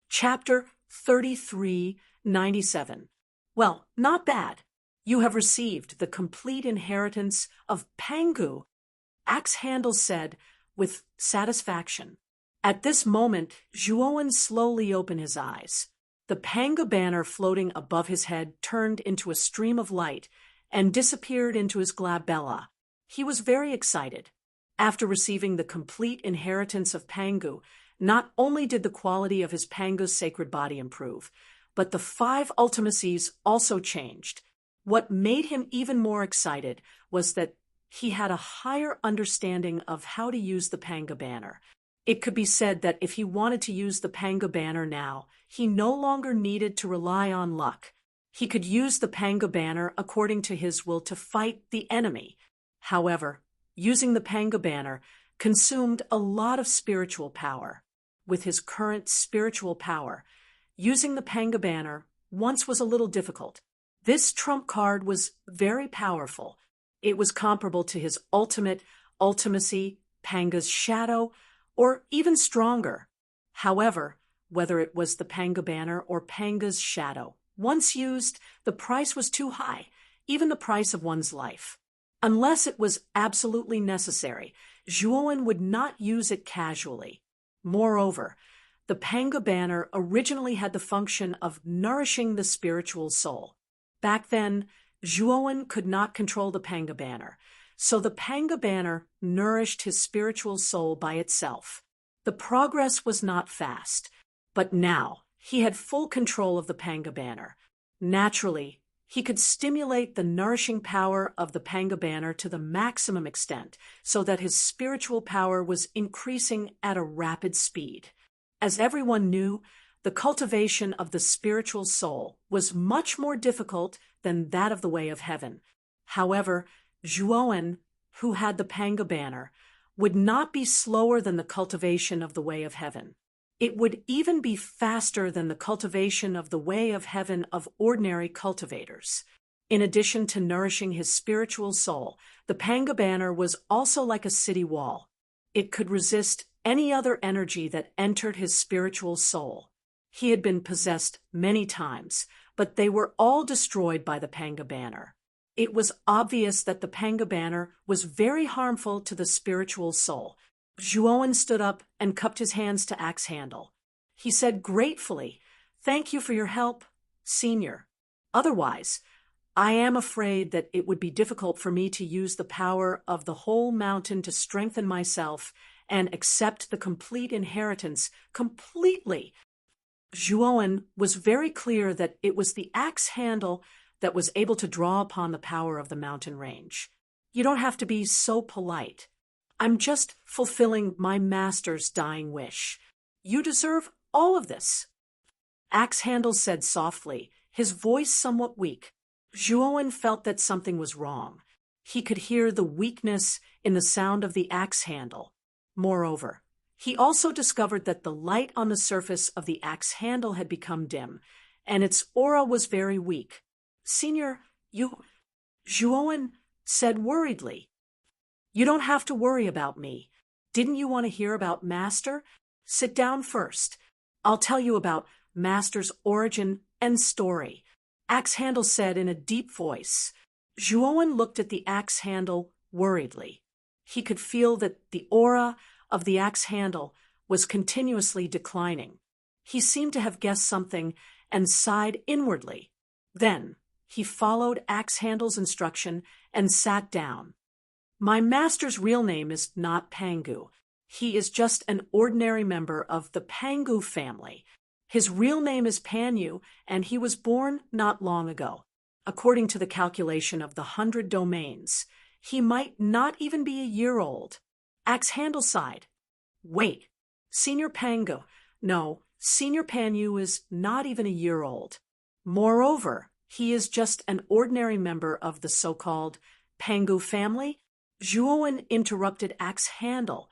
Chapter 3397. Well, not bad. You have received the complete inheritance of Pangu, Axe Handle said with satisfaction. At this moment, Zhuowen slowly opened his eyes. The Panga banner floating above his head turned into a stream of light and disappeared into his glabella. He was very excited. After receiving the complete inheritance of Pangu, not only did the quality of his Pangu's sacred body improve, but the 5 ultimacies also changed. What made him even more excited was that he had a higher understanding of how to use the Panga banner. It could be said that if he wanted to use the Panga banner now, he no longer needed to rely on luck. He could use the Panga banner according to his will to fight the enemy. However, using the Panga banner consumed a lot of spiritual power. With his current spiritual power, using the Panga banner once was a little difficult. This trump card was very powerful. It was comparable to his ultimate ultimacy, Panga's shadow, or even stronger. However, whether it was the Panga banner or Panga's shadow, once used, the price was too high, even the price of one's life. Unless it was absolutely necessary, Zhuowen would not use it casually. Moreover, the Panga banner originally had the function of nourishing the spiritual soul. Back then, Zhuowen could not control the Panga banner, so the Panga banner nourished his spiritual soul by itself. The progress was not fast, but now he had full control of the Panga banner. Naturally, he could stimulate the nourishing power of the Panga banner to the maximum extent so that his spiritual power was increasing at a rapid speed. As everyone knew, the cultivation of the spiritual soul was much more difficult than that of the way of heaven. However, Zhuowen, who had the Panga banner, would not be slower than the cultivation of the way of heaven. It would even be faster than the cultivation of the way of heaven of ordinary cultivators. In addition to nourishing his spiritual soul, the Panga banner was also like a city wall. It could resist any other energy that entered his spiritual soul. He had been possessed many times, but they were all destroyed by the Panga banner. It was obvious that the Panga banner was very harmful to the spiritual soul. Zhuowen stood up and cupped his hands to Axe Handle. He said gratefully, "Thank you for your help, Senior. Otherwise, I am afraid that it would be difficult for me to use the power of the whole mountain to strengthen myself and accept the complete inheritance completely." Zhuowen was very clear that it was the Axe Handle that was able to draw upon the power of the mountain range. "You don't have to be so polite. I'm just fulfilling my master's dying wish. You deserve all of this," Axe Handle said softly, his voice somewhat weak. Zhuowen felt that something was wrong. He could hear the weakness in the sound of the Axe Handle. Moreover, he also discovered that the light on the surface of the Axe Handle had become dim, and its aura was very weak. "Senior, Zhuowen said worriedly. "You don't have to worry about me. Didn't you want to hear about Master? Sit down first. I'll tell you about Master's origin and story," Axe Handle said in a deep voice. Zhuowen looked at the Axe Handle worriedly. He could feel that the aura of the Axe Handle was continuously declining. He seemed to have guessed something and sighed inwardly. Then he followed Axe Handle's instruction and sat down. "My master's real name is not Pangu. He is just an ordinary member of the Pangu family. His real name is Panyu, and he was born not long ago. According to the calculation of the 100 domains, he might not even be a year old." Axe Handle sighed. "Wait, Senior Pangu. No, Senior Panyu is not even a year old. Moreover, he is just an ordinary member of the so-called Pangu family." Zhuowen interrupted Axe Handle,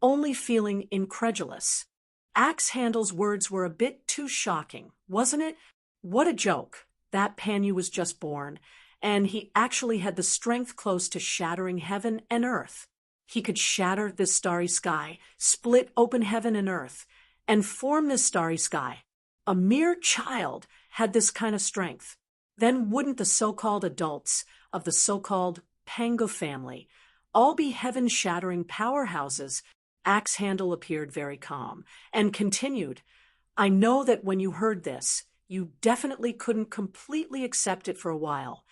only feeling incredulous. Axe Handle's words were a bit too shocking, wasn't it? What a joke. That Panyu was just born, and he actually had the strength close to shattering heaven and earth. He could shatter this starry sky, split open heaven and earth, and form this starry sky. a mere child had this kind of strength, then wouldn't the so-called adults of the so-called Pangu family all be heaven-shattering powerhouses? Axe Handle appeared very calm and continued, I know that when you heard this, you definitely couldn't completely accept it for a while.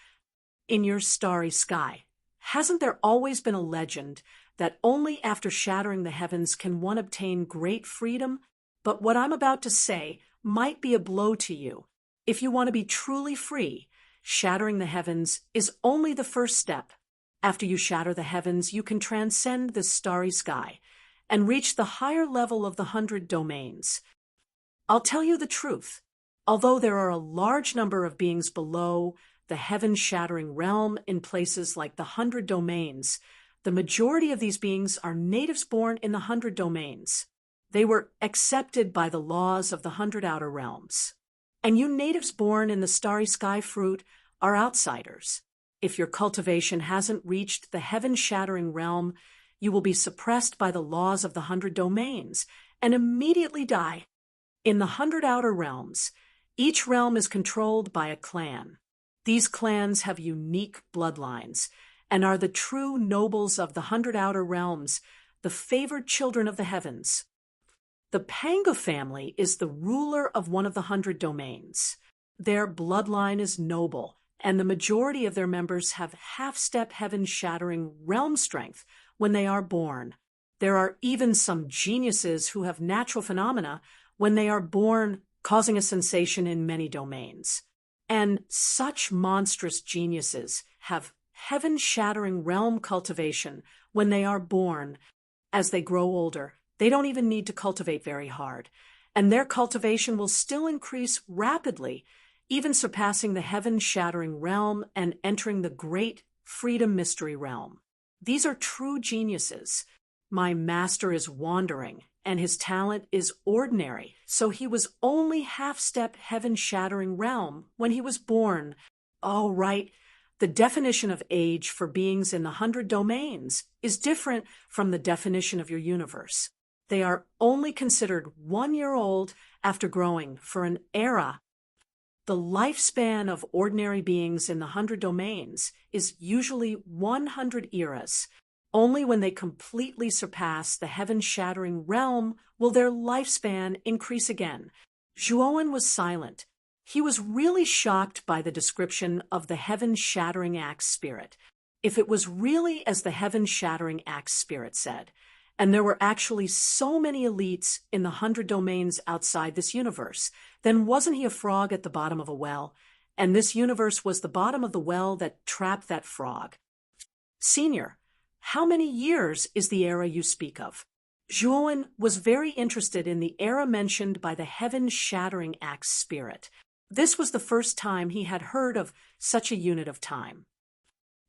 In your starry sky, hasn't there always been a legend that only after shattering the heavens can one obtain great freedom? But what I'm about to say might be a blow to you. If you want to be truly free, shattering the heavens is only the first step. After you shatter the heavens, you can transcend this starry sky and reach the higher level of the 100 domains. I'll tell you the truth. Although there are a large number of beings below the heaven-shattering realm in places like the 100 domains, the majority of these beings are natives born in the 100 domains. They were accepted by the laws of the 100 outer realms. And you natives born in the starry sky fruit are outsiders. If your cultivation hasn't reached the heaven-shattering realm, you will be suppressed by the laws of the 100 domains and immediately die. In the 100 outer realms, each realm is controlled by a clan. These clans have unique bloodlines and are the true nobles of the 100 outer realms, the favored children of the heavens. The Pangu family is the ruler of one of the 100 domains. Their bloodline is noble, and the majority of their members have half-step heaven-shattering realm strength when they are born. There are even some geniuses who have natural phenomena when they are born, causing a sensation in many domains. And such monstrous geniuses have heaven-shattering realm cultivation when they are born. As they grow older, they don't even need to cultivate very hard, and their cultivation will still increase rapidly, even surpassing the heaven-shattering realm and entering the great freedom mystery realm. These are true geniuses. My master is wandering, and his talent is ordinary, so he was only half-step heaven-shattering realm when he was born. Oh, right. The definition of age for beings in the 100 domains is different from the definition of your universe. They are only considered 1 year old after growing for an era. The lifespan of ordinary beings in the 100 domains is usually 100 eras. Only when they completely surpass the heaven-shattering realm will their lifespan increase again. Zhuowen was silent. He was really shocked by the description of the heaven-shattering axe spirit. If it was really as the heaven-shattering axe spirit said, and there were actually so many elites in the 100 domains outside this universe, then wasn't he a frog at the bottom of a well? And this universe was the bottom of the well that trapped that frog. Senior, how many years is the era you speak of? Zhuowen was very interested in the era mentioned by the heaven-shattering axe spirit. This was the first time he had heard of such a unit of time.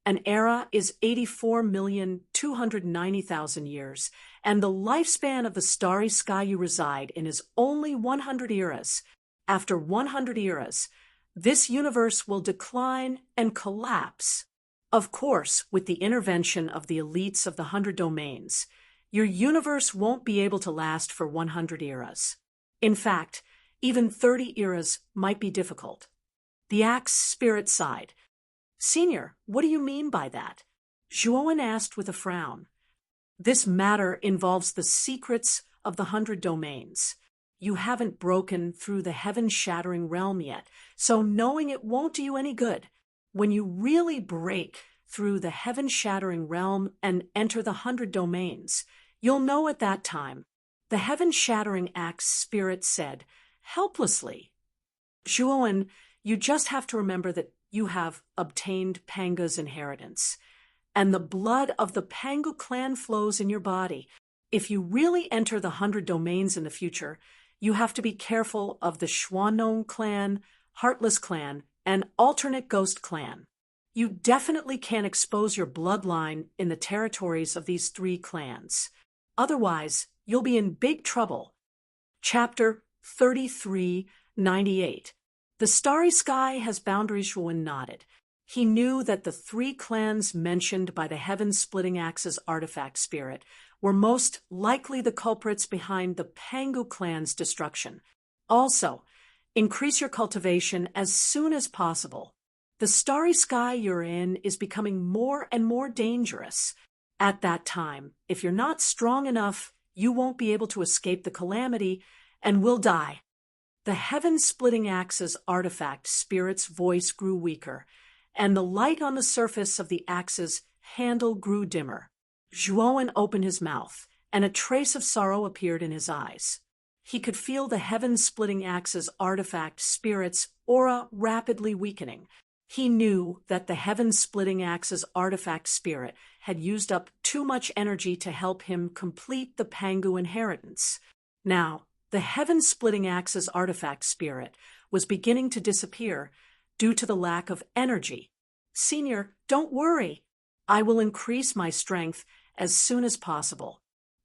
An era is 84,290,000 years, and the lifespan of the starry sky you reside in is only 100 eras. After 100 eras, this universe will decline and collapse. Of course, with the intervention of the elites of the 100 domains, your universe won't be able to last for 100 eras. In fact, even 30 eras might be difficult. The axe spirit sighed. Senior, what do you mean by that? Zhuowen asked with a frown. This matter involves the secrets of the 100 domains. You haven't broken through the heaven-shattering realm yet, so knowing it won't do you any good. When you really break through the heaven-shattering realm and enter the 100 domains, you'll know at that time. The heaven-shattering axe spirit said, helplessly. Zhuowen, you just have to remember that you have obtained Pangu's inheritance, and the blood of the Pangu clan flows in your body. If you really enter the 100 domains in the future, you have to be careful of the Shuanong clan, Heartless clan, and Alternate Ghost clan. You definitely can't expose your bloodline in the territories of these 3 clans. Otherwise, you'll be in big trouble. Chapter 3398. The starry sky has boundaries. Zhuowen nodded. He knew that the 3 clans mentioned by the heaven-splitting axe's artifact spirit were most likely the culprits behind the Pangu clan's destruction. Also, Increase your cultivation as soon as possible. The starry sky you're in is becoming more and more dangerous. At that time, if you're not strong enough, you won't be able to escape the calamity and will die. The heaven-splitting axe's artifact spirit's voice grew weaker, and the light on the surface of the axe's handle grew dimmer. Zhuowen opened his mouth, and a trace of sorrow appeared in his eyes. He could feel the heaven-splitting axe's artifact spirit's aura rapidly weakening. He knew that the heaven-splitting axe's artifact spirit had used up too much energy to help him complete the Pangu inheritance. Now, the heaven-splitting axe's artifact spirit was beginning to disappear due to the lack of energy. Senior, don't worry. I will increase my strength as soon as possible.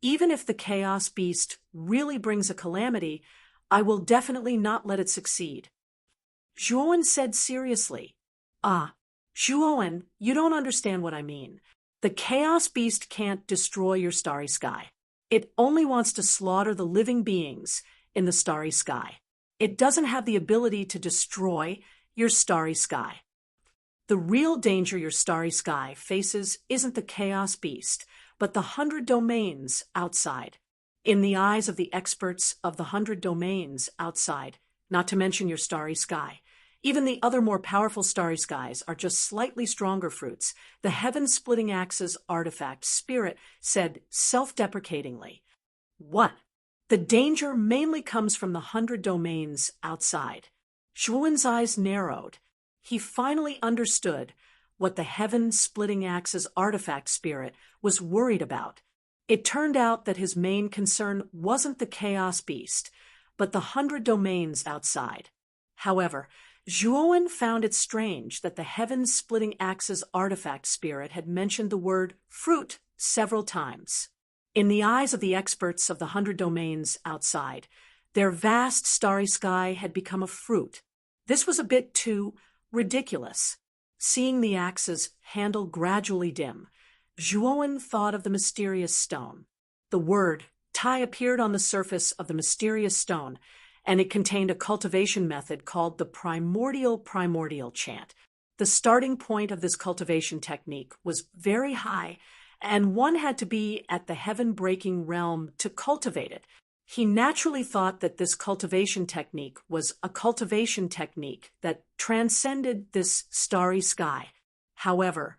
Even if the Chaos Beast really brings a calamity, I will definitely not let it succeed. Zhuowen said seriously. Zhuowen, you don't understand what I mean. The Chaos Beast can't destroy your starry sky. It only wants to slaughter the living beings in the starry sky. It doesn't have the ability to destroy your starry sky. The real danger your starry sky faces isn't the Chaos Beast, but the 100 domains outside. In the eyes of the experts of the 100 domains outside, not to mention your starry sky, even the other more powerful starry skies are just slightly stronger fruits, the heaven-splitting axe's artifact spirit said self-deprecatingly. What? The danger mainly comes from the 100 domains outside. Zhuowen's eyes narrowed. He finally understood what the heaven-splitting axe's artifact spirit was worried about. It turned out that his main concern wasn't the Chaos Beast, but the 100 domains outside. However, Zhuowen found it strange that the heaven-splitting axe's artifact spirit had mentioned the word fruit several times. In the eyes of the experts of the 100 domains outside, their vast starry sky had become a fruit. This was a bit too ridiculous. Seeing the axe's handle gradually dim, Zhuowen thought of the mysterious stone. The word Tai appeared on the surface of the mysterious stone, and it contained a cultivation method called the primordial chant. The starting point of this cultivation technique was very high, and one had to be at the heaven-breaking realm to cultivate it. He naturally thought that this cultivation technique was a cultivation technique that transcended this starry sky. However,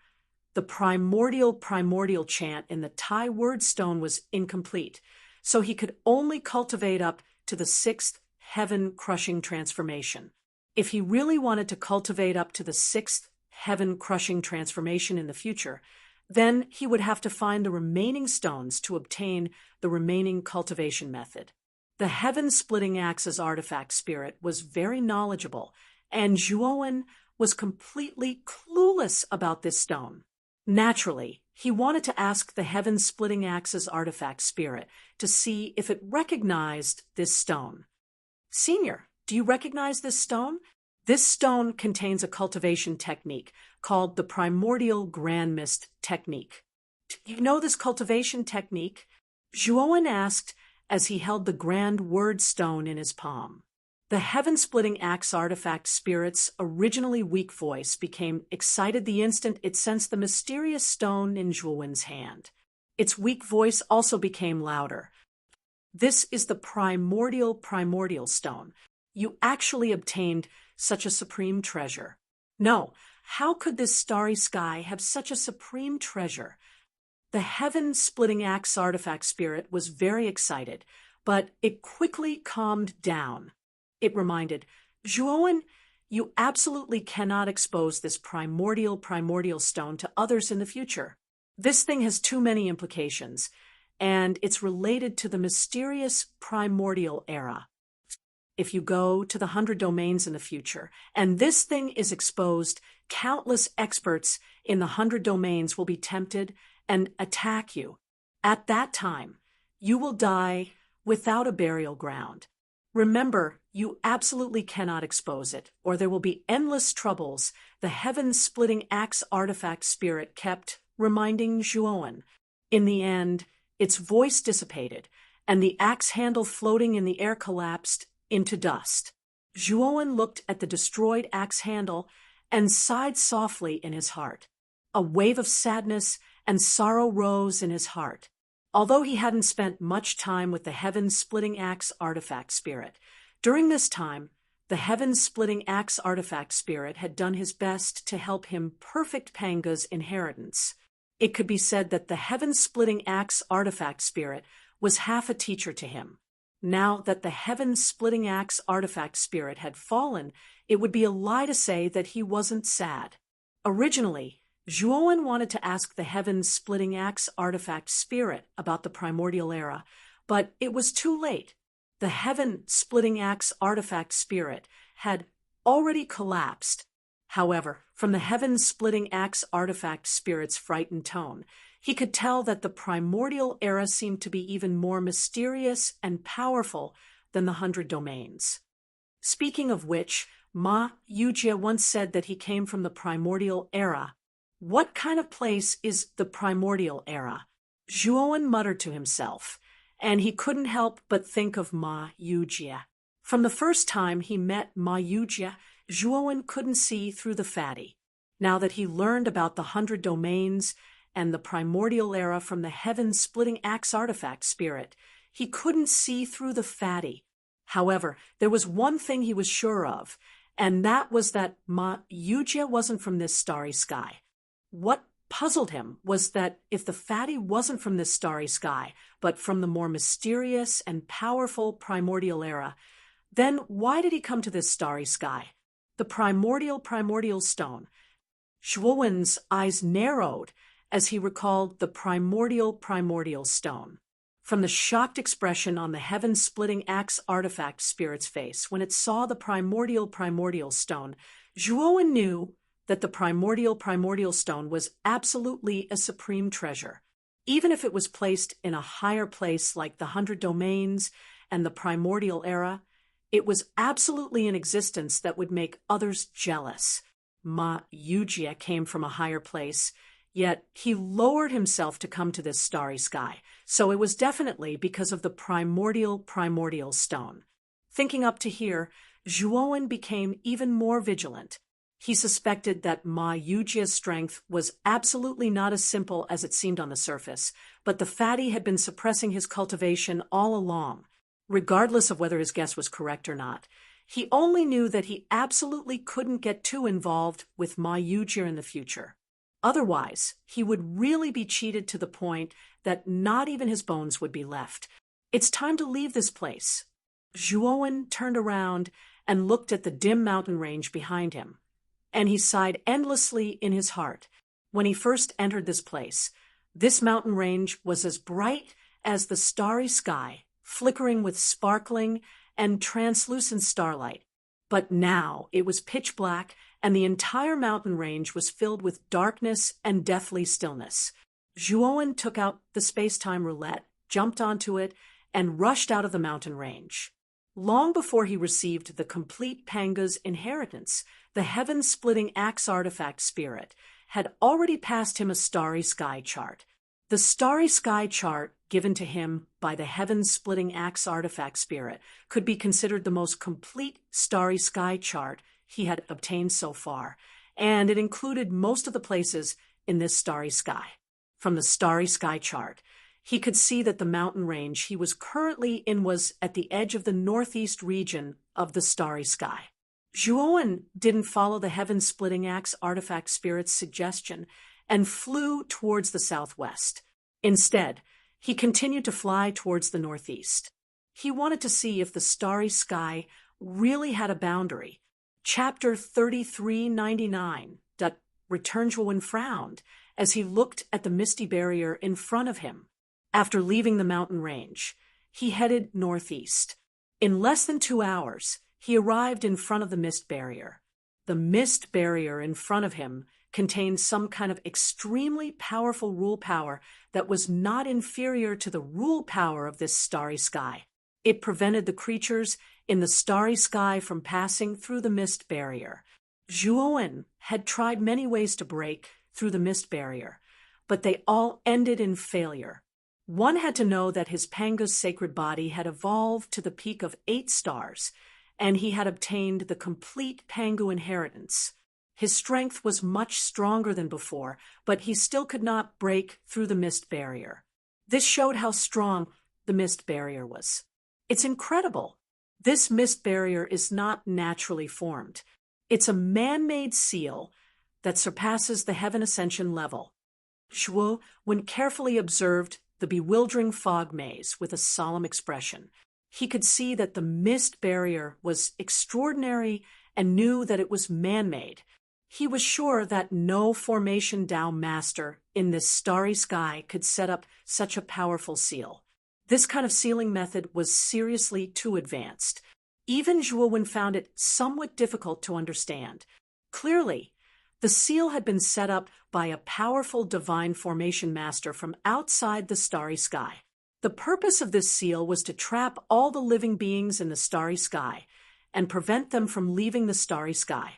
the primordial chant in the Tai word stone was incomplete, so he could only cultivate up to the 6th heaven-crushing transformation. If he really wanted to cultivate up to the 6th heaven-crushing transformation in the future, then he would have to find the remaining stones to obtain the remaining cultivation method. The heaven-splitting axe's artifact spirit was very knowledgeable, and Zhuowen was completely clueless about this stone. Naturally, he wanted to ask the heaven-splitting axe's artifact spirit to see if it recognized this stone. Senior, do you recognize this stone? This stone contains a cultivation technique called the primordial grand mist technique. Do you know this cultivation technique? Zhuowen asked as he held the grand word stone in his palm. The heaven-splitting axe artifact spirit's originally weak voice became excited the instant it sensed the mysterious stone in Zhuowen's hand. Its weak voice also became louder. This is the primordial stone. You actually obtained such a supreme treasure. No, how could this starry sky have such a supreme treasure? The heaven-splitting axe artifact spirit was very excited, but it quickly calmed down. It reminded, Zhuowen, you absolutely cannot expose this primordial stone to others in the future. This thing has too many implications, and it's related to the mysterious primordial era. If you go to the 100 domains in the future, and this thing is exposed, countless experts in the 100 domains will be tempted and attack you. At that time, you will die without a burial ground. Remember, you absolutely cannot expose it, or there will be endless troubles, the heaven-splitting axe artifact spirit kept reminding Zhuowen. In the end, its voice dissipated, and the axe handle floating in the air collapsed into dust. Zhuowen looked at the destroyed axe handle and sighed softly in his heart. A wave of sadness and sorrow rose in his heart. Although he hadn't spent much time with the heaven-splitting axe artifact spirit, during this time, the heaven-splitting axe artifact spirit had done his best to help him perfect Panga's inheritance. It could be said that the heaven-splitting axe artifact spirit was half a teacher to him. Now that the heaven-splitting axe artifact spirit had fallen, it would be a lie to say that he wasn't sad. Originally, Zhuowen wanted to ask the heaven-splitting axe artifact spirit about the primordial era, but it was too late. The heaven-splitting axe artifact spirit had already collapsed. However, from the heaven-splitting axe artifact spirit's frightened tone, he could tell that the primordial era seemed to be even more mysterious and powerful than the 100 domains. Speaking of which, Ma Yujie once said that he came from the primordial era. What kind of place is the primordial era? Zhuowen muttered to himself, and he couldn't help but think of Ma Yujie. From the first time he met Ma Yujie, Zhuowen couldn't see through the fatty. Now that he learned about the 100 domains and the primordial era from the heaven-splitting axe artifact spirit, he couldn't see through the fatty. However, there was one thing he was sure of, and that was that Ma Yujie wasn't from this starry sky. What puzzled him was that if the fatty wasn't from this starry sky, but from the more mysterious and powerful primordial era, then why did he come to this starry sky? The primordial stone. Zhuowen's eyes narrowed as he recalled the primordial stone. From the shocked expression on the heaven-splitting axe artifact spirit's face when it saw the primordial stone, Zhuowen knew that the primordial stone was absolutely a supreme treasure. Even if it was placed in a higher place like the 100 domains and the primordial era, it was absolutely an existence that would make others jealous. Ma Yujie came from a higher place, yet he lowered himself to come to this starry sky, so it was definitely because of the primordial stone. Thinking up to here, Zhuowen became even more vigilant. He suspected that Ma Yujie's strength was absolutely not as simple as it seemed on the surface, but the fatty had been suppressing his cultivation all along. Regardless of whether his guess was correct or not, he only knew that he absolutely couldn't get too involved with Ma Yujie in the future. Otherwise, he would really be cheated to the point that not even his bones would be left. It's time to leave this place. Zhuowen turned around and looked at the dim mountain range behind him, and he sighed endlessly in his heart. When he first entered this place, this mountain range was as bright as the starry sky, flickering with sparkling and translucent starlight. But now it was pitch black, and the entire mountain range was filled with darkness and deathly stillness. Zhuowen took out the space-time roulette, jumped onto it, and rushed out of the mountain range. Long before he received the complete Panga's inheritance, the heaven-splitting axe artifact spirit had already passed him a starry sky chart. The starry sky chart given to him by the heaven-splitting axe artifact spirit could be considered the most complete starry sky chart he had obtained so far, and it included most of the places in this starry sky. From the starry sky chart, he could see that the mountain range he was currently in was at the edge of the northeast region of the starry sky. Zhuowen didn't follow the heaven-splitting axe artifact spirit's suggestion and flew towards the southwest. Instead, he continued to fly towards the northeast. He wanted to see if the starry sky really had a boundary. Chapter 3399. Return Zhuowen frowned as he looked at the misty barrier in front of him. After leaving the mountain range, he headed northeast. In less than 2 hours, he arrived in front of the mist barrier. The mist barrier in front of him contained some kind of extremely powerful rule power that was not inferior to the rule power of this starry sky. It prevented the creatures in the starry sky from passing through the mist barrier. Zhuowen had tried many ways to break through the mist barrier, but they all ended in failure. One had to know that his Panga's sacred body had evolved to the peak of 8 stars, and he had obtained the complete Pangu inheritance. His strength was much stronger than before, but he still could not break through the mist barrier. This showed how strong the mist barrier was. It's incredible. This mist barrier is not naturally formed. It's a man-made seal that surpasses the heaven ascension level. Zhuo, when carefully observed the bewildering fog maze with a solemn expression, he could see that the mist barrier was extraordinary and knew that it was man-made. He was sure that no formation Dao master in this starry sky could set up such a powerful seal. This kind of sealing method was seriously too advanced. Even Zhuo found it somewhat difficult to understand. Clearly, the seal had been set up by a powerful divine formation master from outside the starry sky. The purpose of this seal was to trap all the living beings in the starry sky and prevent them from leaving the starry sky.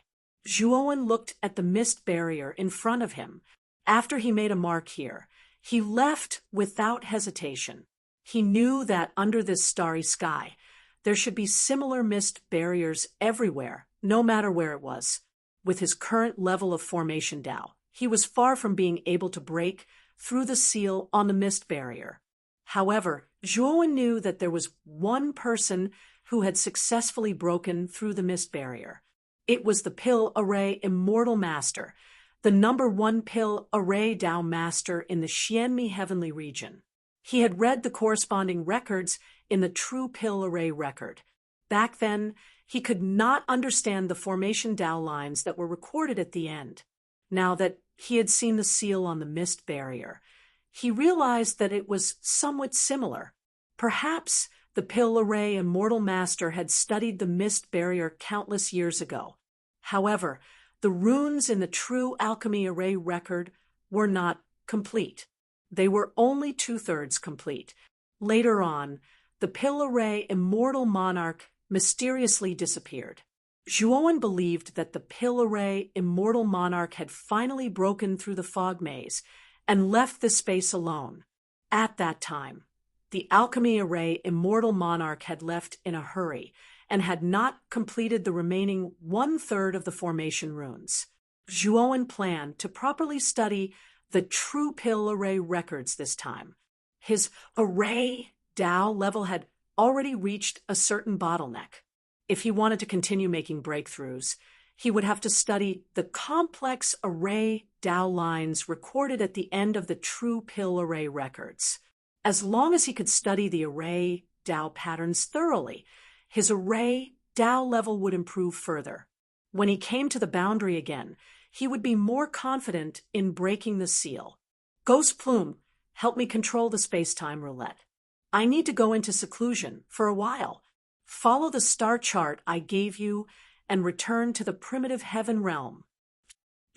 Zhuo looked at the mist barrier in front of him. After he made a mark here, he left without hesitation. He knew that under this starry sky, there should be similar mist barriers everywhere, no matter where it was. With his current level of formation Dao, he was far from being able to break through the seal on the mist barrier. However, Zhuo knew that there was one person who had successfully broken through the mist barrier. It was the Pill Array Immortal Master, the #1 Pill Array Dao Master in the Xianmi Heavenly Region. He had read the corresponding records in the True Pill Array record. Back then, he could not understand the formation Dao lines that were recorded at the end. Now that he had seen the seal on the mist barrier, he realized that it was somewhat similar. Perhaps the Pill Array Immortal Master had studied the mist barrier countless years ago. However, the runes in the True Alchemy Array record were not complete. They were only 2/3 complete. Later on, the Pill Array Immortal Monarch mysteriously disappeared. Zhuo believed that the Pill Array Immortal Monarch had finally broken through the fog maze and left the space alone. At that time, the Alchemy Array Immortal Monarch had left in a hurry and had not completed the remaining 1/3 of the formation runes. Zhuo planned to properly study the True Pill Array records this time. His Array Dao level had already reached a certain bottleneck. If he wanted to continue making breakthroughs, he would have to study the complex Array Dao lines recorded at the end of the True Pill Array records. As long as he could study the Array Dao patterns thoroughly, his Array Dao level would improve further. When he came to the boundary again, he would be more confident in breaking the seal. Ghost Plume, help me control the space-time roulette. I need to go into seclusion for a while. Follow the star chart I gave you and return to the primitive heaven realm.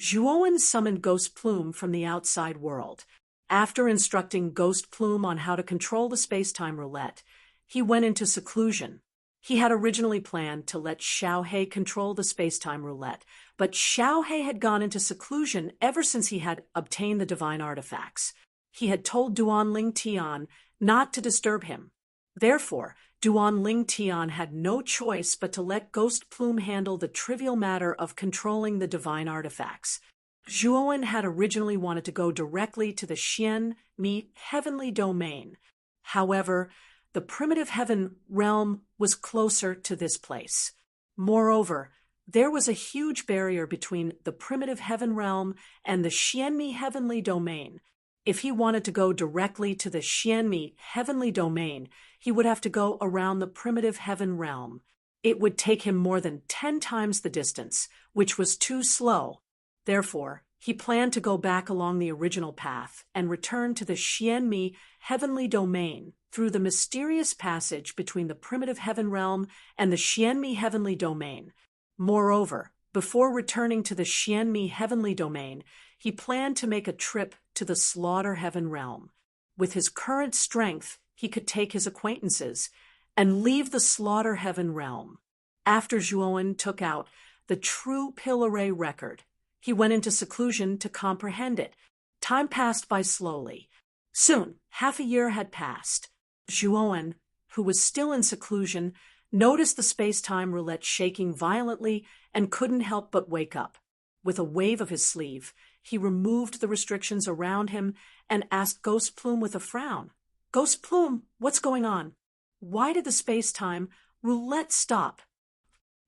Zhuo summoned Ghost Plume from the outside world. After instructing Ghost Plume on how to control the space-time roulette, he went into seclusion. He had originally planned to let Xiaohe control the space-time roulette, but Xiaohe had gone into seclusion ever since he had obtained the divine artifacts. He had told Duan Ling Tian not to disturb him. Therefore, Duan Ling Tian had no choice but to let Ghost Plume handle the trivial matter of controlling the divine artifacts. Zhuo had originally wanted to go directly to the Xianmi Heavenly Domain. However, the primitive heaven realm was closer to this place. Moreover, there was a huge barrier between the primitive heaven realm and the Xianmi Heavenly Domain. If he wanted to go directly to the Xianmi Heavenly Domain, he would have to go around the primitive heaven realm. It would take him more than 10 times the distance, which was too slow. Therefore, he planned to go back along the original path and return to the Xianmi Heavenly Domain through the mysterious passage between the primitive heaven realm and the Xianmi Heavenly Domain. Moreover, before returning to the Xianmi Heavenly Domain, he planned to make a trip to the Slaughter Heaven realm. With his current strength, he could take his acquaintances and leave the Slaughter Heaven realm. After Zhuo took out the True Pill Array record, he went into seclusion to comprehend it. Time passed by slowly. Soon, half a year had passed. Zhuo, who was still in seclusion, noticed the space-time roulette shaking violently and couldn't help but wake up. With a wave of his sleeve, he removed the restrictions around him and asked Ghost Plume with a frown, "Ghost Plume, what's going on? Why did the space-time roulette stop?"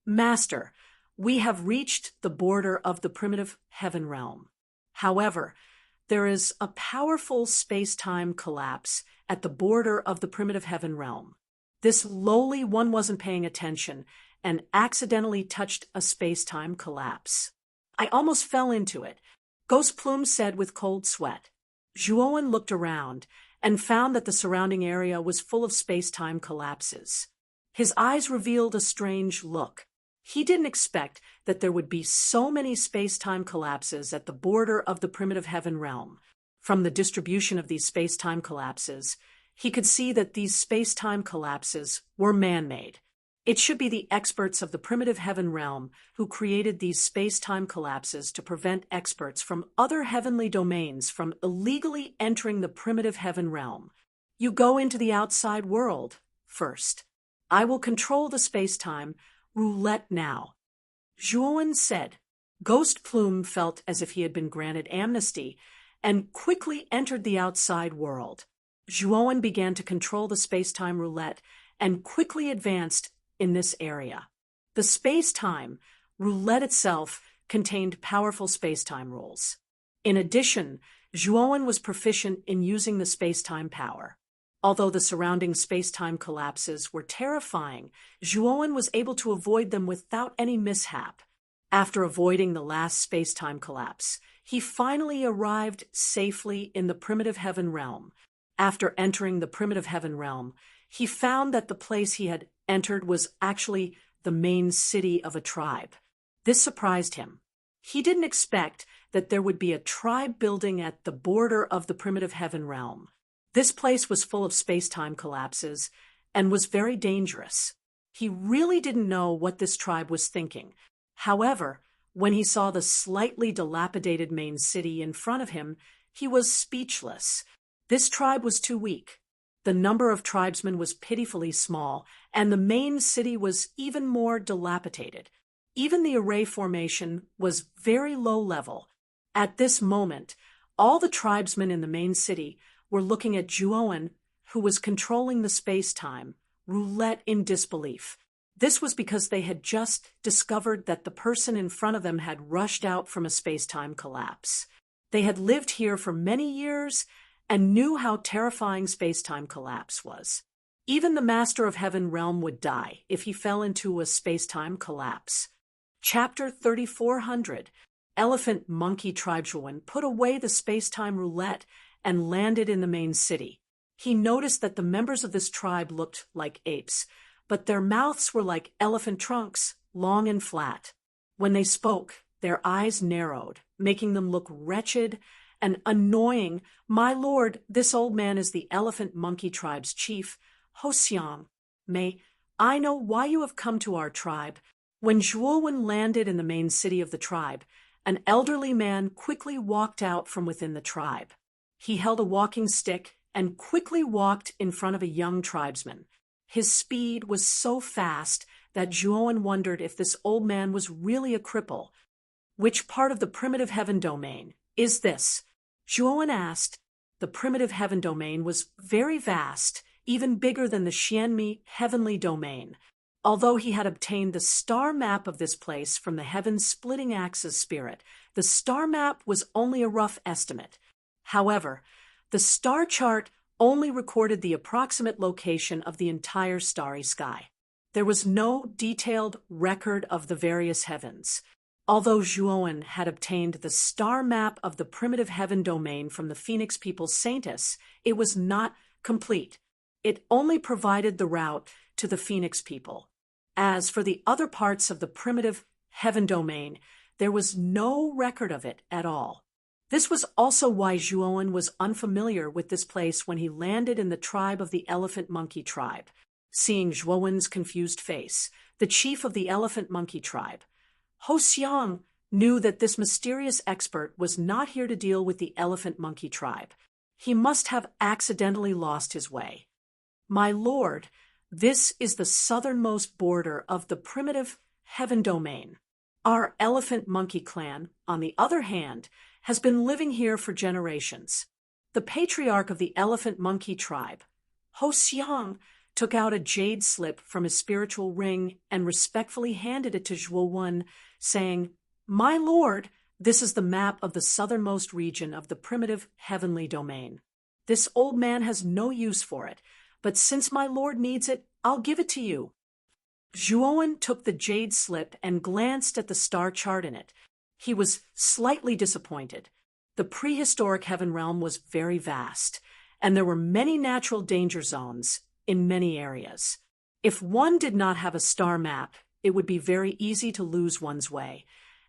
"Master, we have reached the border of the primitive heaven realm. However, there is a powerful space-time collapse at the border of the primitive heaven realm. This lowly one wasn't paying attention and accidentally touched a space-time collapse. I almost fell into it," Ghost Plume said with cold sweat. Zhuowen looked around and found that the surrounding area was full of space-time collapses. His eyes revealed a strange look. He didn't expect that there would be so many space-time collapses at the border of the primitive heaven realm. From the distribution of these space-time collapses, he could see that these space-time collapses were man-made. It should be the experts of the primitive heaven realm who created these space-time collapses to prevent experts from other heavenly domains from illegally entering the primitive heaven realm. You go into the outside world first. I will control the space-time roulette now," Zhuowen said. Ghost Plume felt as if he had been granted amnesty and quickly entered the outside world. Zhuowen began to control the space-time roulette and quickly advanced in this area. The space-time roulette itself contained powerful space-time rules. In addition, Zhuowen was proficient in using the space-time power. Although the surrounding space-time collapses were terrifying, Zhuowen was able to avoid them without any mishap. After avoiding the last space-time collapse, he finally arrived safely in the primitive heaven realm. After entering the primitive heaven realm, he found that the place he had entered was actually the main city of a tribe. This surprised him. He didn't expect that there would be a tribe building at the border of the primitive heaven realm. This place was full of space-time collapses and was very dangerous. He really didn't know what this tribe was thinking. However, when he saw the slightly dilapidated main city in front of him, he was speechless. This tribe was too weak. The number of tribesmen was pitifully small, and the main city was even more dilapidated. Even the array formation was very low level. At this moment, all the tribesmen in the main city were looking at Zhuowen, who was controlling the space-time roulette, in disbelief. This was because they had just discovered that the person in front of them had rushed out from a space-time collapse. They had lived here for many years and knew how terrifying space-time collapse was. Even the Master of Heaven realm would die if he fell into a space-time collapse. Chapter 3400. Elephant Monkey Tribeswoman put away the space-time roulette and landed in the main city. He noticed that the members of this tribe looked like apes, but their mouths were like elephant trunks, long and flat. When they spoke, their eyes narrowed, making them look wretched and annoying. "My lord, this old man is the Elephant Monkey Tribe's chief, Hosiang. May I know why you have come to our tribe?" When Zhuowen landed in the main city of the tribe, an elderly man quickly walked out from within the tribe. He held a walking stick and quickly walked in front of a young tribesman. His speed was so fast that Zhuowen wondered if this old man was really a cripple. "Which part of the primitive heaven domain is this?" Zhuowen asked. The primitive heaven domain was very vast, even bigger than the Xianmi heavenly domain. Although he had obtained the star map of this place from the heaven-splitting axe's spirit, the star map was only a rough estimate. However, the star chart only recorded the approximate location of the entire starry sky. There was no detailed record of the various heavens. Although Zhuowen had obtained the star map of the primitive heaven domain from the Phoenix People's Saintess, it was not complete. It only provided the route to the Phoenix people. As for the other parts of the primitive heaven domain, there was no record of it at all. This was also why Zhuowen was unfamiliar with this place when he landed in the tribe of the Elephant Monkey Tribe. Seeing Zhuowen's confused face, the chief of the Elephant Monkey Tribe, Hosiang, knew that this mysterious expert was not here to deal with the Elephant Monkey Tribe. He must have accidentally lost his way. "My lord, This is the southernmost border of the primitive heaven domain. Our elephant monkey clan, on the other hand, has been living here for generations. The patriarch of the elephant monkey tribe, Ho Xiang, took out a jade slip from his spiritual ring and respectfully handed it to Zhuo Wen, saying, "My lord, this is the map of the southernmost region of the primitive heavenly domain. This old man has no use for it, but since my lord needs it, I'll give it to you." Zhuo took the jade slip and glanced at the star chart in it. He was slightly disappointed. The prehistoric heaven realm was very vast, and there were many natural danger zones in many areas. If one did not have a star map, it would be very easy to lose one's way,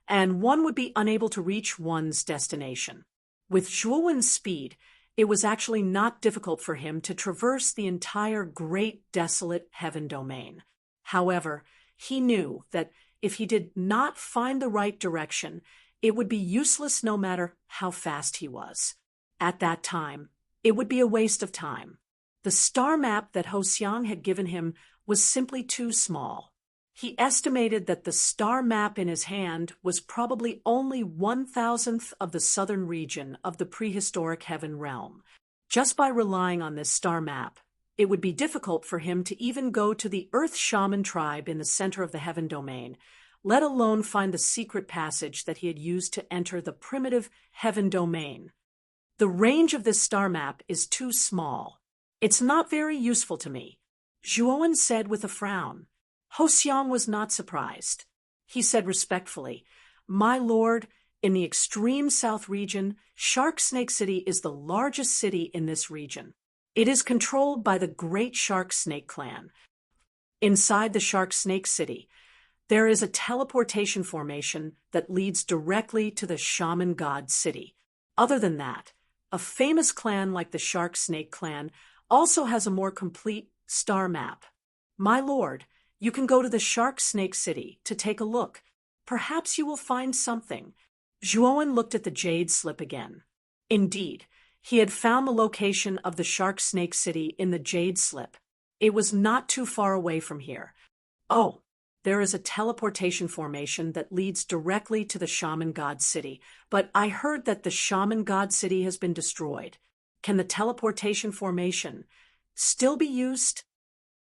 and one would be unable to reach one's destination. With Zhuowen's speed, it was actually not difficult for him to traverse the entire great desolate heaven domain. However, he knew that if he did not find the right direction, it would be useless no matter how fast he was. At that time, it would be a waste of time. The star map that Ho Xiang had given him was simply too small. He estimated that the star map in his hand was probably only 1,000th of the southern region of the prehistoric heaven realm. Just by relying on this star map, it would be difficult for him to even go to the Earth Shaman tribe in the center of the heaven domain, let alone find the secret passage that he had used to enter the primitive heaven domain. The range of this star map is too small. It's not very useful to me, Zhuo said with a frown. Ho Xiang was not surprised. He said respectfully, "My lord, in the extreme south region, Shark Snake City is the largest city in this region. It is controlled by the Great Shark Snake Clan. Inside the Shark Snake City, there is a teleportation formation that leads directly to the Shaman God City. Other than that, a famous clan like the Shark Snake Clan also has a more complete star map. My lord, you can go to the Shark Snake City to take a look. Perhaps you will find something." Zhuo looked at the jade slip again. Indeed, he had found the location of the Shark Snake City in the jade slip. It was not too far away from here. "Oh, there is a teleportation formation that leads directly to the Shaman God City, but I heard that the Shaman God City has been destroyed. Can the teleportation formation still be used?"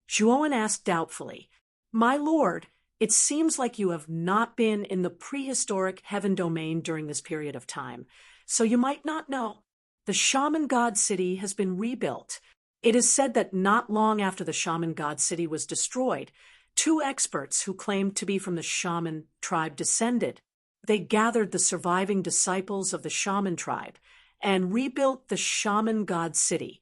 Zhuo asked doubtfully. "My lord, it seems like you have not been in the prehistoric heaven domain during this period of time, so you might not know. The Shaman God City has been rebuilt. It is said that not long after the Shaman God City was destroyed, two experts who claimed to be from the Shaman tribe descended. They gathered the surviving disciples of the Shaman tribe and rebuilt the Shaman God City."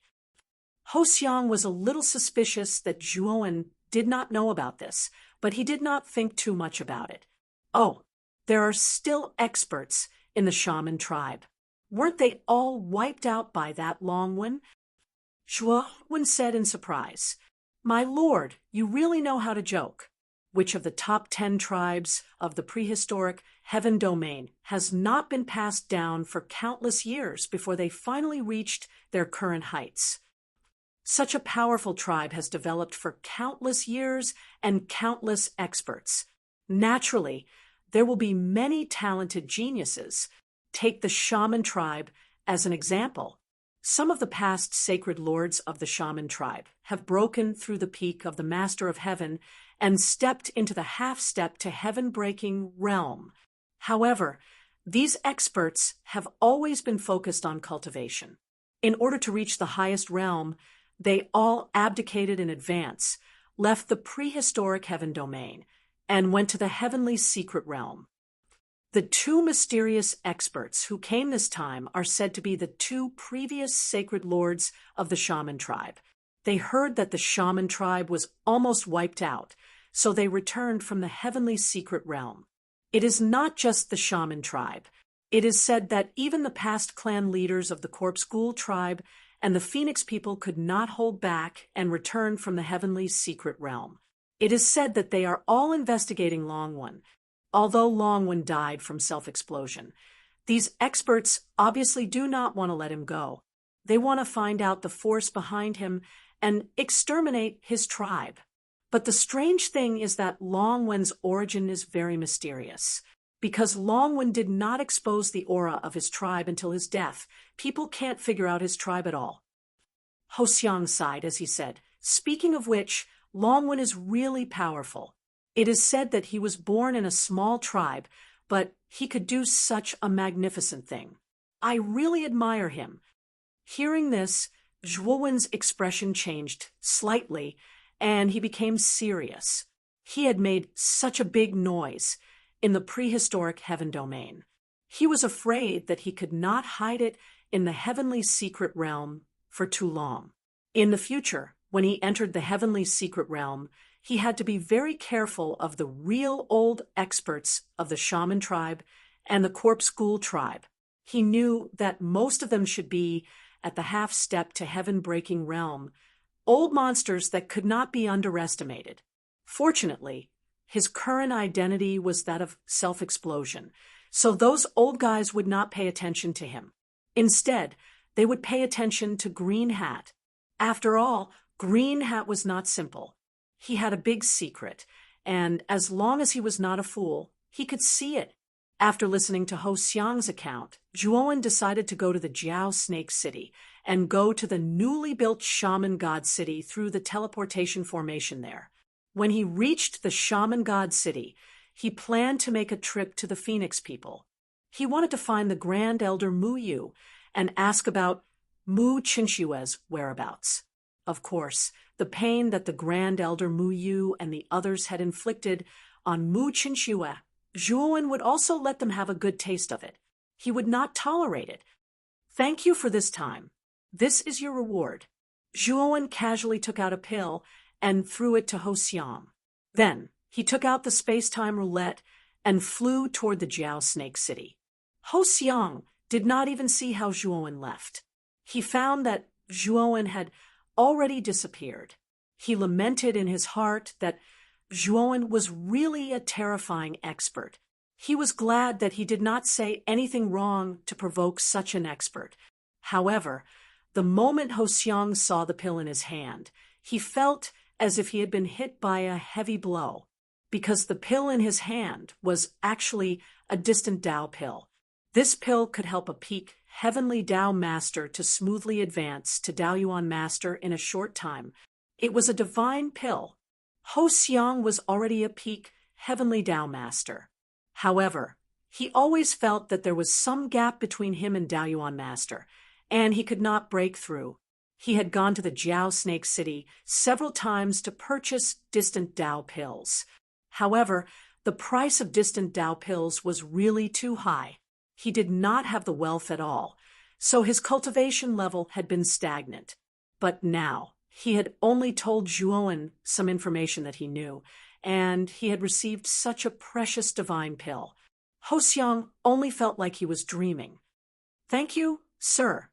Ho Xiang was a little suspicious that Zhuo did not know about this, but he did not think too much about it. "Oh, there are still experts in the Shaman tribe. Weren't they all wiped out by that long one?" Zhuo said in surprise. "My lord, you really know how to joke. Which of the top 10 tribes of the prehistoric heaven domain has not been passed down for countless years before they finally reached their current heights? Such a powerful tribe has developed for countless years and countless experts. Naturally, there will be many talented geniuses. Take the Shaman tribe as an example. Some of the past sacred lords of the Shaman tribe have broken through the peak of the Master of Heaven and stepped into the half-step to heaven-breaking realm. However, these experts have always been focused on cultivation. In order to reach the highest realm, they all abdicated in advance, left the prehistoric heaven domain, and went to the heavenly secret realm. The two mysterious experts who came this time are said to be the two previous sacred lords of the Shaman tribe. They heard that the Shaman tribe was almost wiped out, so they returned from the heavenly secret realm. It is not just the Shaman tribe. It is said that even the past clan leaders of the Corpse Ghoul tribe and the Phoenix people could not hold back and return from the heavenly secret realm. It is said that they are all investigating Longwen. Although Longwen died from self-explosion, these experts obviously do not want to let him go. They want to find out the force behind him and exterminate his tribe. But the strange thing is that Long Wen's origin is very mysterious. Because Long Wen did not expose the aura of his tribe until his death, people can't figure out his tribe at all. Ho Xiang sighed as he said, "Speaking of which, Long Wen is really powerful. It is said that he was born in a small tribe, but he could do such a magnificent thing. I really admire him." Hearing this, Zhuo Wen's expression changed slightly, and he became serious. He had made such a big noise in the prehistoric heaven domain. He was afraid that he could not hide it in the heavenly secret realm for too long. In the future, when he entered the heavenly secret realm, he had to be very careful of the real old experts of the shaman tribe and the corpse ghoul tribe. He knew that most of them should be at the half-step to heaven-breaking realm, old monsters that could not be underestimated. Fortunately, his current identity was that of self-explosion, so those old guys would not pay attention to him. Instead, they would pay attention to Green Hat. After all, Green Hat was not simple. He had a big secret, and as long as he was not a fool, he could see it. After listening to Ho Xiang's account, Zhuo decided to go to the Jiao Snake City and go to the newly built Shaman God City through the teleportation formation there. When he reached the Shaman God City, he planned to make a trip to the Phoenix people. He wanted to find the Grand Elder Mu Yu and ask about Mu Qinshue's whereabouts. Of course, the pain that the Grand Elder Mu Yu and the others had inflicted on Mu Qinshu, Zhuo would also let them have a good taste of it. He would not tolerate it. "Thank you for this time. This is your reward." Zhuo casually took out a pill and threw it to Ho Xiang. Then he took out the space-time roulette and flew toward the Jiao Snake City. Ho Xiang did not even see how Zhuo left. He found that Zhuo had already disappeared. He lamented in his heart that Zhuo was really a terrifying expert. He was glad that he did not say anything wrong to provoke such an expert. However, the moment Ho Xiang saw the pill in his hand, he felt as if he had been hit by a heavy blow, because the pill in his hand was actually a distant Dao pill. This pill could help a peak heavenly Dao master to smoothly advance to Dao Yuan master in a short time. It was a divine pill. Ho Xiang was already a peak heavenly Dao master. However, he always felt that there was some gap between him and Dao Yuan master, and he could not break through. He had gone to the Jiao Snake City several times to purchase distant Dao pills. However, the price of distant Dao pills was really too high. He did not have the wealth at all, so his cultivation level had been stagnant. But now, he had only told Zhuo some information that he knew, and he had received such a precious divine pill. Ho Xiang only felt like he was dreaming. "Thank you, sir."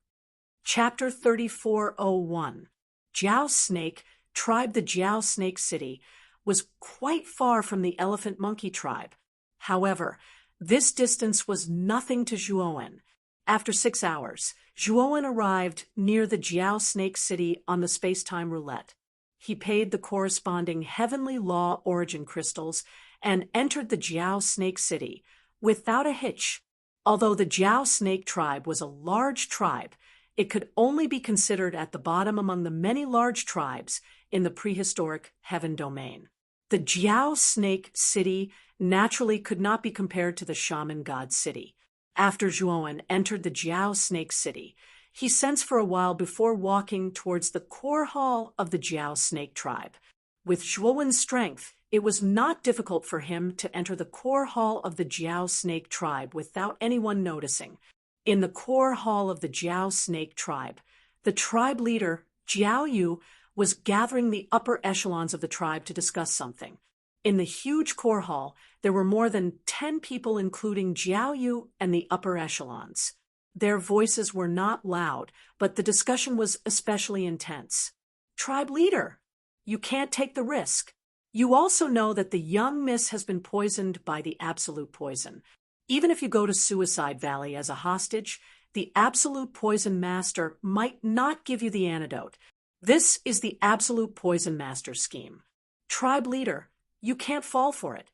Chapter 3401. Jiao Snake, tribe the Jiao Snake City, was quite far from the Elephant Monkey tribe. However, this distance was nothing to Zhuo. After 6 hours, Zhuo arrived near the Jiao Snake City on the space-time roulette. He paid the corresponding heavenly law origin crystals and entered the Jiao Snake City without a hitch. Although the Jiao Snake tribe was a large tribe, it could only be considered at the bottom among the many large tribes in the prehistoric heaven domain. The Jiao Snake City naturally could not be compared to the Shaman God City. After Zhuo entered the Jiao Snake City, he sensed for a while before walking towards the core hall of the Jiao Snake tribe. With Zhuo's strength, it was not difficult for him to enter the core hall of the Jiao Snake tribe without anyone noticing. In the core hall of the Jiao Snake tribe, the tribe leader, Jiao Yu, was gathering the upper echelons of the tribe to discuss something. In the huge core hall, there were more than 10 people, including Jiao Yu and the upper echelons. Their voices were not loud, but the discussion was especially intense. "Tribe leader, you can't take the risk. You also know that the young miss has been poisoned by the absolute poison. Even if you go to Suicide Valley as a hostage, the absolute poison master might not give you the antidote. This is the absolute poison master scheme. Tribe leader, you can't fall for it.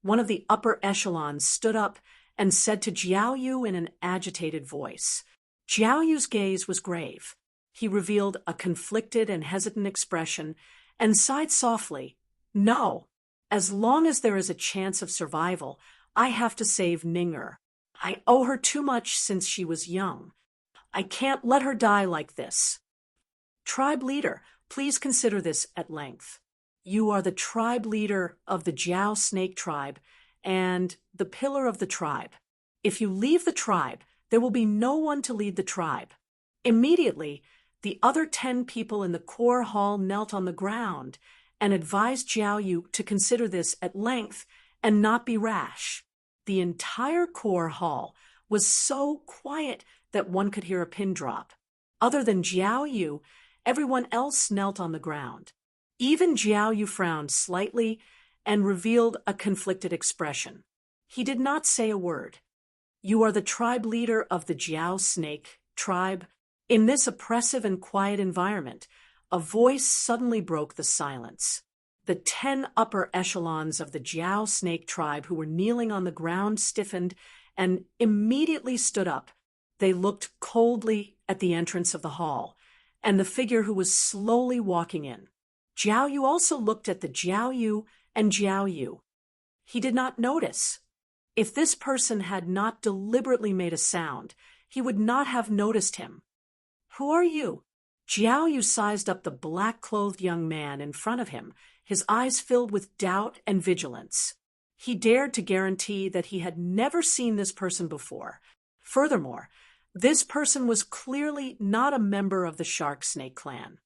One of the upper echelons stood up and said to Jiao Yu in an agitated voice. Jiao Yu's gaze was grave. He revealed a conflicted and hesitant expression and sighed softly. No, as long as there is a chance of survival, I have to save Ninger. I owe her too much since she was young. I can't let her die like this. Tribe leader, please consider this at length. You are the tribe leader of the Jiao snake tribe and the pillar of the tribe. If you leave the tribe, there will be no one to lead the tribe. Immediately, the other 10 people in the core hall knelt on the ground and advised Jiao Yu to consider this at length and not be rash. The entire core hall was so quiet that one could hear a pin drop. Other than Jiao Yu, everyone else knelt on the ground. Even Jiao Yu frowned slightly and revealed a conflicted expression. He did not say a word. You are the tribe leader of the Jiao snake tribe. In this oppressive and quiet environment, a voice suddenly broke the silence. The 10 upper echelons of the Jiao snake tribe who were kneeling on the ground stiffened and immediately stood up. They looked coldly at the entrance of the hall and the figure who was slowly walking in. Jiao Yu also looked at the Jiao Yu and Jiao Yu. He did not notice. If this person had not deliberately made a sound, he would not have noticed him. Who are you? Jiao Yu sized up the black-clothed young man in front of him, his eyes filled with doubt and vigilance. He dared to guarantee that he had never seen this person before. Furthermore, this person was clearly not a member of the Shark Snake clan.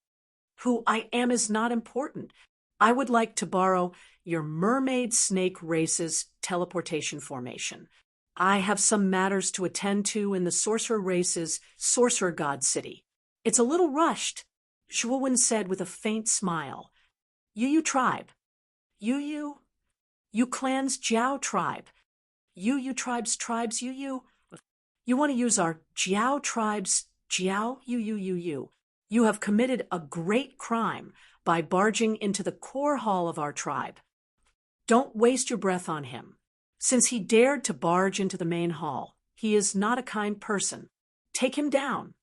Who I am is not important. I would like to borrow your mermaid snake race's teleportation formation. I have some matters to attend to in the sorcerer race's sorcerer god city. It's a little rushed, Zhuowen said with a faint smile. Yu tribe. Yu clan's Jiao tribe. Yu tribes Yu. You want to use our Jiao tribes Jiao Yu. You have committed a great crime by barging into the core hall of our tribe. Don't waste your breath on him. Since he dared to barge into the main hall, he is not a kind person. Take him down.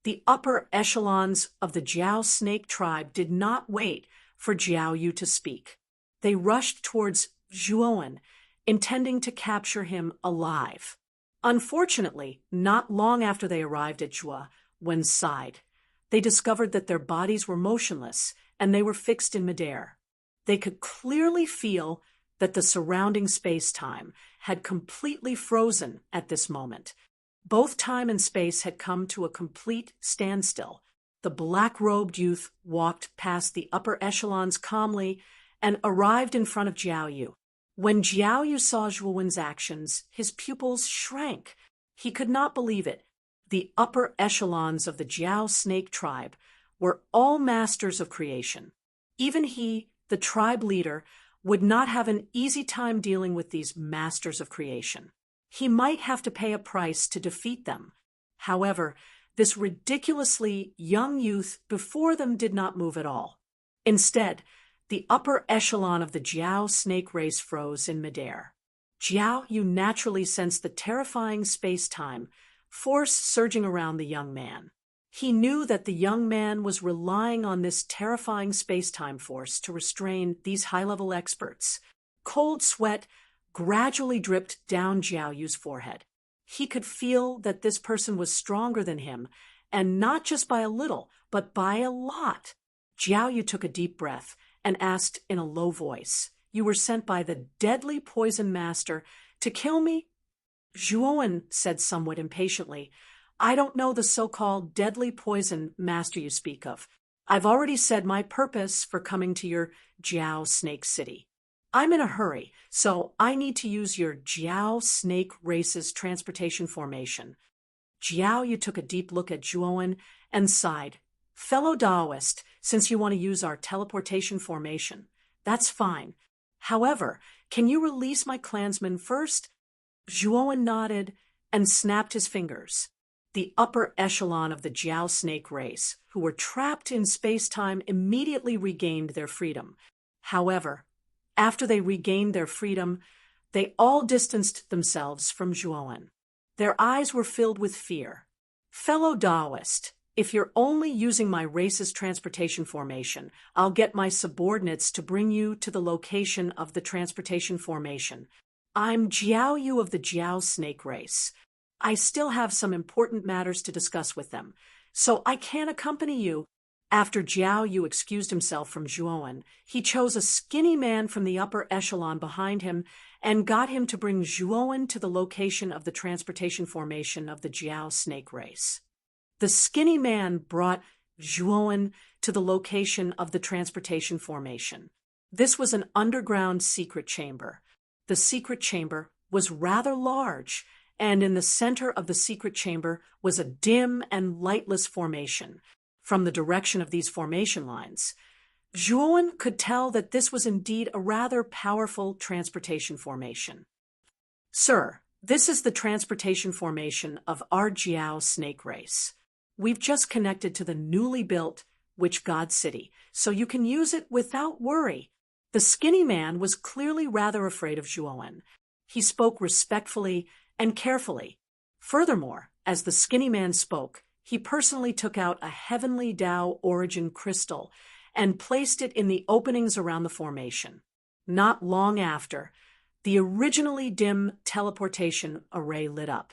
The upper echelons of the Jiao snake tribe did not wait for Jiao Yu to speak. They rushed towards Zhuowen, intending to capture him alive. Unfortunately, not long after they arrived at Zhuowen's side, they discovered that their bodies were motionless and they were fixed in midair. They could clearly feel that the surrounding space-time had completely frozen at this moment. Both time and space had come to a complete standstill. The black-robed youth walked past the upper echelons calmly and arrived in front of Jiao Yu. When Jiao Yu saw Zhuowen's actions, his pupils shrank. He could not believe it. The upper echelons of the Jiao snake tribe were all masters of creation. Even he, the tribe leader, would not have an easy time dealing with these masters of creation. He might have to pay a price to defeat them. However, this ridiculously young youth before them did not move at all. Instead, the upper echelon of the Jiao snake race froze in midair. Jiao Yu naturally sensed the terrifying space-time force surging around the young man. He knew that the young man was relying on this terrifying space-time force to restrain these high-level experts. Cold sweat gradually dripped down Jiao Yu's forehead. He could feel that this person was stronger than him, and not just by a little, but by a lot. Jiao Yu took a deep breath and asked in a low voice, "You were sent by the deadly poison master to kill me?" Zhuowen said somewhat impatiently, "I don't know the so-called deadly poison master you speak of. I've already said my purpose for coming to your Jiao Snake City. I'm in a hurry, so I need to use your Jiao Snake Race's transportation formation." Jiao Yu took a deep look at Zhuowen and sighed. "Fellow Daoist, since you want to use our teleportation formation, that's fine. However, can you release my clansmen first?" Zhuowen nodded and snapped his fingers. the upper echelon of the Jiao snake race, who were trapped in space-time, immediately regained their freedom. However, after they regained their freedom, they all distanced themselves from Zhuowen. Their eyes were filled with fear. Fellow Taoist, if you're only using my race's transportation formation, I'll get my subordinates to bring you to the location of the transportation formation. I'm Jiao Yu of the Jiao snake race. I still have some important matters to discuss with them, so I can't accompany you. After Jiao Yu excused himself from Zhuowen, he chose a skinny man from the upper echelon behind him and got him to bring Zhuowen to the location of the transportation formation of the Jiao snake race. The skinny man brought Zhuowen to the location of the transportation formation. This was an underground secret chamber. The secret chamber was rather large, and in the center of the secret chamber was a dim and lightless formation. From the direction of these formation lines, Zhuowen could tell that this was indeed a rather powerful transportation formation. Sir, this is the transportation formation of our Jiao snake race. We've just connected to the newly built Witch God City, so you can use it without worry. The skinny man was clearly rather afraid of Zhuowen. He spoke respectfully and carefully. Furthermore, as the skinny man spoke, he personally took out a heavenly Tao origin crystal and placed it in the openings around the formation. Not long after, the originally dim teleportation array lit up.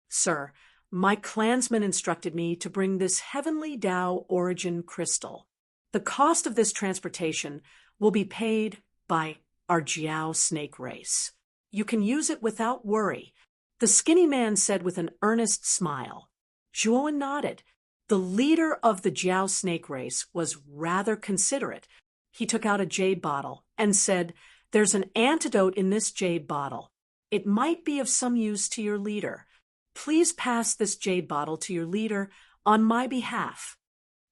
Sir, my clansman instructed me to bring this heavenly Tao origin crystal. The cost of this transportation will be paid by our Jiao snake race. You can use it without worry, the skinny man said with an earnest smile. Zhuowen nodded. The leader of the Jiao snake race was rather considerate. He took out a jade bottle and said, "There's an antidote in this jade bottle. It might be of some use to your leader. Please pass this jade bottle to your leader on my behalf."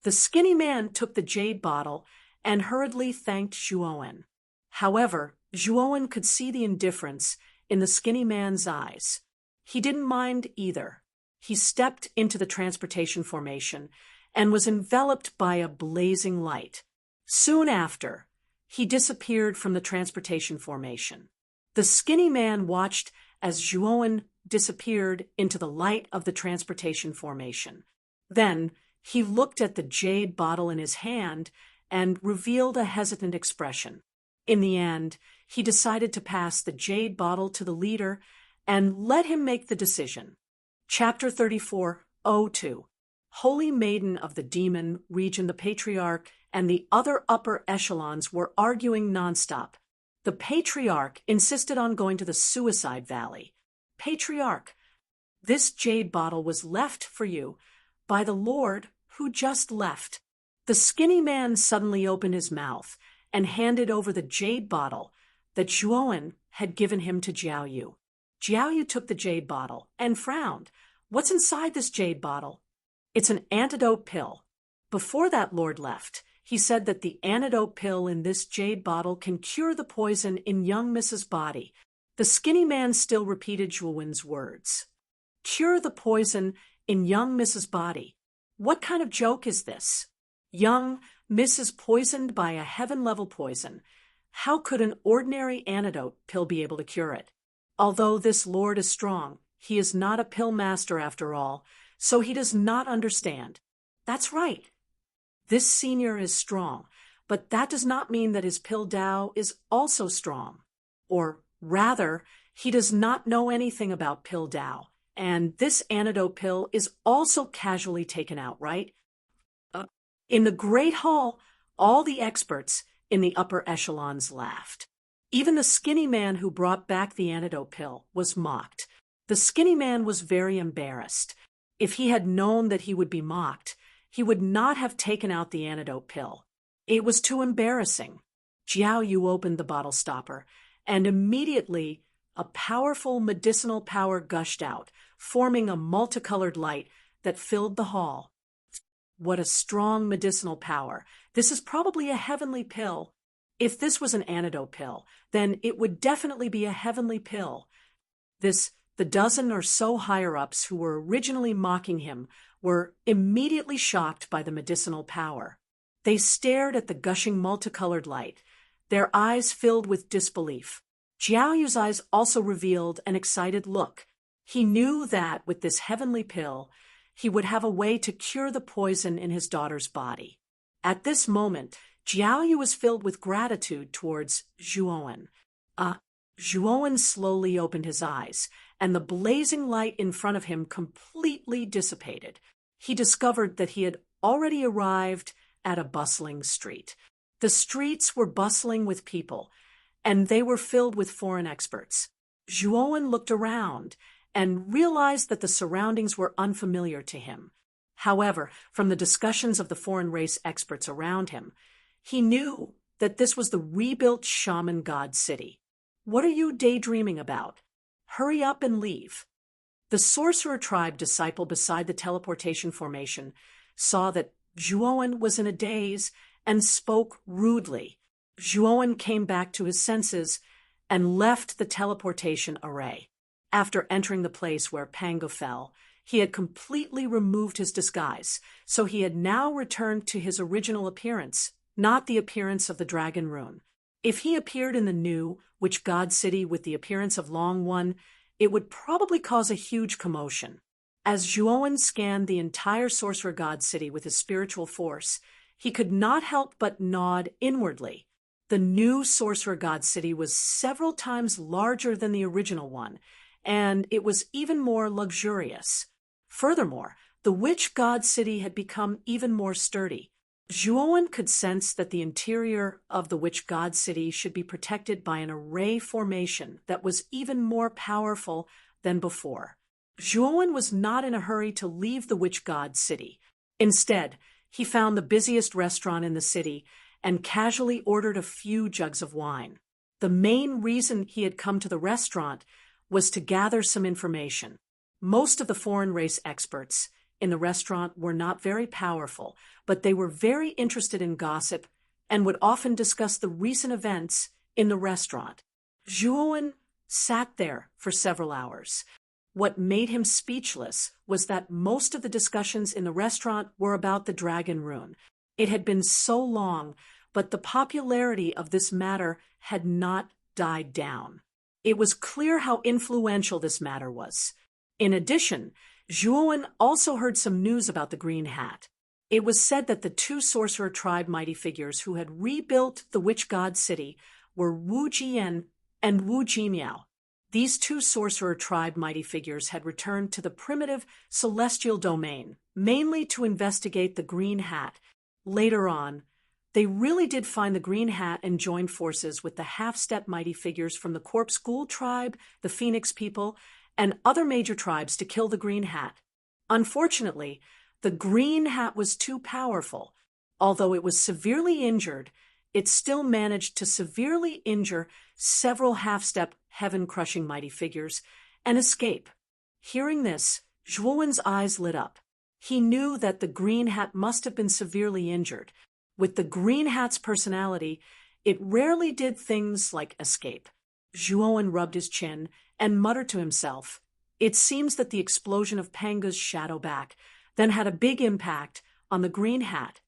The skinny man took the jade bottle and hurriedly thanked Zhuowen. However, Zhuowen could see the indifference in the skinny man's eyes. He didn't mind either. He stepped into the transportation formation and was enveloped by a blazing light. Soon after, he disappeared from the transportation formation. The skinny man watched as Zhuowen disappeared into the light of the transportation formation. Then he looked at the jade bottle in his hand and revealed a hesitant expression. In the end, he decided to pass the jade bottle to the leader and let him make the decision. Chapter 34:02. Holy Maiden of the Demon region, the Patriarch and the other upper echelons were arguing nonstop. The Patriarch insisted on going to the Suicide Valley. Patriarch, this jade bottle was left for you by the Lord who just left. The skinny man suddenly opened his mouth and handed over the jade bottle that Zhuowen had given him to Jiao Yu. Jiao Yu took the jade bottle and frowned. What's inside this jade bottle? It's an antidote pill. Before that lord left, he said that the antidote pill in this jade bottle can cure the poison in young Mrs. Body. The skinny man still repeated Zhuowen's words. Cure the poison in young Mrs. Body. What kind of joke is this? Young Mrs. poisoned by a heaven-level poison. How could an ordinary antidote pill be able to cure it? Although this lord is strong, he is not a pill master after all, so he does not understand. That's right. This senior is strong, but that does not mean that his pill Tao is also strong. Or rather, he does not know anything about pill Tao, and this antidote pill is also casually taken out, right? In the Great Hall, all the experts in the upper echelons laughed. Even the skinny man who brought back the antidote pill was mocked. The skinny man was very embarrassed. If he had known that he would be mocked, he would not have taken out the antidote pill. It was too embarrassing. Jiao Yu opened the bottle stopper, and immediately a powerful medicinal power gushed out, forming a multicolored light that filled the hall. What a strong medicinal power. This is probably a heavenly pill. If this was an antidote pill, then it would definitely be a heavenly pill. The The dozen or so higher-ups who were originally mocking him were immediately shocked by the medicinal power. They stared at the gushing multicolored light, their eyes filled with disbelief. Jiaoyu's eyes also revealed an excited look. He knew that, with this heavenly pill, he would have a way to cure the poison in his daughter's body. At this moment, Jiaoyu was filled with gratitude towards Zhuowen. Zhuowen slowly opened his eyes, and the blazing light in front of him completely dissipated. He discovered that he had already arrived at a bustling street. The streets were bustling with people, and they were filled with foreign experts. Zhuowen looked around and realized that the surroundings were unfamiliar to him. However, from the discussions of the foreign race experts around him, he knew that this was the rebuilt shaman god city. What are you daydreaming about? Hurry up and leave. The sorcerer tribe disciple beside the teleportation formation saw that Zhuowen was in a daze and spoke rudely. Zhuowen came back to his senses and left the teleportation array. After entering the place where Pangu fell, he had completely removed his disguise, so he had now returned to his original appearance, not the appearance of the dragon rune. If he appeared in the new Witch God City with the appearance of Long One, it would probably cause a huge commotion. As Zhuowen scanned the entire Sorcerer God City with his spiritual force, he could not help but nod inwardly. The new Sorcerer God City was several times larger than the original one, and it was even more luxurious. Furthermore, the Witch God City had become even more sturdy. Zhuowen could sense that the interior of the Witch God City should be protected by an array formation that was even more powerful than before. Zhuowen was not in a hurry to leave the Witch God City. Instead, he found the busiest restaurant in the city and casually ordered a few jugs of wine. The main reason he had come to the restaurant was to gather some information. Most of the foreign race experts in the restaurant were not very powerful, but they were very interested in gossip and would often discuss the recent events in the restaurant. Zhuowen sat there for several hours. What made him speechless was that most of the discussions in the restaurant were about the dragon rune. It had been so long, but the popularity of this matter had not died down. It was clear how influential this matter was. In addition, Zhuowen also heard some news about the Green Hat. It was said that the two sorcerer tribe mighty figures who had rebuilt the Witch God City were Wu Jian and Wu Jimiao. These two sorcerer tribe mighty figures had returned to the primitive celestial domain, mainly to investigate the Green Hat. Later on, they really did find the Green Hat and joined forces with the half-step mighty figures from the Corpse Ghoul tribe, the Phoenix people, and other major tribes to kill the Green Hat. Unfortunately, the Green Hat was too powerful. Although it was severely injured, it still managed to severely injure several half-step heaven-crushing mighty figures and escape. Hearing this, Zhuowen's eyes lit up. He knew that the Green Hat must have been severely injured. With the Green Hat's personality, it rarely did things like escape. Zhuowen rubbed his chin and muttered to himself. It seems that the explosion of Pangu's shadow back then had a big impact on the Green Hat.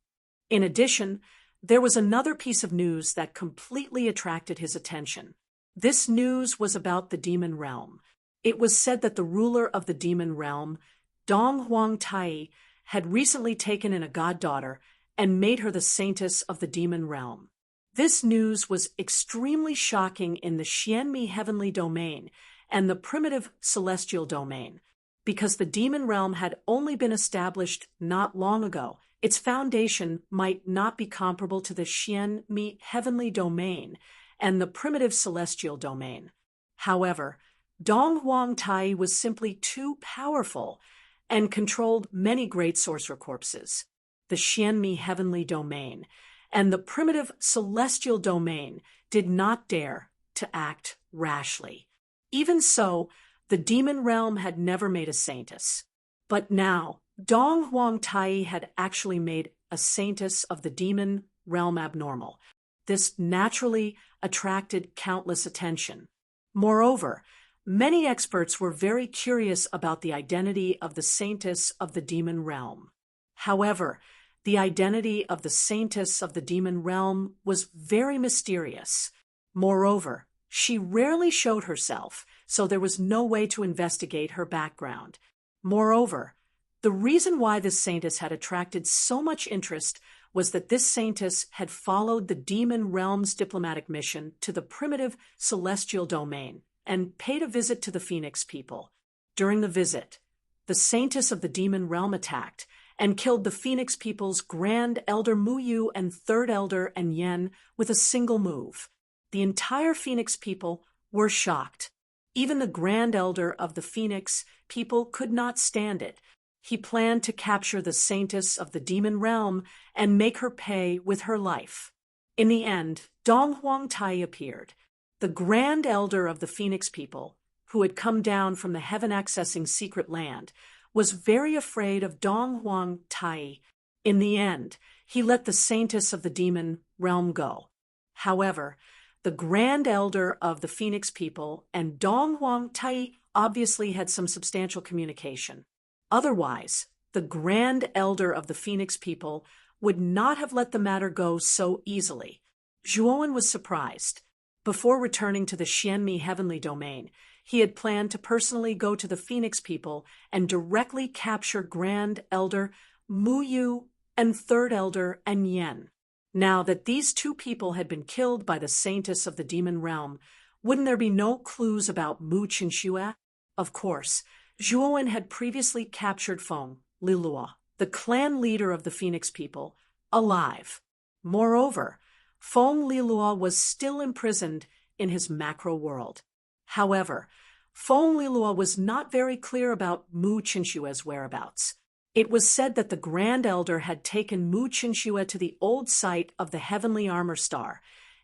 In addition, there was another piece of news that completely attracted his attention. This news was about the demon realm. It was said that the ruler of the demon realm, Dong Huang Tai, had recently taken in a goddaughter and made her the saintess of the demon realm. This news was extremely shocking in the Xianmi heavenly domain and the primitive celestial domain. Because the demon realm had only been established not long ago, its foundation might not be comparable to the Xianmi heavenly domain and the primitive celestial domain. However, Dong Huang Tai was simply too powerful and controlled many great sorcerer corpses. The Xianmi heavenly domain and the primitive celestial domain did not dare to act rashly. Even so, the demon realm had never made a saintess. But now, Dong Huang Tai had actually made a saintess of the demon realm abnormal. This naturally attracted countless attention. Moreover, Many experts were very curious about the identity of the saintess of the demon realm. However, the identity of the saintess of the demon realm was very mysterious. Moreover, she rarely showed herself, so there was no way to investigate her background. Moreover, the reason why this saintess had attracted so much interest was that this saintess had followed the demon realm's diplomatic mission to the primitive celestial domain and paid a visit to the Phoenix people. During the visit, the saintess of the demon realm attacked and killed the Phoenix people's Grand Elder Muyu and Third Elder and Yen with a single move. The entire Phoenix people were shocked. Even the Grand Elder of the Phoenix people could not stand it. He planned to capture the saintess of the demon realm and make her pay with her life. In the end, Dong Huang Tai appeared. The Grand Elder of the Phoenix people, who had come down from the heaven-accessing secret land, was very afraid of Dong Huang Tai. In the end, he let the saintess of the demon realm go. However, the Grand Elder of the Phoenix people and Dong Huang Tai obviously had some substantial communication. Otherwise, the Grand Elder of the Phoenix people would not have let the matter go so easily. Zhuowen was surprised. Before returning to the Xianmi heavenly domain, he had planned to personally go to the Phoenix people and directly capture Grand Elder Muyu and Third Elder and Yen. Now that these two people had been killed by the saintess of the demon realm, wouldn't there be no clues about Mu Qinxue? Of course, Zhuowen had previously captured Feng Lilua, the clan leader of the Phoenix people, alive. Moreover, Feng Lilua was still imprisoned in his macro world. However, Feng Lilua was not very clear about Mu Qinxue's whereabouts. It was said that the Grand Elder had taken Mu Qinxue to the old site of the Heavenly Armor Star,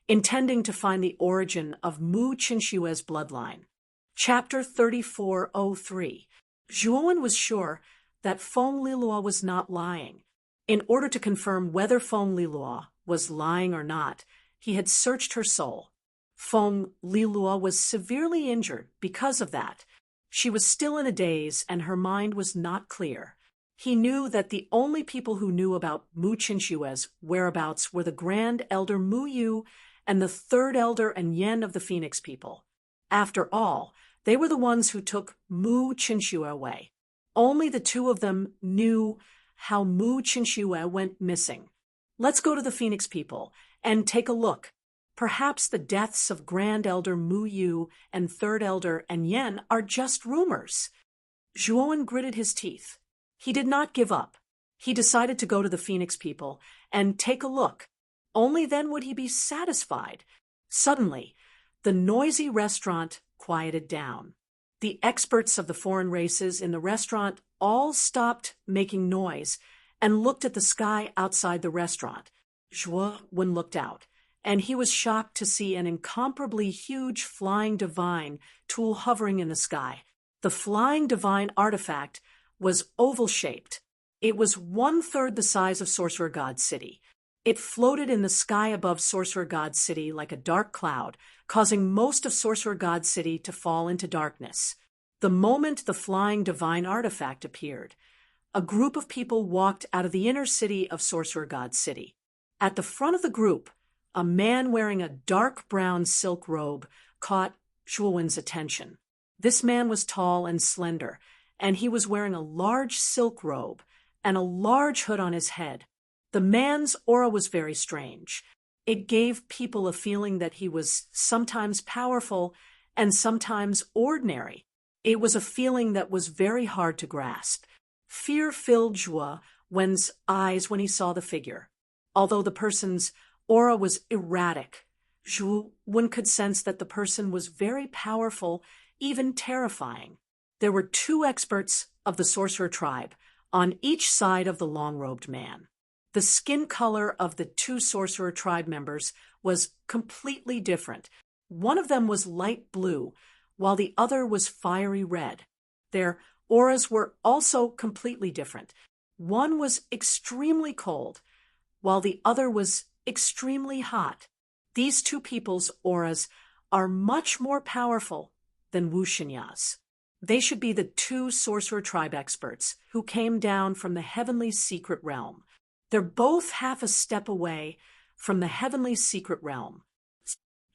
intending to find the origin of Mu Qinxue's bloodline. Chapter 3403. Zhuowen was sure that Feng Lilua was not lying. In order to confirm whether Feng Lilua was lying or not, he had searched her soul. Feng Lilua was severely injured because of that. She was still in a daze and her mind was not clear. He knew that the only people who knew about Mu Qinxue's whereabouts were the Grand Elder Muyu and the Third Elder and Yen of the Phoenix people. After all, they were the ones who took Mu Qinxue away. Only the two of them knew how Mu Qinxue went missing. Let's go to the Phoenix people and take a look. Perhaps the deaths of Grand Elder Muyu and Third Elder and Yen are just rumors. Zhuowen gritted his teeth. He did not give up. He decided to go to the Phoenix people and take a look. Only then would he be satisfied. Suddenly, the noisy restaurant quieted down. The experts of the foreign races in the restaurant all stopped making noise and looked at the sky outside the restaurant. Zhuowen looked out, and he was shocked to see an incomparably huge flying divine tool hovering in the sky. The flying divine artifact was oval-shaped. It was 1/3 the size of Sorcerer God City. It floated in the sky above Sorcerer God City like a dark cloud, causing most of Sorcerer God City to fall into darkness. The moment the flying divine artifact appeared, a group of people walked out of the inner city of Sorcerer God City. At the front of the group, a man wearing a dark brown silk robe caught Zhuowen's attention. This man was tall and slender, and he was wearing a large silk robe and a large hood on his head. The man's aura was very strange. It gave people a feeling that he was sometimes powerful and sometimes ordinary. It was a feeling that was very hard to grasp. Fear filled Zhuowen's eyes when he saw the figure. Although the person's aura was erratic, Zhuowen could sense that the person was very powerful, even terrifying. There were 2 experts of the sorcerer tribe on each side of the long-robed man. The skin color of the 2 sorcerer tribe members was completely different. One of them was light blue, while the other was fiery red. Their auras were also completely different. One was extremely cold, while the other was extremely hot. These 2 people's auras are much more powerful than Wu Xinyas. They should be the two sorcerer tribe experts who came down from the heavenly secret realm. They're both half a step away from the heavenly secret realm.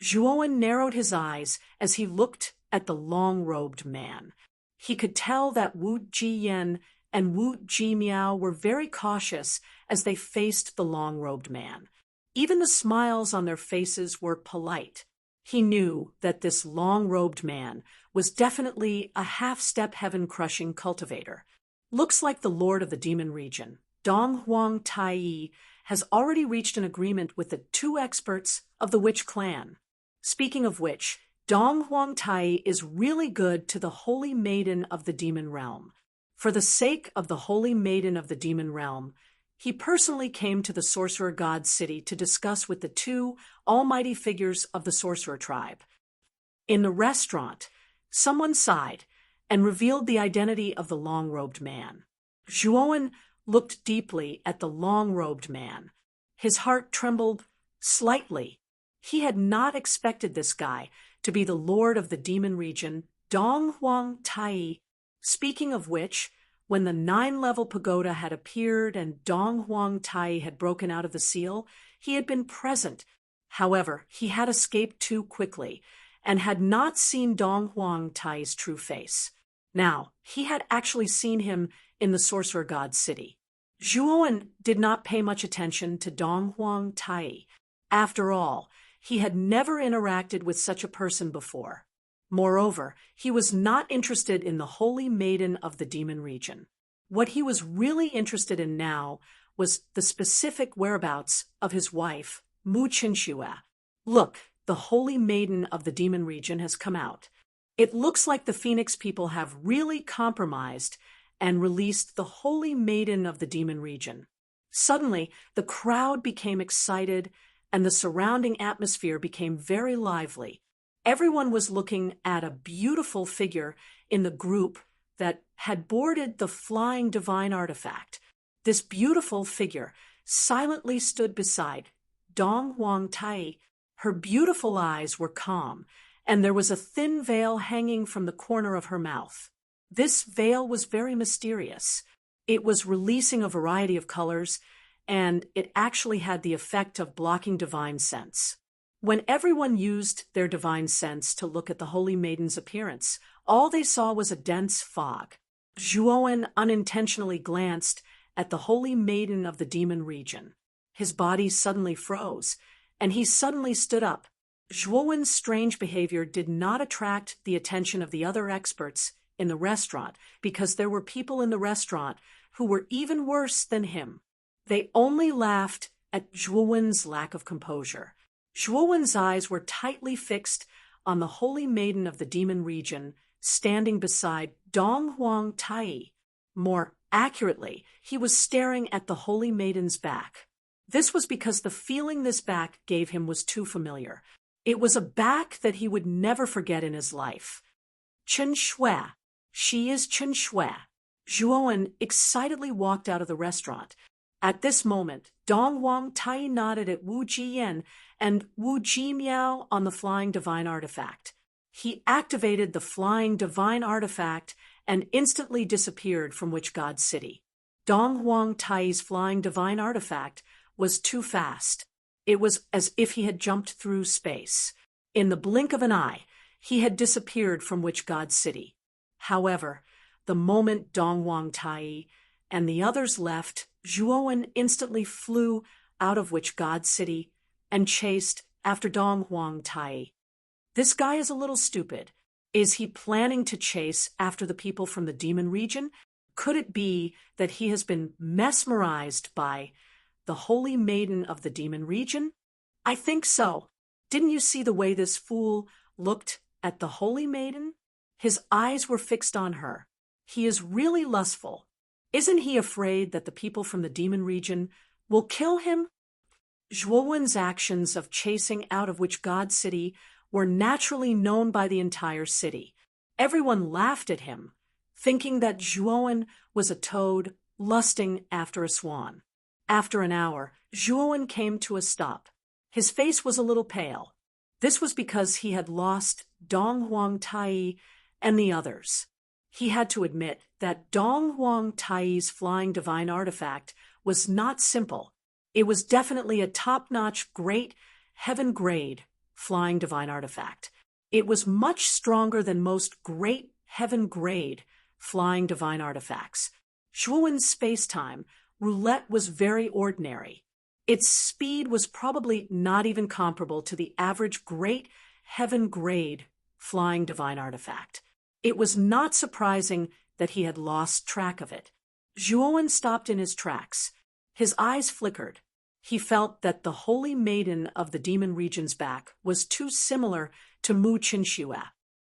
Zhuowen narrowed his eyes as he looked at the long-robed man. He could tell that Wu Jiyan and Wu Jimiao were very cautious as they faced the long-robed man. Even the smiles on their faces were polite. He knew that this long-robed man was definitely a half-step heaven-crushing cultivator. Looks like the lord of the demon region, Dong Huang Tai, has already reached an agreement with the two experts of the witch clan. Speaking of which, Dong Huang Tai is really good to the holy maiden of the demon realm. For the sake of the holy maiden of the demon realm, he personally came to the sorcerer god city to discuss with the two almighty figures of the sorcerer tribe. In the restaurant, someone sighed and revealed the identity of the long-robed man. Zhuowen looked deeply at the long-robed man. His heart trembled slightly. He had not expected this guy to be the lord of the demon region, Dong Huang Tai. Speaking of which, when the 9-level pagoda had appeared and Dong Huang Tai had broken out of the seal, he had been present. However, he had escaped too quickly and had not seen Dong Huang Tai's true face. Now, he had actually seen him in the sorcerer god city. Zhuowen did not pay much attention to Dong Huang Tai. After all, he had never interacted with such a person before. Moreover, he was not interested in the holy maiden of the demon region. What he was really interested in now was the specific whereabouts of his wife, Mu Qinxue. Look, the holy maiden of the demon region has come out. It looks like the Phoenix people have really compromised and released the holy maiden of the demon region. Suddenly, the crowd became excited and the surrounding atmosphere became very lively. Everyone was looking at a beautiful figure in the group that had boarded the flying divine artifact. This beautiful figure silently stood beside Dong Huang Tai. Her beautiful eyes were calm, and there was a thin veil hanging from the corner of her mouth. This veil was very mysterious. It was releasing a variety of colors, and it actually had the effect of blocking divine sense. When everyone used their divine sense to look at the holy maiden's appearance, all they saw was a dense fog. Zhuowen unintentionally glanced at the holy maiden of the demon region. His body suddenly froze, and he suddenly stood up. Zhuowen's strange behavior did not attract the attention of the other experts in the restaurant because there were people in the restaurant who were even worse than him. They only laughed at Zhuowen's lack of composure. Zhuowen's eyes were tightly fixed on the holy maiden of the demon region, standing beside Dong Huang Tai. More accurately, he was staring at the holy maiden's back. This was because the feeling this back gave him was too familiar. It was a back that he would never forget in his life. Chen Shui. She is Chen Shui. Zhuowen excitedly walked out of the restaurant. At this moment, Dong Huang Tai nodded at Wu Jiyan and Wu Jimiao on the flying divine artifact. He activated the flying divine artifact and instantly disappeared from Witch God City. Dong Huang Tai's flying divine artifact was too fast. It was as if he had jumped through space. In the blink of an eye, he had disappeared from Witch God City. However, the moment Dong Huang Tai and the others left, Zhuowen instantly flew out of Witch God City and chased after Dong Huang Tai. This guy is a little stupid. Is he planning to chase after the people from the demon region? Could it be that he has been mesmerized by the holy maiden of the demon region? I think so. Didn't you see the way this fool looked at the holy maiden? His eyes were fixed on her. He is really lustful. Isn't he afraid that the people from the demon region will kill him? Zhuowen's actions of chasing out of Witch God City were naturally known by the entire city. Everyone laughed at him, thinking that Zhuowen was a toad lusting after a swan. After an hour, Zhuowen came to a stop. His face was a little pale. This was because he had lost Dong Huang Tai and the others. He had to admit that Dong Huang Tai's flying divine artifact was not simple. It was definitely a top-notch, great, heaven-grade flying divine artifact. It was much stronger than most great heaven-grade flying divine artifacts. Zhuowen's space-time roulette was very ordinary. Its speed was probably not even comparable to the average great heaven-grade flying divine artifact. It was not surprising that he had lost track of it. Zhuowen stopped in his tracks. His eyes flickered. He felt that the holy maiden of the demon region's back was too similar to Mu Qinxue.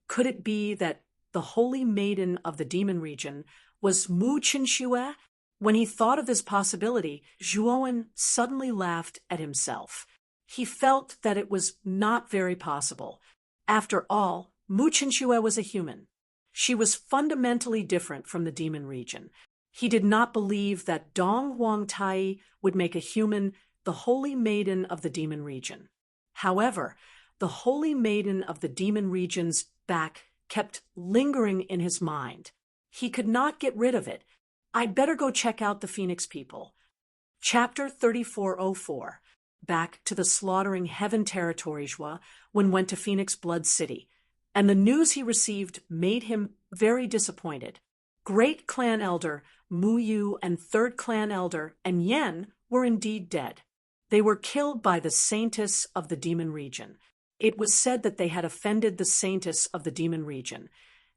Could it be that the holy maiden of the demon region was Mu Qinxue? When he thought of this possibility, Zhuowen suddenly laughed at himself. He felt that it was not very possible. After all, Mu Qinxue was a human. She was fundamentally different from the demon region. He did not believe that Dong Huang Tai would make a human the holy maiden of the demon region. However, the holy maiden of the demon region's back kept lingering in his mind. He could not get rid of it. I'd better go check out the Phoenix people. Chapter 3404. Back to the slaughtering heaven territory Zhuowen went to Phoenix Blood City, and the news he received made him very disappointed. Great clan elder Mu Yu and third clan elder and Yen were indeed dead. They were killed by the saintess of the demon region. It was said that they had offended the saintess of the demon region,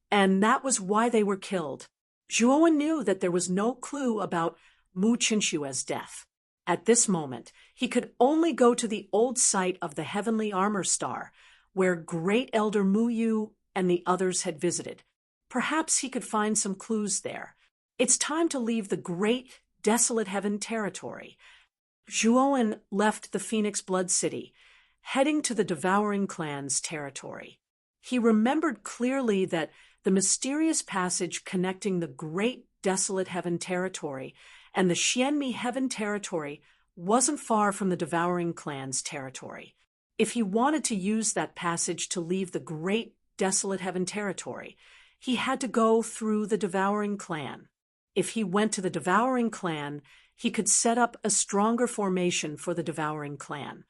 and that was why they were killed. Zhuowen knew that there was no clue about Mu Qinxue's death. At this moment, he could only go to the old site of the Heavenly Armor Star, where Great Elder Mu Yu and the others had visited. Perhaps he could find some clues there. It's time to leave the great, desolate heaven territory. Zhuowen left the Phoenix Blood City, heading to the Devouring Clan's territory. He remembered clearly that the mysterious passage connecting the great, desolate heaven territory and the Xianmi heaven territory wasn't far from the Devouring Clan's territory. If he wanted to use that passage to leave the great, desolate heaven territory, he had to go through the Devouring Clan. If he went to the Devouring Clan, he could set up a stronger formation for the Devouring Clan.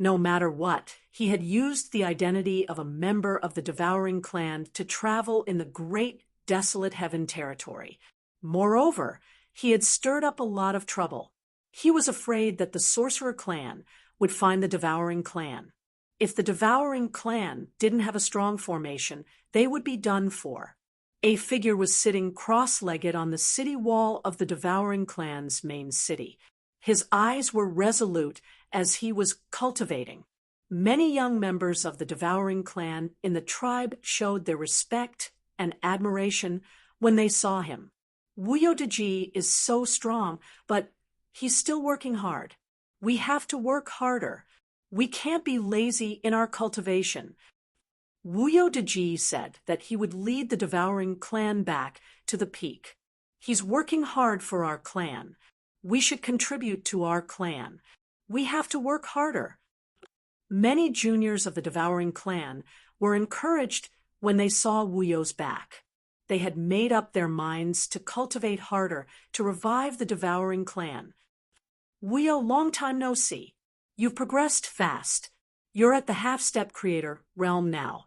No matter what, he had used the identity of a member of the Devouring Clan to travel in the great, desolate heaven territory. Moreover, he had stirred up a lot of trouble. He was afraid that the Sorcerer Clan would find the Devouring Clan. If the Devouring Clan didn't have a strong formation, they would be done for. A figure was sitting cross-legged on the city wall of the Devouring Clan's main city. His eyes were resolute as he was cultivating. Many young members of the Devouring Clan in the tribe showed their respect and admiration when they saw him. Wuyo Deji is so strong, but he's still working hard. We have to work harder. We can't be lazy in our cultivation. Wuyo Deji said that he would lead the Devouring Clan back to the peak. He's working hard for our clan. We should contribute to our clan. We have to work harder. Many juniors of the Devouring Clan were encouraged when they saw Wuyo's back. They had made up their minds to cultivate harder, to revive the Devouring Clan. Wuyo, long time no see. You've progressed fast. You're at the half-step creator realm now.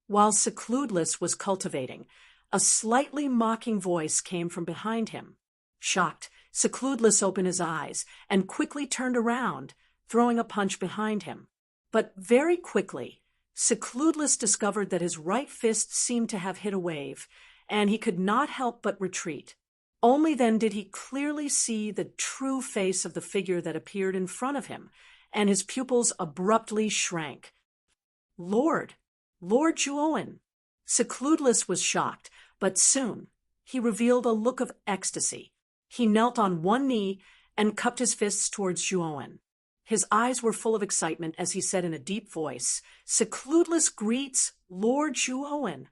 While Secludeless was cultivating, a slightly mocking voice came from behind him. Shocked, Secludeless opened his eyes and quickly turned around, throwing a punch behind him. But very quickly, Secludeless discovered that his right fist seemed to have hit a wave, and he could not help but retreat. Only then did he clearly see the true face of the figure that appeared in front of him, and his pupils abruptly shrank. Lord Zhuowen! Secludeless was shocked, but soon he revealed a look of ecstasy. He knelt on one knee and cupped his fists towards Zhuowen. His eyes were full of excitement as he said in a deep voice, "Secludeless greets Lord Zhuowen.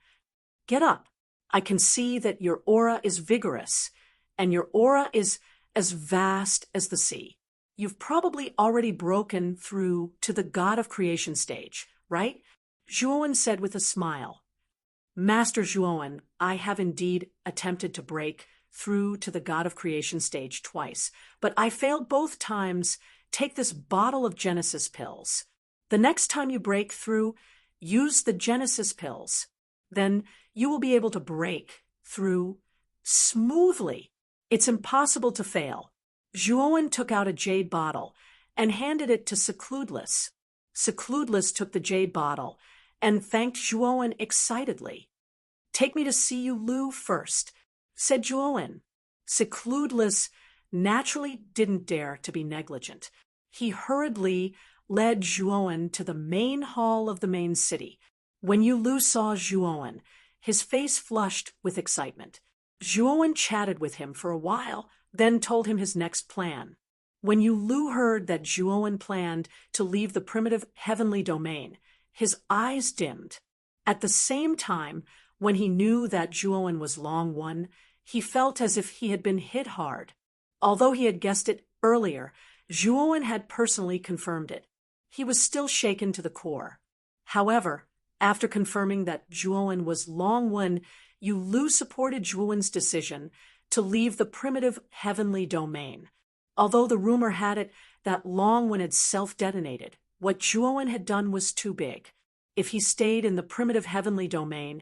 Get up. I can see that your aura is vigorous, and your aura is as vast as the sea. You've probably already broken through to the God of Creation stage. right? Zhuowen said with a smile. Master Zhuowen, I have indeed attempted to break through to the God of Creation stage twice, but I failed both times. Take this bottle of Genesis pills. The next time you break through, use the Genesis pills. Then you will be able to break through smoothly. It's impossible to fail. Zhuowen took out a jade bottle and handed it to Secludeless. Secludeless took the jade bottle and thanked Zhuowen excitedly. Take me to see you Lu first, said Zhuowen. Secludeless naturally didn't dare to be negligent. He hurriedly led Zhuowen to the main hall of the main city. When Yu Lu saw Zhuowen, his face flushed with excitement. Zhuowen chatted with him for a while, then told him his next plan. When Yu Lu heard that Zhuowen planned to leave the primitive heavenly domain, his eyes dimmed. At the same time, when he knew that Zhuowen was long won, he felt as if he had been hit hard. Although he had guessed it earlier, Zhuowen had personally confirmed it. He was still shaken to the core. However, after confirming that Zhuowen was long won, Yu Lu supported Zhuowen's decision to leave the primitive heavenly domain. Although the rumor had it that Long Wen had self-detonated, what Zhuowen had done was too big. If he stayed in the primitive heavenly domain,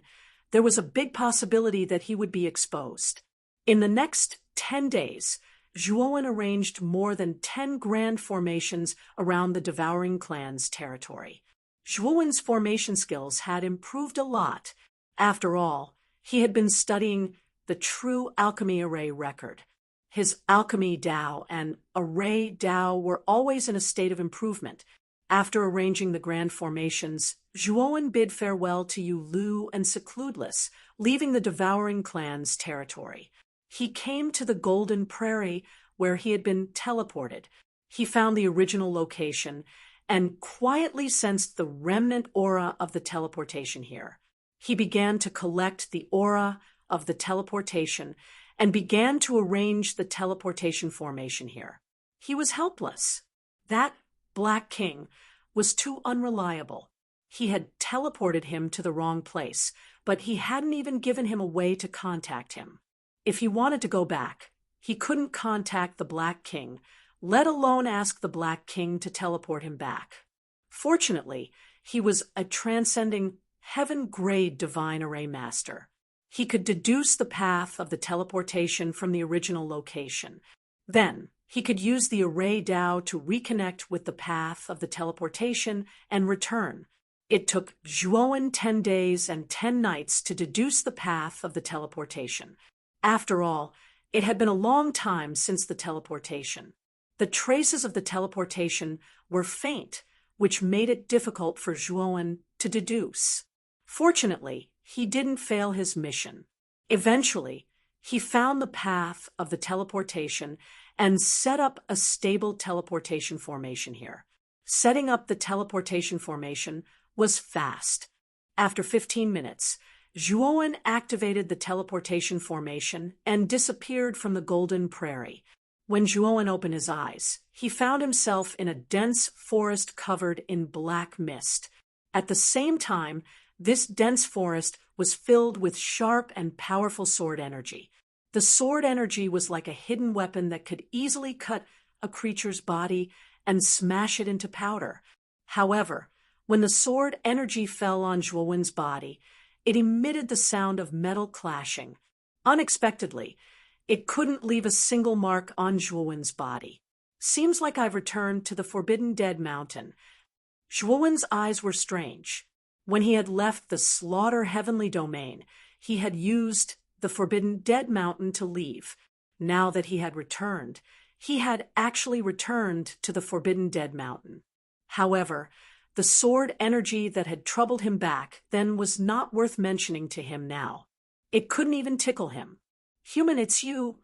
there was a big possibility that he would be exposed. In the next 10 days, Zhuowen arranged more than 10 grand formations around the devouring clan's territory. Zhuowen's formation skills had improved a lot. After all, he had been studying the true alchemy array record. His alchemy Dao and array Dao were always in a state of improvement. After arranging the grand formations, Zhuowen bid farewell to Yu Lu and Secludeless, leaving the devouring clan's territory. He came to the Golden Prairie where he had been teleported. He found the original location and quietly sensed the remnant aura of the teleportation here. He began to collect the aura of the teleportation and began to arrange the teleportation formation here. He was helpless. That Black King was too unreliable. He had teleported him to the wrong place, but he hadn't even given him a way to contact him. If he wanted to go back, he couldn't contact the Black King, let alone ask the Black King to teleport him back. Fortunately, he was a transcending heaven-grade divine array master. He could deduce the path of the teleportation from the original location. Then, he could use the array Dao to reconnect with the path of the teleportation and return. It took Zhuowen 10 days and 10 nights to deduce the path of the teleportation. After all, it had been a long time since the teleportation. The traces of the teleportation were faint, which made it difficult for Zhuowen to deduce. Fortunately, he didn't fail his mission. Eventually, he found the path of the teleportation and set up a stable teleportation formation here. Setting up the teleportation formation was fast. After 15 minutes, Zhuowen activated the teleportation formation and disappeared from the Golden Prairie. When Zhuowen opened his eyes, he found himself in a dense forest covered in black mist. At the same time, this dense forest was filled with sharp and powerful sword energy. The sword energy was like a hidden weapon that could easily cut a creature's body and smash it into powder. However, when the sword energy fell on Zhuowen's body, it emitted the sound of metal clashing. Unexpectedly, it couldn't leave a single mark on Zhuowen's body. Seems like I've returned to the Forbidden Dead Mountain. Zhuowen's eyes were strange. When he had left the Slaughter Heavenly Domain, he had used the Forbidden Dead Mountain to leave. Now that he had returned, he had actually returned to the Forbidden Dead Mountain. However, the sword energy that had troubled him back then was not worth mentioning to him now. It couldn't even tickle him. "Human, it's you."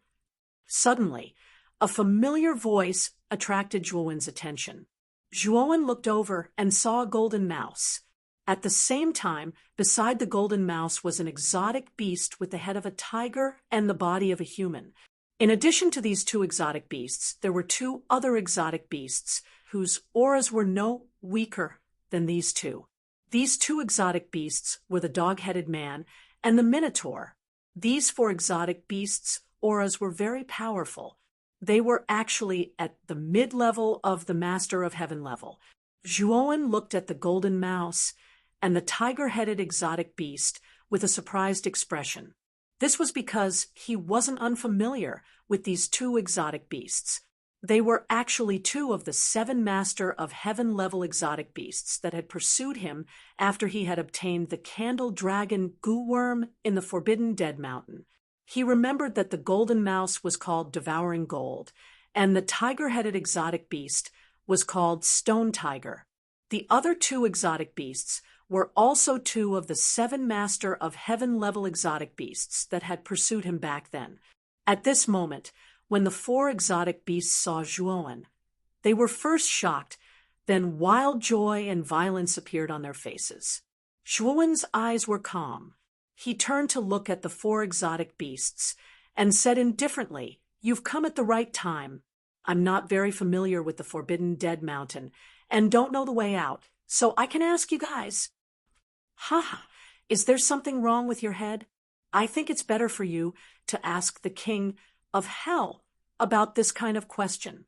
Suddenly, a familiar voice attracted Zhuowen's attention. Zhuowen looked over and saw a golden mouse. At the same time, beside the golden mouse was an exotic beast with the head of a tiger and the body of a human. In addition to these two exotic beasts, there were two other exotic beasts whose auras were no weaker than these two. These two exotic beasts were the dog-headed man and the Minotaur. These four exotic beasts' auras were very powerful. They were actually at the mid-level of the Master of Heaven level. Zhuowen looked at the golden mouse and the tiger-headed exotic beast with a surprised expression. This was because he wasn't unfamiliar with these two exotic beasts. They were actually two of the 7 Master of Heaven-level exotic beasts that had pursued him after he had obtained the candle dragon goo worm in the Forbidden Dead Mountain. He remembered that the golden mouse was called Devouring Gold, and the tiger-headed exotic beast was called Stone Tiger. The other two exotic beasts were also two of the 7 Master of Heaven-level exotic beasts that had pursued him back then. At this moment, when the 4 exotic beasts saw Zhuowen, they were first shocked, then wild joy and violence appeared on their faces. Zhuowen's eyes were calm. He turned to look at the 4 exotic beasts and said indifferently, "You've come at the right time. I'm not very familiar with the Forbidden Dead Mountain and don't know the way out, so I can ask you guys." "Ha! Is there something wrong with your head? I think it's better for you to ask the King of Hell about this kind of question."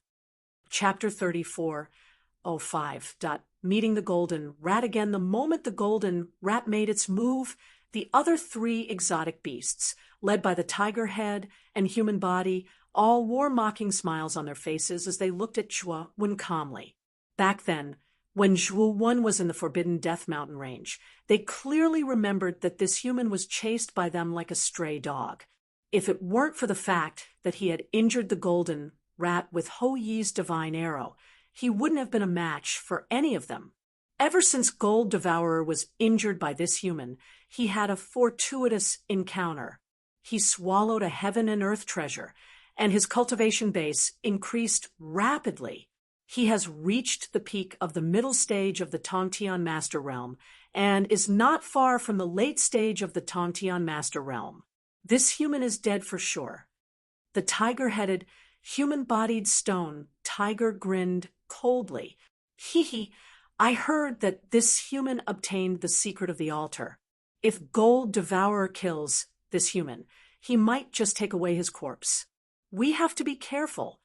Chapter 34:05. Meeting the golden rat again. The moment the golden rat made its move, the other 3 exotic beasts, led by the tiger head and human body, all wore mocking smiles on their faces as they looked at Zhuowen calmly. Back then, when Zhuowen was in the Forbidden Death Mountain range, they clearly remembered that this human was chased by them like a stray dog. If it weren't for the fact that he had injured the golden rat with Ho Yi's divine arrow, he wouldn't have been a match for any of them. Ever since Gold Devourer was injured by this human, he had a fortuitous encounter. He swallowed a heaven and earth treasure, and his cultivation base increased rapidly. He has reached the peak of the middle stage of the Tongtian Master Realm, and is not far from the late stage of the Tongtian Master Realm. This human is dead for sure. The tiger-headed, human-bodied stone tiger grinned coldly. "Hee, I heard that this human obtained the secret of the altar. If Gold Devourer kills this human, he might just take away his corpse. We have to be careful."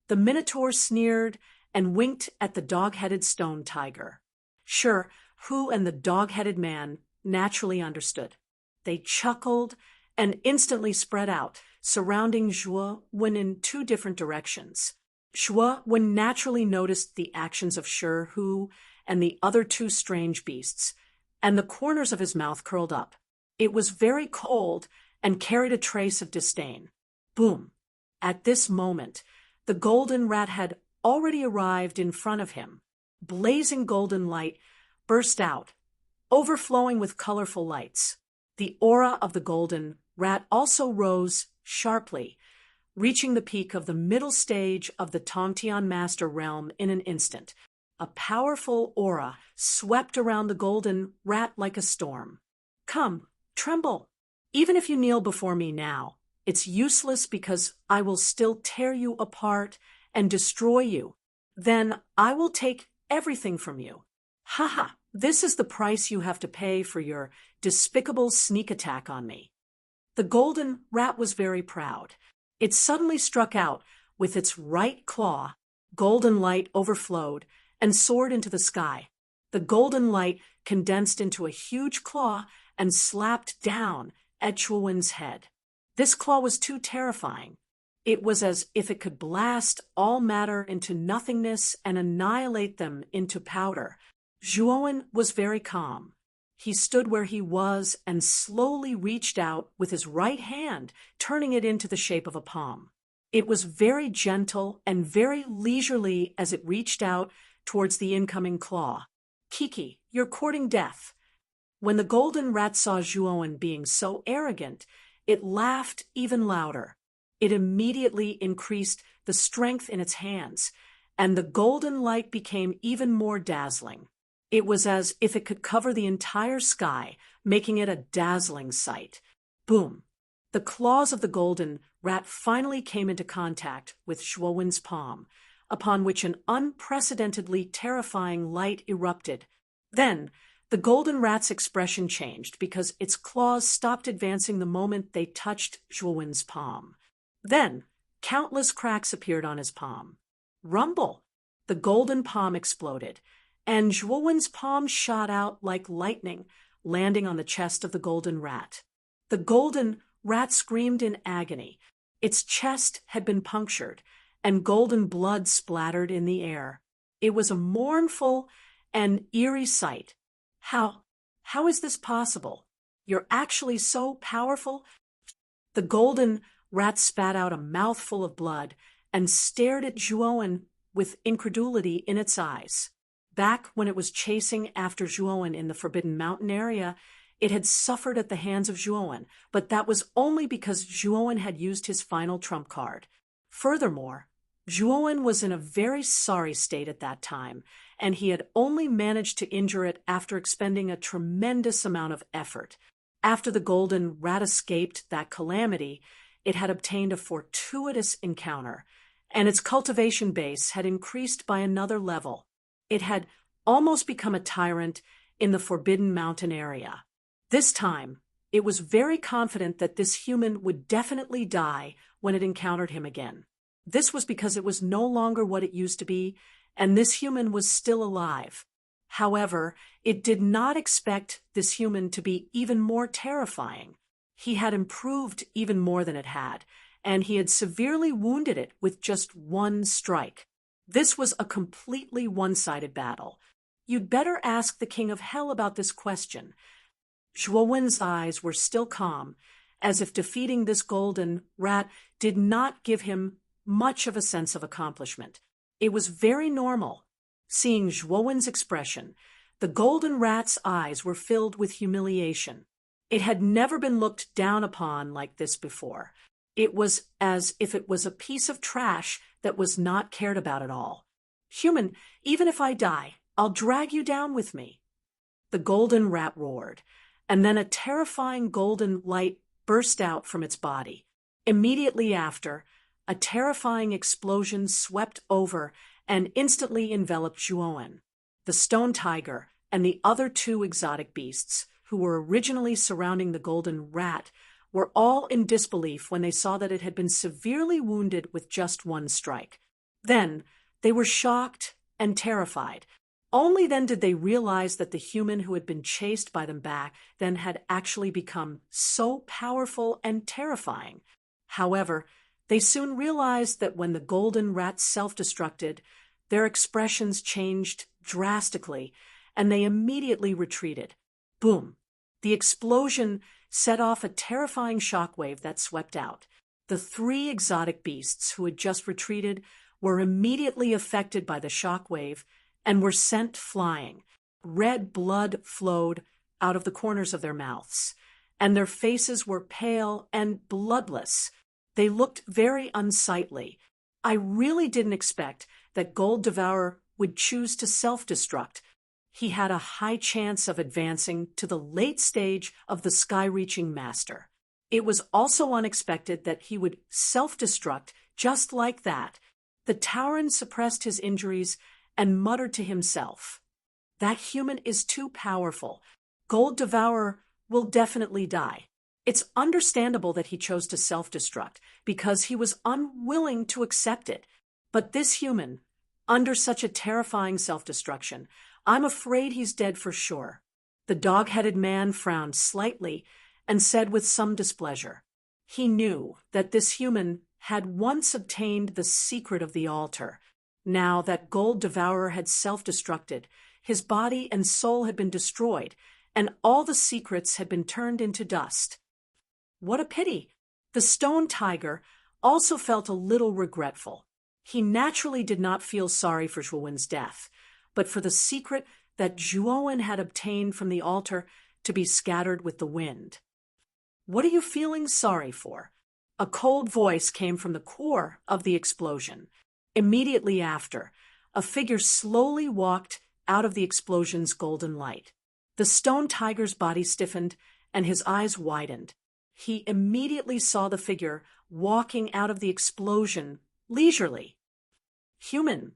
The Minotaur sneered and winked at the dog-headed stone tiger. Sure, Hu and the dog-headed man naturally understood. They chuckled and instantly spread out, surrounding Zhuowen in 2 different directions. Zhuowen naturally noticed the actions of Shi, Hu, and the other 2 strange beasts, and the corners of his mouth curled up. It was very cold and carried a trace of disdain. Boom! At this moment, the golden rat had already arrived in front of him. Blazing golden light burst out, overflowing with colorful lights. The aura of the golden rat also rose sharply, reaching the peak of the middle stage of the Tongtian Master Realm in an instant. A powerful aura swept around the golden rat like a storm. "Come, tremble. Even if you kneel before me now, it's useless because I will still tear you apart and destroy you. Then I will take everything from you. Ha! This is the price you have to pay for your despicable sneak attack on me." The golden rat was very proud. It suddenly struck out with its right claw. Golden light overflowed and soared into the sky. The golden light condensed into a huge claw and slapped down at Zhuowen's head. This claw was too terrifying. It was as if it could blast all matter into nothingness and annihilate them into powder. Zhuowen was very calm. He stood where he was and slowly reached out with his right hand, turning it into the shape of a palm. It was very gentle and very leisurely as it reached out towards the incoming claw. "Kiki, you're courting death." When the golden rat saw Zhuowen being so arrogant, it laughed even louder. It immediately increased the strength in its hands, and the golden light became even more dazzling. It was as if it could cover the entire sky, making it a dazzling sight. Boom! The claws of the golden rat finally came into contact with Zhuowen's palm, upon which an unprecedentedly terrifying light erupted. Then, The golden rat's expression changed because its claws stopped advancing the moment they touched Zhuowen's palm. Then, countless cracks appeared on his palm. Rumble! The golden palm exploded, and Zhuowen's palm shot out like lightning, landing on the chest of the golden rat. The golden rat screamed in agony. Its chest had been punctured, and golden blood splattered in the air. It was a mournful and eerie sight. How is this possible? You're actually so powerful? The golden rat spat out a mouthful of blood and stared at Zhuowen with incredulity in its eyes. Back when it was chasing after Zhuowen in the Forbidden Mountain area, it had suffered at the hands of Zhuowen, but that was only because Zhuowen had used his final trump card. Furthermore, Zhuowen was in a very sorry state at that time, and he had only managed to injure it after expending a tremendous amount of effort. After the golden rat escaped that calamity, it had obtained a fortuitous encounter, and its cultivation base had increased by another level. It had almost become a tyrant in the Forbidden Mountain area. This time, it was very confident that this human would definitely die when it encountered him again. This was because it was no longer what it used to be, and this human was still alive. However, it did not expect this human to be even more terrifying. He had improved even more than it had, and he had severely wounded it with just one strike. This was a completely one-sided battle. You'd better ask the King of Hell about this question. Zhuowen's eyes were still calm, as if defeating this golden rat did not give him much of a sense of accomplishment. It was very normal. Seeing Zhuowen's expression, the golden rat's eyes were filled with humiliation. It had never been looked down upon like this before. It was as if it was a piece of trash that was not cared about at all. Human, even if I die, I'll drag you down with me. The golden rat roared, and then a terrifying golden light burst out from its body. Immediately after, a terrifying explosion swept over and instantly enveloped Zhuowen. The stone tiger and the other two exotic beasts, who were originally surrounding the golden rat, were all in disbelief when they saw that it had been severely wounded with just one strike. Then, they were shocked and terrified. Only then did they realize that the human who had been chased by them back then had actually become so powerful and terrifying. However, they soon realized that when the golden rat self-destructed, their expressions changed drastically, and they immediately retreated. Boom! The explosion set off a terrifying shockwave that swept out. The three exotic beasts who had just retreated were immediately affected by the shockwave and were sent flying. Red blood flowed out of the corners of their mouths, and their faces were pale and bloodless. They looked very unsightly. I really didn't expect that Gold Devourer would choose to self-destruct. He had a high chance of advancing to the late stage of the sky-reaching master. It was also unexpected that he would self-destruct just like that. The Tauren suppressed his injuries and muttered to himself, "That human is too powerful. Gold Devourer will definitely die." It's understandable that he chose to self-destruct because he was unwilling to accept it. But this human, under such a terrifying self-destruction, I'm afraid he's dead for sure. The dog-headed man frowned slightly and said with some displeasure. He knew that this human had once obtained the secret of the altar. Now that Gold Devourer had self-destructed, his body and soul had been destroyed, and all the secrets had been turned into dust. What a pity! The stone tiger also felt a little regretful. He naturally did not feel sorry for Zhuowen's death, but for the secret that Zhuowen had obtained from the altar to be scattered with the wind. What are you feeling sorry for? A cold voice came from the core of the explosion. Immediately after, a figure slowly walked out of the explosion's golden light. The stone tiger's body stiffened and his eyes widened. He immediately saw the figure walking out of the explosion leisurely. Human,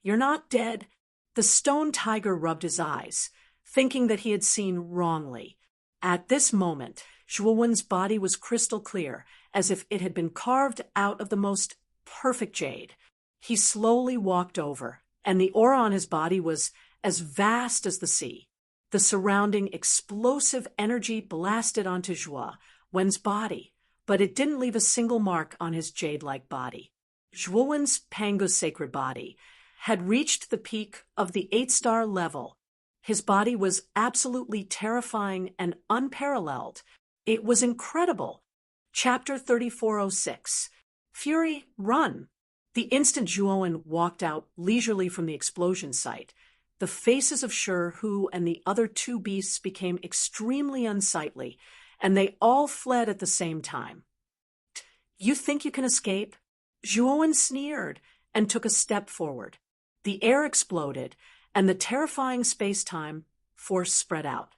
you're not dead. The stone tiger rubbed his eyes. thinking that he had seen wrongly. At this moment, Zhuowen's body was crystal clear, as if it had been carved out of the most perfect jade. He slowly walked over, and the aura on his body was as vast as the sea. The surrounding explosive energy blasted onto Zhuowen's body, but it didn't leave a single mark on his jade-like body. Zhuowen's Pangu sacred body had reached the peak of the 8-star level. His body was absolutely terrifying and unparalleled. It was incredible. Chapter 3406. Fury, run! The instant Zhuowen walked out leisurely from the explosion site, the faces of Hu and the other two beasts became extremely unsightly, and they all fled at the same time. You think you can escape? Zhuowen sneered and took a step forward. The air exploded, and the terrifying space-time force spread out.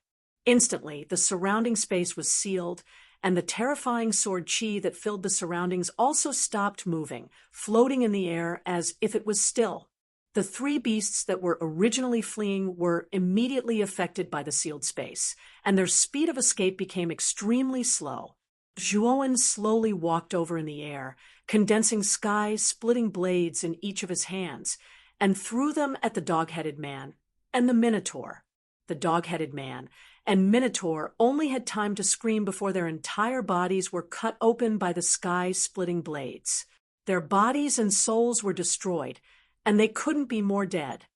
Instantly, the surrounding space was sealed, and the terrifying sword chi that filled the surroundings also stopped moving, floating in the air as if it was still. The three beasts that were originally fleeing were immediately affected by the sealed space, and their speed of escape became extremely slow. Zhuowen slowly walked over in the air, condensing sky-splitting blades in each of his hands, and threw them at the dog-headed man and the Minotaur. The dog-headed man and Minotaur only had time to scream before their entire bodies were cut open by the sky-splitting blades. Their bodies and souls were destroyed, and they couldn't be more dead.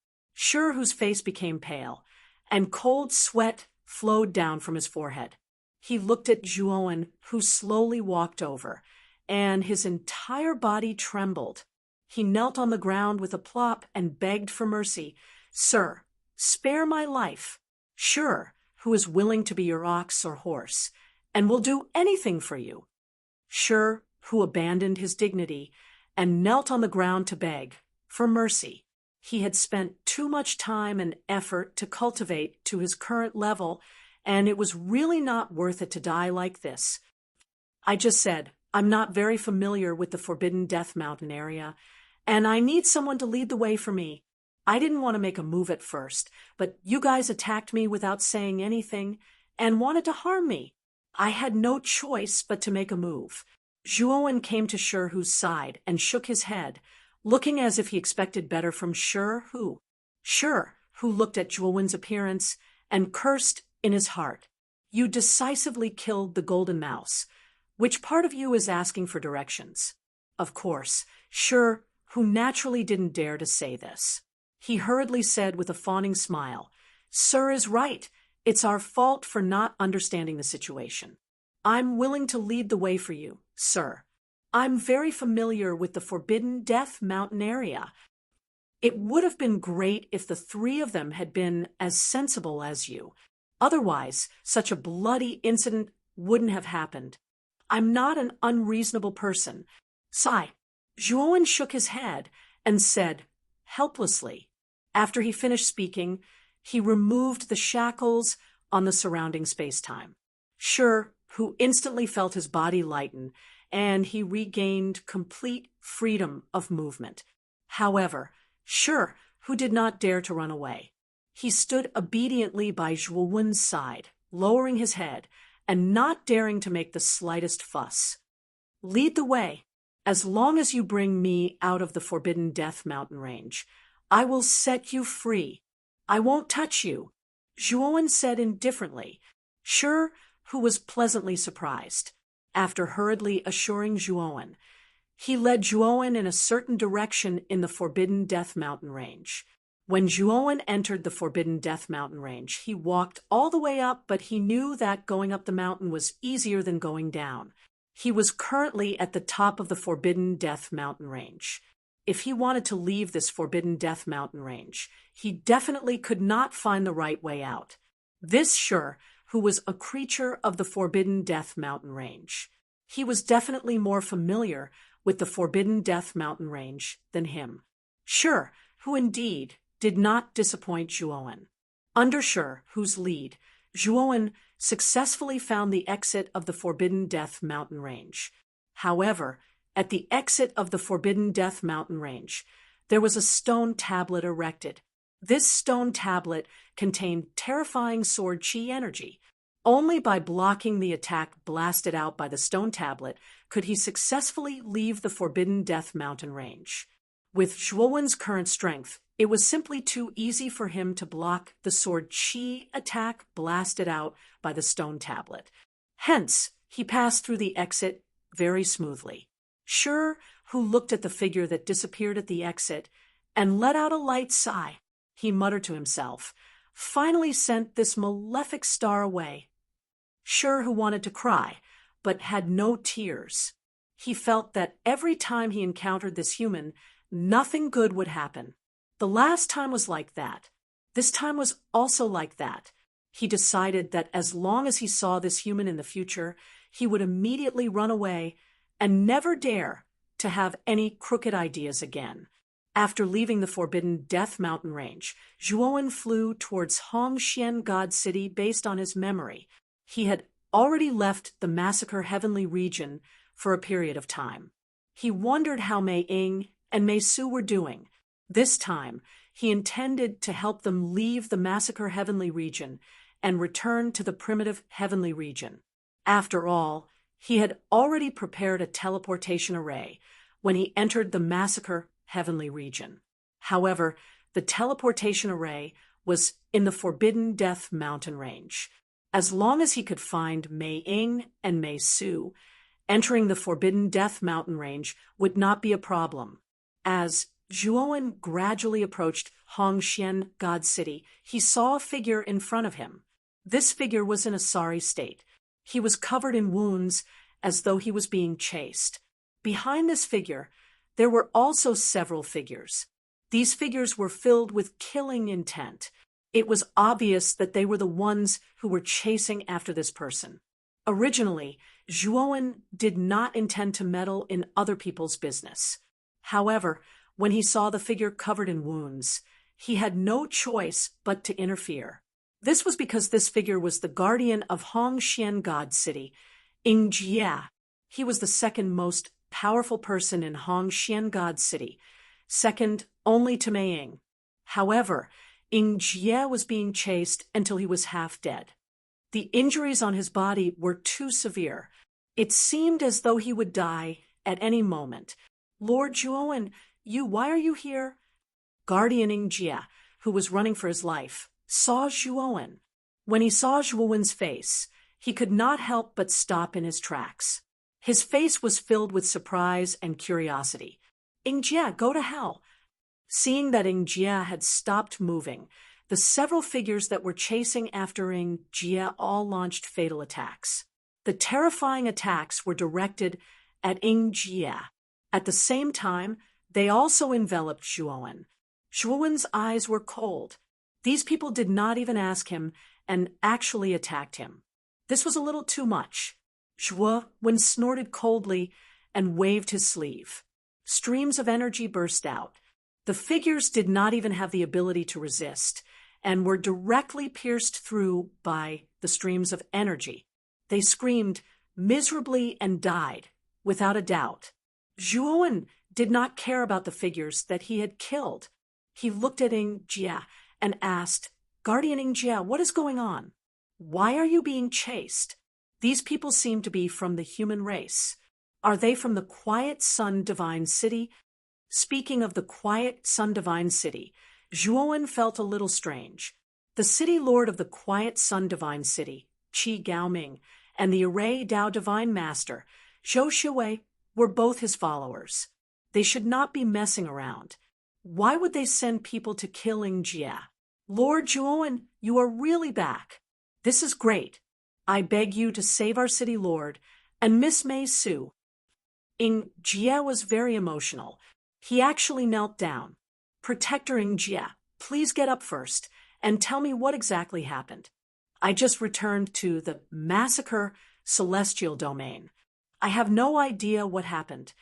Whose face became pale, and cold sweat flowed down from his forehead. He looked at Zhuowen, who slowly walked over, and his entire body trembled. He knelt on the ground with a plop and begged for mercy. "Sir, spare my life. Who is willing to be your ox or horse, and will do anything for you." Who abandoned his dignity and knelt on the ground to beg for mercy. He had spent too much time and effort to cultivate to his current level, and it was really not worth it to die like this. I just said, I'm not very familiar with the Forbidden Death Mountain area, and I need someone to lead the way for me. I didn't want to make a move at first, but you guys attacked me without saying anything and wanted to harm me. I had no choice but to make a move. Zhuowen came to Who's side and shook his head, looking as if he expected better from Who. Who looked at Zhuowen's appearance and cursed in his heart. You decisively killed the golden mouse. Which part of you is asking for directions? Of course, Who naturally didn't dare to say this. He hurriedly said with a fawning smile, "Sir is right. It's our fault for not understanding the situation. I'm willing to lead the way for you, sir. I'm very familiar with the Forbidden Death Mountain area. It would have been great if the three of them had been as sensible as you. Otherwise, such a bloody incident wouldn't have happened. I'm not an unreasonable person." Zhuowen shook his head and said, helplessly. After he finished speaking, he removed the shackles on the surrounding space-time. Who instantly felt his body lighten, and he regained complete freedom of movement. However, Who did not dare to run away. He stood obediently by Zhuowen's side, lowering his head, and not daring to make the slightest fuss. "Lead the way. As long as you bring me out of the Forbidden Death Mountain range, I will set you free. I won't touch you," Zhuowen said indifferently. Who was pleasantly surprised. After hurriedly assuring Zhuowen, he led Zhuowen in a certain direction in the Forbidden Death Mountain range. When Zhuowen entered the Forbidden Death Mountain range, he walked all the way up, but he knew that going up the mountain was easier than going down. He was currently at the top of the Forbidden Death Mountain range. If he wanted to leave this Forbidden Death Mountain range, he definitely could not find the right way out. This who was a creature of the Forbidden Death Mountain range. He was definitely more familiar with the Forbidden Death Mountain range than him. Who indeed did not disappoint Zhuowen. Under Who's lead, Zhuowen successfully found the exit of the Forbidden Death Mountain range. However, at the exit of the Forbidden Death Mountain range, there was a stone tablet erected. This stone tablet contained terrifying sword chi energy. Only by blocking the attack blasted out by the stone tablet could he successfully leave the Forbidden Death mountain range. With Zhuowen's current strength, it was simply too easy for him to block the sword chi attack blasted out by the stone tablet. Hence, he passed through the exit very smoothly. Shi, who looked at the figure that disappeared at the exit and let out a light sigh, he muttered to himself, finally sent this malefic star away. Shi, who wanted to cry, but had no tears. He felt that every time he encountered this human, nothing good would happen. The last time was like that. This time was also like that. He decided that as long as he saw this human in the future, he would immediately run away and never dare to have any crooked ideas again. After leaving the Forbidden Death mountain range, Zhuowen flew towards Hongxian God City based on his memory. He had already left the Massacre Heavenly region for a period of time. He wondered how Mei Ying and Mei Su were doing. This time, he intended to help them leave the Massacre Heavenly region and return to the primitive Heavenly region. After all, he had already prepared a teleportation array when he entered the Massacre Heavenly region. However, the teleportation array was in the Forbidden Death mountain range. As long as he could find Mei Ying and Mei Su, entering the Forbidden Death mountain range would not be a problem. As Zhuowen gradually approached Hongxian God City, he saw a figure in front of him. This figure was in a sorry state. He was covered in wounds as though he was being chased. Behind this figure, there were also several figures. These figures were filled with killing intent. It was obvious that they were the ones who were chasing after this person. Originally, Zhuowen did not intend to meddle in other people's business. However, when he saw the figure covered in wounds, he had no choice but to interfere. This was because this figure was the guardian of Hongxian God City, Ying Jie. He was the second most powerful person in Hongxian God City, second only to Mei Ying. However, Ying Jie was being chased until he was half dead. The injuries on his body were too severe. It seemed as though he would die at any moment. Lord Zhuowen, why are you here? Guardian Ying Jie, who was running for his life, saw Zhuowen. When he saw Zhuowen's face, he could not help but stop in his tracks. His face was filled with surprise and curiosity. Ying Jie, go to hell. Seeing that Ying Jie had stopped moving, the several figures that were chasing after Ying Jie all launched fatal attacks. The terrifying attacks were directed at Ying Jie. At the same time, they also enveloped Zhuowen. Zhuowen's eyes were cold. These people did not even ask him and actually attacked him. This was a little too much. Zhuowen snorted coldly and waved his sleeve. Streams of energy burst out. The figures did not even have the ability to resist and were directly pierced through by the streams of energy. They screamed miserably and died, without a doubt. Zhuowen did not care about the figures that he had killed. He looked at Ying Jie and asked, Guardian Ying Jie, what is going on? Why are you being chased? These people seem to be from the human race. Are they from the Quiet Sun Divine City? Speaking of the Quiet Sun Divine City, Zhuowen felt a little strange. The city lord of the Quiet Sun Divine City, Qi Gaoming, and the Array Dao Divine Master, Zhou Shiwei, were both his followers. They should not be messing around. Why would they send people to kill Ying Jie? Lord Zhuowen, you are really back. This is great. I beg you to save our city lord and Miss Mei Su. Ying Jie was very emotional. He actually knelt down. Protector Ying Jie, please get up first and tell me what exactly happened. I just returned to the Massacre Celestial Domain. I have no idea what happened.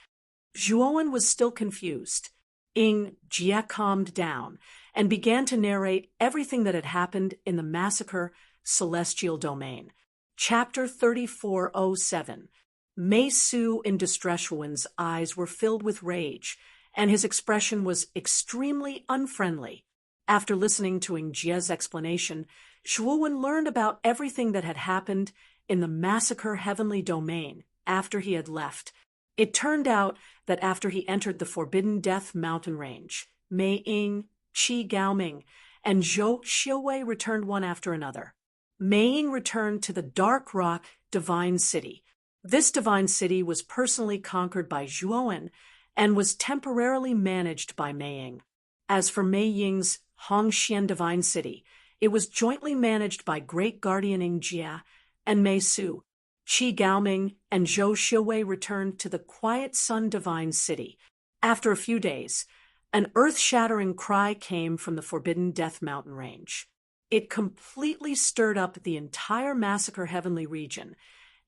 Zhuowen was still confused. Ying Jie calmed down and began to narrate everything that had happened in the Massacre Celestial Domain. Chapter 3407. Mei Su in Zhuowen's eyes were filled with rage, and his expression was extremely unfriendly. After listening to Jie's explanation, Zhuowen learned about everything that had happened in the Massacre Heavenly Domain after he had left. It turned out that after he entered the Forbidden Death mountain range, Mei Ying, Qi Gaoming, and Zhou Xiuwei returned one after another. Mei Ying returned to the Dark Rock Divine City. This divine city was personally conquered by Zhuowen and was temporarily managed by Mei Ying. As for Mei Ying's Hongxian Divine City, it was jointly managed by Great Guardian Jie and Mei Su. Qi Gaoming and Zhou Xiuwei returned to the Quiet Sun Divine City. After a few days, an earth-shattering cry came from the Forbidden Death mountain range. It completely stirred up the entire Massacre Heavenly region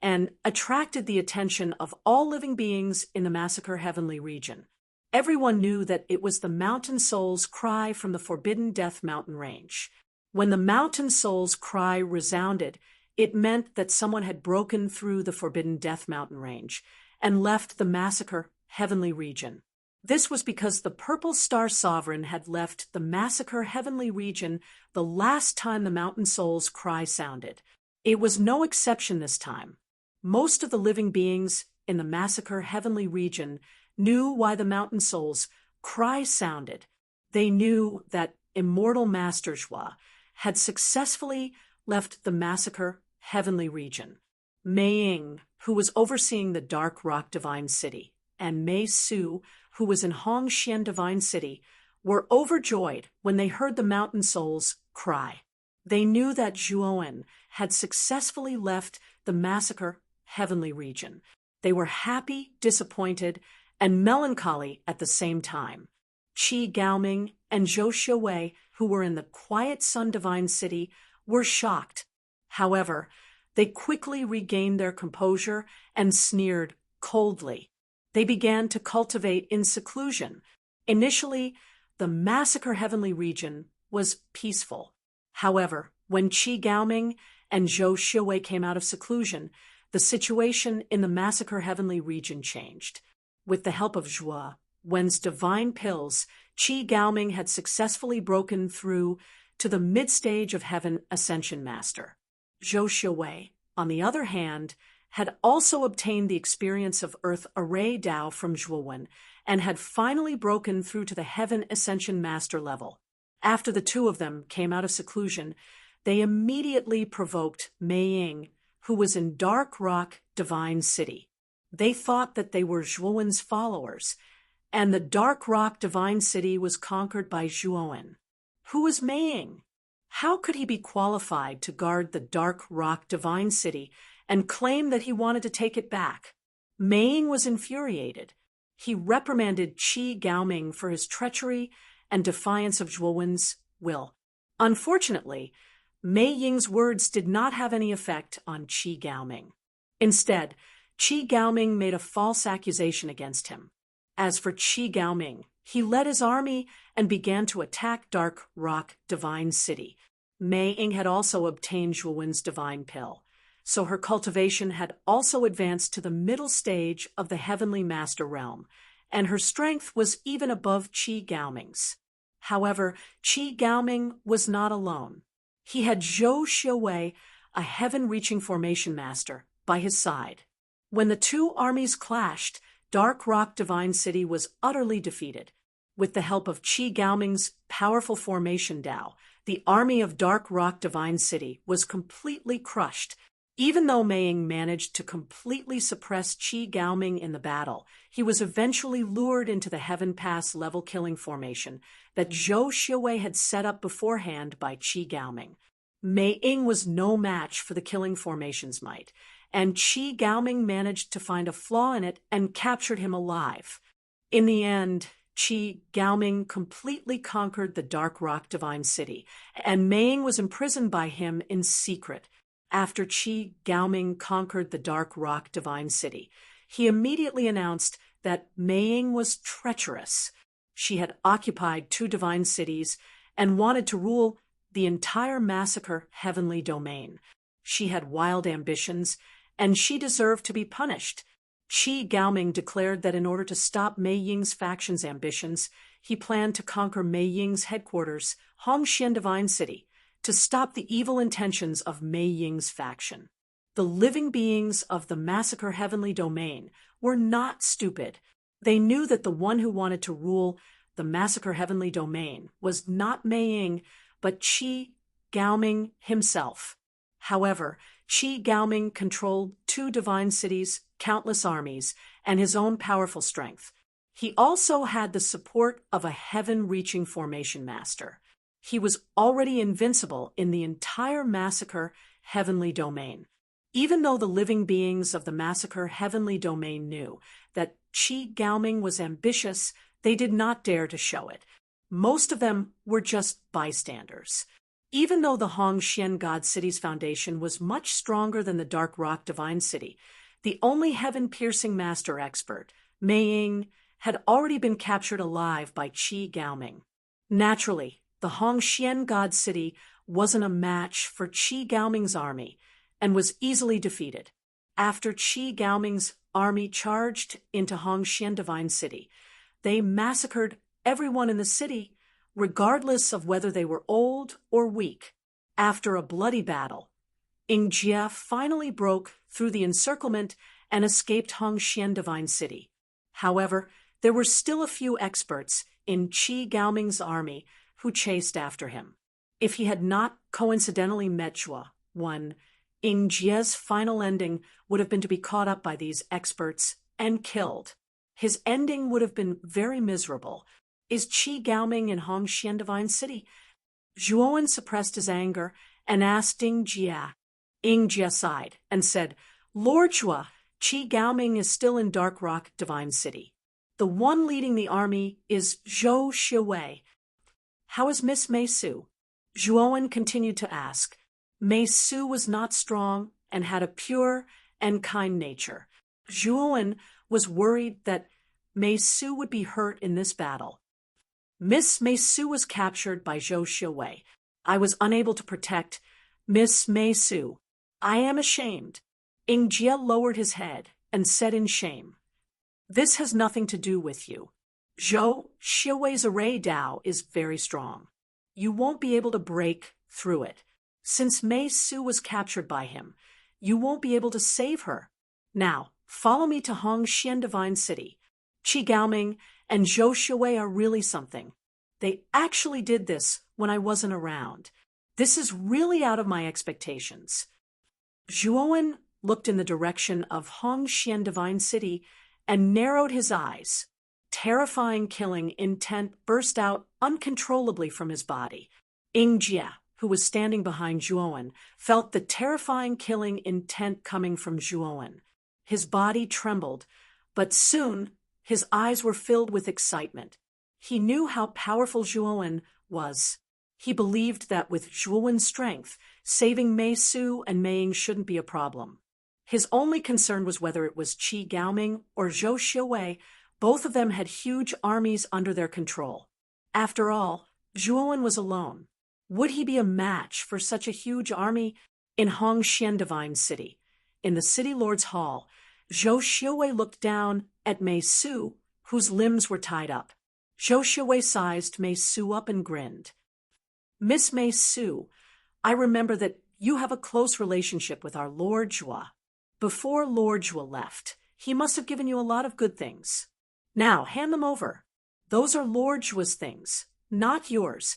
and attracted the attention of all living beings in the Massacre Heavenly region. Everyone knew that it was the mountain soul's cry from the Forbidden Death mountain range. When the mountain soul's cry resounded, it meant that someone had broken through the Forbidden Death mountain range and left the Massacre Heavenly region. This was because the Purple Star Sovereign had left the Massacre Heavenly region the last time the mountain soul's cry sounded. It was no exception this time. Most of the living beings in the Massacre Heavenly region knew why the mountain soul's cry sounded. They knew that immortal Master Zhua had successfully left the Massacre Heavenly region. Mei Ying, who was overseeing the Dark Rock Divine City, and Mei Su, who was in Hongxian Divine City, were overjoyed when they heard the mountain soul's cry. They knew that Zhuowen had successfully left the Massacre Heavenly region. They were happy, disappointed, and melancholy at the same time. Qi Gaoming and Zhou Xiuwei, who were in the Quiet Sun Divine City, were shocked. However, they quickly regained their composure and sneered coldly. They began to cultivate in seclusion. Initially, the Massacre Heavenly region was peaceful. However, when Qi Gaoming and Zhou Xiuwei came out of seclusion, the situation in the Massacre Heavenly region changed. With the help of Zhua Wen's divine pills, Qi Gaoming had successfully broken through to the mid-stage of Heaven Ascension Master. Zhou Xiuwei, on the other hand, had also obtained the experience of Earth Array Dao from Zhuowen and had finally broken through to the Heaven Ascension Master level. After the two of them came out of seclusion, they immediately provoked Mei Ying, who was in Dark Rock Divine City. They thought that they were Zhuowen's followers, and the Dark Rock Divine City was conquered by Zhuowen. Who was Mei Ying? How could he be qualified to guard the Dark Rock Divine City and claim that he wanted to take it back? Mei Ying was infuriated. He reprimanded Qi Gaoming for his treachery and defiance of Zhuowen's will. Unfortunately, Mei Ying's words did not have any effect on Qi Gaoming. Instead, Qi Gaoming made a false accusation against him. As for Qi Gaoming, he led his army and began to attack Dark Rock Divine City. Mei Ying had also obtained Zhuowen's divine pill, so her cultivation had also advanced to the middle stage of the Heavenly Master realm, and her strength was even above Qi Gaoming's. However, Qi Gaoming was not alone. He had Zhou Xiuwei, a heaven-reaching formation master, by his side. When the two armies clashed, Dark Rock Divine City was utterly defeated. With the help of Qi Gaoming's powerful formation Dao, the army of Dark Rock Divine City was completely crushed. Even though Mei Ying managed to completely suppress Qi Gaoming in the battle, he was eventually lured into the Heaven Pass level-killing formation that Zhou Xiuwei had set up beforehand by Qi Gaoming. Mei Ying was no match for the killing formation's might, and Qi Gaoming managed to find a flaw in it and captured him alive. In the end, Qi Gaoming completely conquered the Dark Rock Divine City, and Mei Ying was imprisoned by him in secret. After Qi Gaoming conquered the Dark Rock Divine City, he immediately announced that Mei Ying was treacherous. She had occupied two divine cities and wanted to rule the entire Massacre Heavenly Domain. She had wild ambitions, and she deserved to be punished. Qi Gaoming declared that in order to stop Mei Ying's faction's ambitions, he planned to conquer Mei Ying's headquarters, Hongxian Divine City, to stop the evil intentions of Mei Ying's faction. The living beings of the Massacre Heavenly Domain were not stupid. They knew that the one who wanted to rule the Massacre Heavenly Domain was not Mei Ying, but Qi Gaoming himself. However, Qi Gaoming controlled 2 divine cities, countless armies, and his own powerful strength. He also had the support of a heaven-reaching formation master. He was already invincible in the entire Massacre Heavenly Domain. Even though the living beings of the Massacre Heavenly Domain knew that Qi Gaoming was ambitious, they did not dare to show it. Most of them were just bystanders. Even though the Hongxian God City's foundation was much stronger than the Dark Rock Divine City, the only heaven-piercing master expert, Mei Ying, had already been captured alive by Qi Gaoming. Naturally, the Hongxian God City wasn't a match for Qi Gaoming's army and was easily defeated. After Qi Gaoming's army charged into Hongxian Divine City, they massacred everyone in the city, regardless of whether they were old or weak. After a bloody battle, Yingjie finally broke through the encirclement and escaped Hongxian Divine City. However, there were still a few experts in Qi Gaoming's army who chased after him. If he had not coincidentally met Zhuo, Yingjie's final ending would have been to be caught up by these experts and killed. His ending would have been very miserable. Is Qi Gaoming in Hongxian Divine City? Zhuo suppressed his anger and asked Yingjie. Yingjie sighed and said, Lord Zhuo, Qi Gaoming is still in Dark Rock Divine City. The one leading the army is Zhou Shiwei. How is Miss Mei Su? Zhuo continued to ask. Mei Su was not strong and had a pure and kind nature. Zhuo was worried that Mei Su would be hurt in this battle. Miss Mei Su was captured by Zhou Shiwei. I was unable to protect Miss Mei Su. I am ashamed. Yingjie lowered his head and said in shame, This has nothing to do with you. Zhou Shiwei's array Dao is very strong. You won't be able to break through it. Since Mei Su was captured by him, you won't be able to save her. Now, follow me to Hongxian Divine City. Qi Gaoming and Zhou Shiwei are really something. They actually did this when I wasn't around. This is really out of my expectations. Zhuo looked in the direction of Hongxian Divine City and narrowed his eyes. Terrifying killing intent burst out uncontrollably from his body. Yingjie, who was standing behind Zhuo, felt the terrifying killing intent coming from Zhuo. His body trembled, but soon his eyes were filled with excitement. He knew how powerful Zhuo was. He believed that with Zhuo's strength, saving Mei Su and Mei Ying shouldn't be a problem. His only concern was whether it was Qi Gaoming or Zhou Shiwei. Both of them had huge armies under their control. After all, Zhuo was alone. Would he be a match for such a huge army? In Hongxian Divine City, in the City Lord's Hall, Zhou Shiwei looked down at Mei Su, whose limbs were tied up. Zhou Shiwei sized Mei Su up and grinned. Miss Mei Su, I remember that you have a close relationship with our Lord Zhuo. Before Lord Zhuo left, he must have given you a lot of good things. Now, hand them over. Those are Lord Zhuo's things, not yours.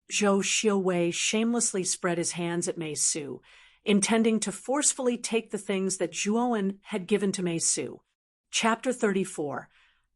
Zhou Shiwei shamelessly spread his hands at Mei Su, intending to forcefully take the things that Zhuo had given to Mei Su. Chapter 34.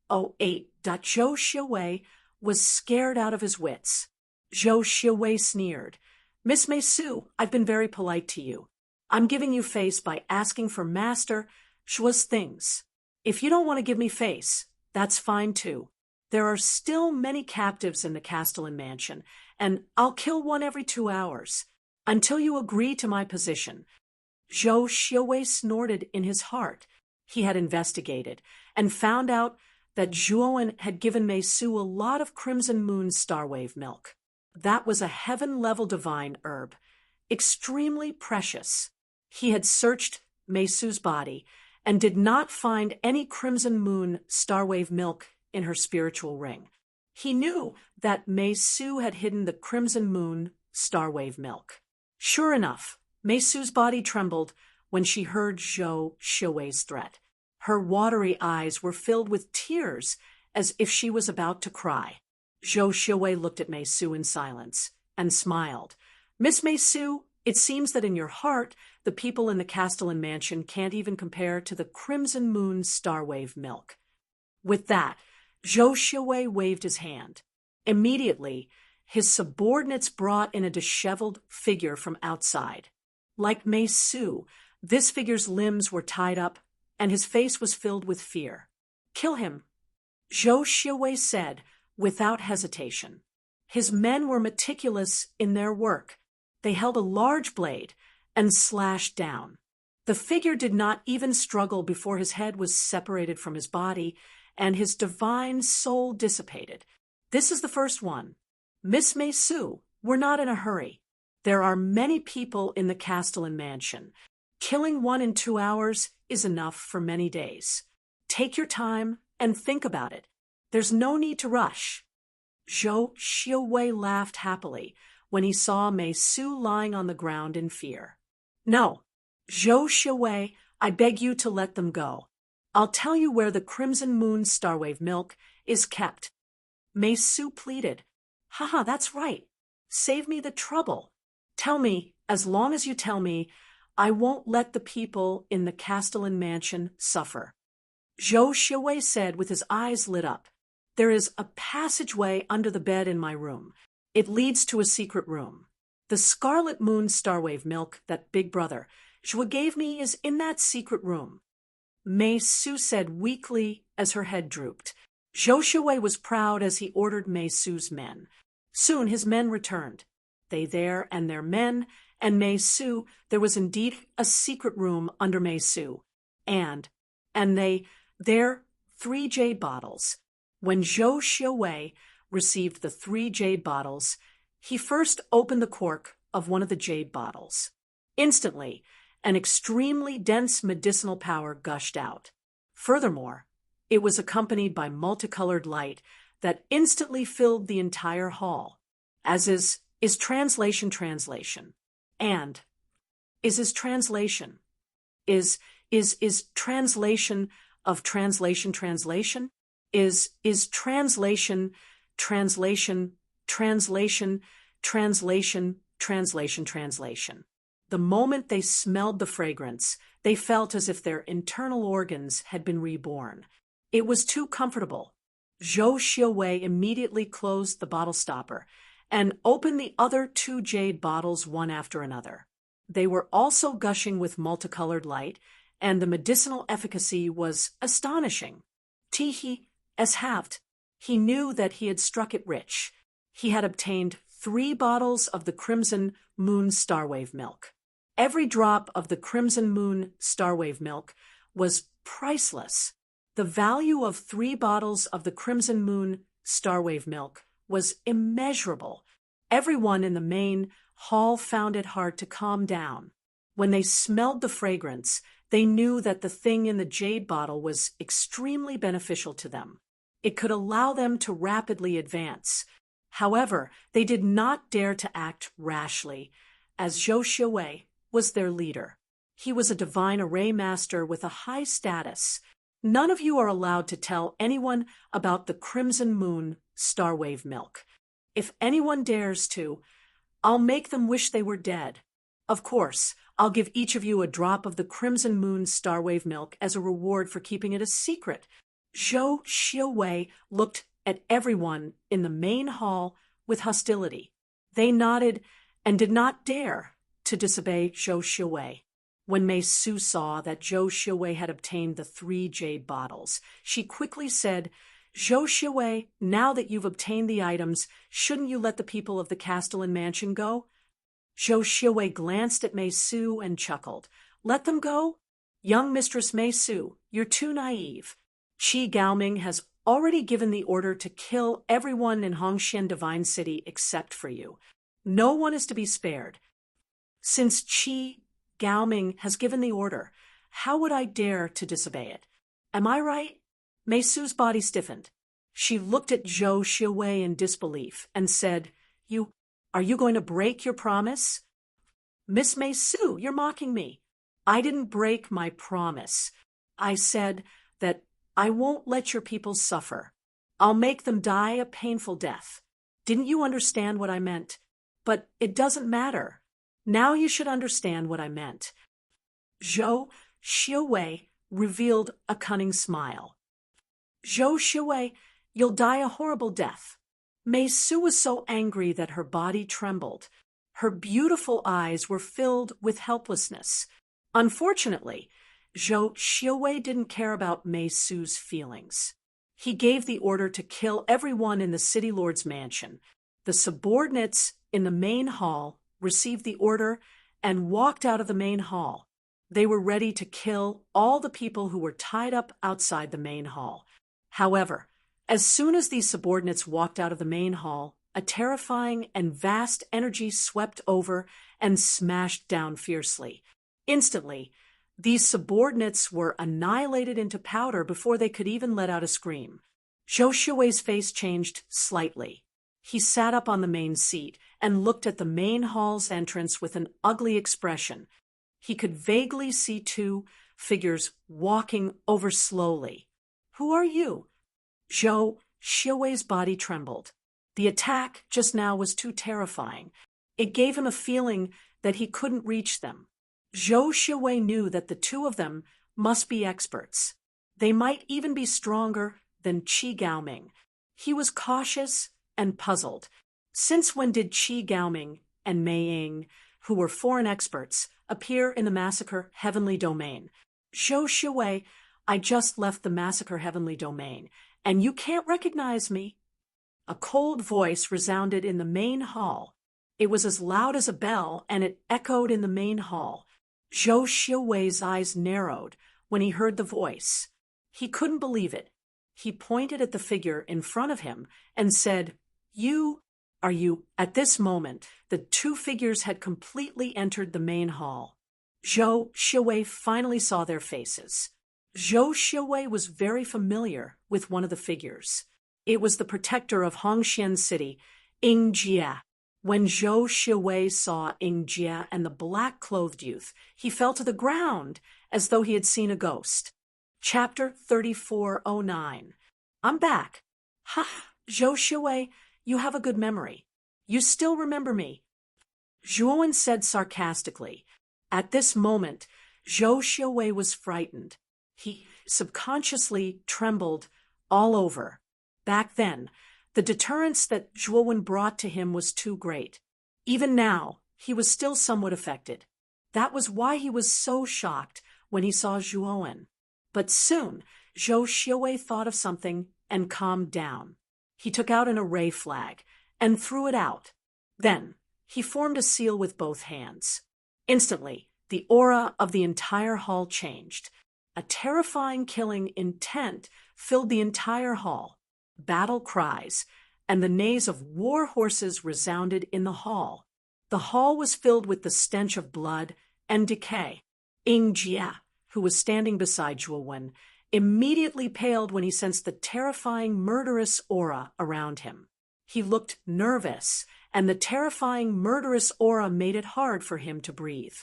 08. Zhou Shiwei was scared out of his wits. Zhou Shiwei sneered. Miss Mei Su, I've been very polite to you. I'm giving you face by asking for Master Zhuo's things. If you don't want to give me face, that's fine too. There are still many captives in the Castellan mansion, and I'll kill one every 2 hours, until you agree to my position. Zhou Shiwei snorted in his heart. He had investigated and found out that Zhuo had given Mei Su a lot of Crimson Moon Starwave milk. That was a heaven-level divine herb, extremely precious. He had searched Mei Su's body and did not find any Crimson Moon Starwave milk in her spiritual ring. He knew that Mei Su had hidden the Crimson Moon Starwave milk. Sure enough, Mei Su's body trembled when she heard Zhou Xiuwei's threat. Her watery eyes were filled with tears as if she was about to cry. Zhou Xiuwei looked at Mei Su in silence and smiled. Miss Mei Su, it seems that in your heart, the people in the Castellan mansion can't even compare to the Crimson Moon Starwave milk. With that, Zhou Xiuwei waved his hand. Immediately, his subordinates brought in a disheveled figure from outside. Like Mei Su, this figure's limbs were tied up, and his face was filled with fear. Kill him, Zhou Xiuwei said, without hesitation. His men were meticulous in their work. They held a large blade and slashed down. The figure did not even struggle before his head was separated from his body and his divine soul dissipated. This is the first one. Miss Mei Su, we're not in a hurry. There are many people in the Castellan mansion. Killing one in 2 hours is enough for many days. Take your time and think about it. There's no need to rush. Zhou Xiuwei laughed happily when he saw Mei Su lying on the ground in fear. No, Zhou Xiuwei, I beg you to let them go. I'll tell you where the Crimson Moon Starwave milk is kept. Mei Su pleaded. Haha, that's right. Save me the trouble. Tell me, as long as you tell me, I won't let the people in the Castellan mansion suffer. Zhou Xiuwei said with his eyes lit up. There is a passageway under the bed in my room. It leads to a secret room. The Scarlet Moon Starwave milk that Big Brother Zhou gave me is in that secret room. Mei Su said weakly as her head drooped. Zhou Xiuwei was proud as he ordered Mei Su's men. Soon his men returned. They there and their men and Mei Su, there was indeed a secret room under Mei Su. And they, there, 3 jade bottles. When Zhou Xiuwei received the 3 jade bottles, he first opened the cork of one of the jade bottles. Instantly, an extremely dense medicinal power gushed out. Furthermore, it was accompanied by multicolored light that instantly filled the entire hall, as is translation. And is translation. Is translation of translation. Is translation. The moment they smelled the fragrance, they felt as if their internal organs had been reborn. It was too comfortable. Zhou Xiuwei immediately closed the bottle stopper and opened the other 2 jade bottles one after another. They were also gushing with multicolored light, and the medicinal efficacy was astonishing. Teehee, as halved, he knew that he had struck it rich. He had obtained 3 bottles of the Crimson Moon Starwave milk. Every drop of the Crimson Moon Starwave milk was priceless. The value of 3 bottles of the Crimson Moon Starwave milk was immeasurable. Everyone in the main hall found it hard to calm down. When they smelled the fragrance, they knew that the thing in the jade bottle was extremely beneficial to them. It could allow them to rapidly advance. However, they did not dare to act rashly, as Zhou Xiuwei was their leader. He was a divine array master with a high status. None of you are allowed to tell anyone about the Crimson Moon Starwave milk. If anyone dares to, I'll make them wish they were dead. Of course, I'll give each of you a drop of the Crimson Moon Starwave milk as a reward for keeping it a secret. Zhou Xiuwei looked at everyone in the main hall with hostility. They nodded and did not dare to disobey Zhou Xiuwei. When Mei Su saw that Zhou Xiuwei had obtained the 3 jade bottles, she quickly said, Zhou Xiuwei, now that you've obtained the items, shouldn't you let the people of the Castellan mansion go? Zhou Xiuwei glanced at Mei Su and chuckled. Let them go? Young Mistress Mei Su, you're too naive. Qi Gaoming has already given the order to kill everyone in Hongxian Divine City except for you. No one is to be spared. Since Qi Gaoming has given the order, how would I dare to disobey it? Am I right? Mei Su's body stiffened. She looked at Zhou Xiwei in disbelief and said, Are you going to break your promise? Miss Mei Su, you're mocking me. I didn't break my promise. I said that I won't let your people suffer. I'll make them die a painful death. Didn't you understand what I meant? But it doesn't matter. Now you should understand what I meant. Zhou Xiwei revealed a cunning smile. Zhou Xiwei, you'll die a horrible death. Mei Su was so angry that her body trembled. Her beautiful eyes were filled with helplessness. Unfortunately, Zhou Xiwei didn't care about Mei Su's feelings. He gave the order to kill everyone in the city lord's mansion. The subordinates in the main hall received the order and walked out of the main hall. They were ready to kill all the people who were tied up outside the main hall. However, as soon as these subordinates walked out of the main hall, a terrifying and vast energy swept over and smashed down fiercely. Instantly, these subordinates were annihilated into powder before they could even let out a scream. Zhou Xiwei's face changed slightly. He sat up on the main seat and looked at the main hall's entrance with an ugly expression. He could vaguely see two figures walking over slowly. Who are you? Zhou Xiwei's body trembled. The attack just now was too terrifying. It gave him a feeling that he couldn't reach them. Zhou Xiwei knew that the two of them must be experts. They might even be stronger than Qi Gaoming. He was cautious and puzzled. Since when did Qi Gaoming and Mei Ying, who were foreign experts, appear in the Massacre Heavenly Domain? Zhou Xiwei, I just left the Massacre Heavenly Domain, and you can't recognize me. A cold voice resounded in the main hall. It was as loud as a bell, and it echoed in the main hall. Zhou Xiwei's eyes narrowed when he heard the voice. He couldn't believe it. He pointed at the figure in front of him and said, Are you? At this moment, the two figures had completely entered the main hall. Zhou Xiwei finally saw their faces. Zhou Xiwei was very familiar with one of the figures. It was the protector of Hongxian City, Ying Jie. When Zhou Xiwei saw Ying Jie and the black-clothed youth, he fell to the ground as though he had seen a ghost. Chapter 3409. I'm back. Ha! Zhou Xiwei, you have a good memory. You still remember me. Zhuowen said sarcastically. At this moment, Zhou Xiwei was frightened. He subconsciously trembled all over. Back then, the deterrence that Zhuowen brought to him was too great. Even now, he was still somewhat affected. That was why he was so shocked when he saw Zhuowen. But soon, Zhou Xiwei thought of something and calmed down. He took out an array flag and threw it out. Then, he formed a seal with both hands. Instantly, the aura of the entire hall changed. A terrifying killing intent filled the entire hall. Battle cries and the neighs of war horses resounded in the hall. The hall was filled with the stench of blood and decay. Ying Jie, who was standing beside Zhuowen, immediately paled when he sensed the terrifying murderous aura around him. He looked nervous, and the terrifying murderous aura made it hard for him to breathe.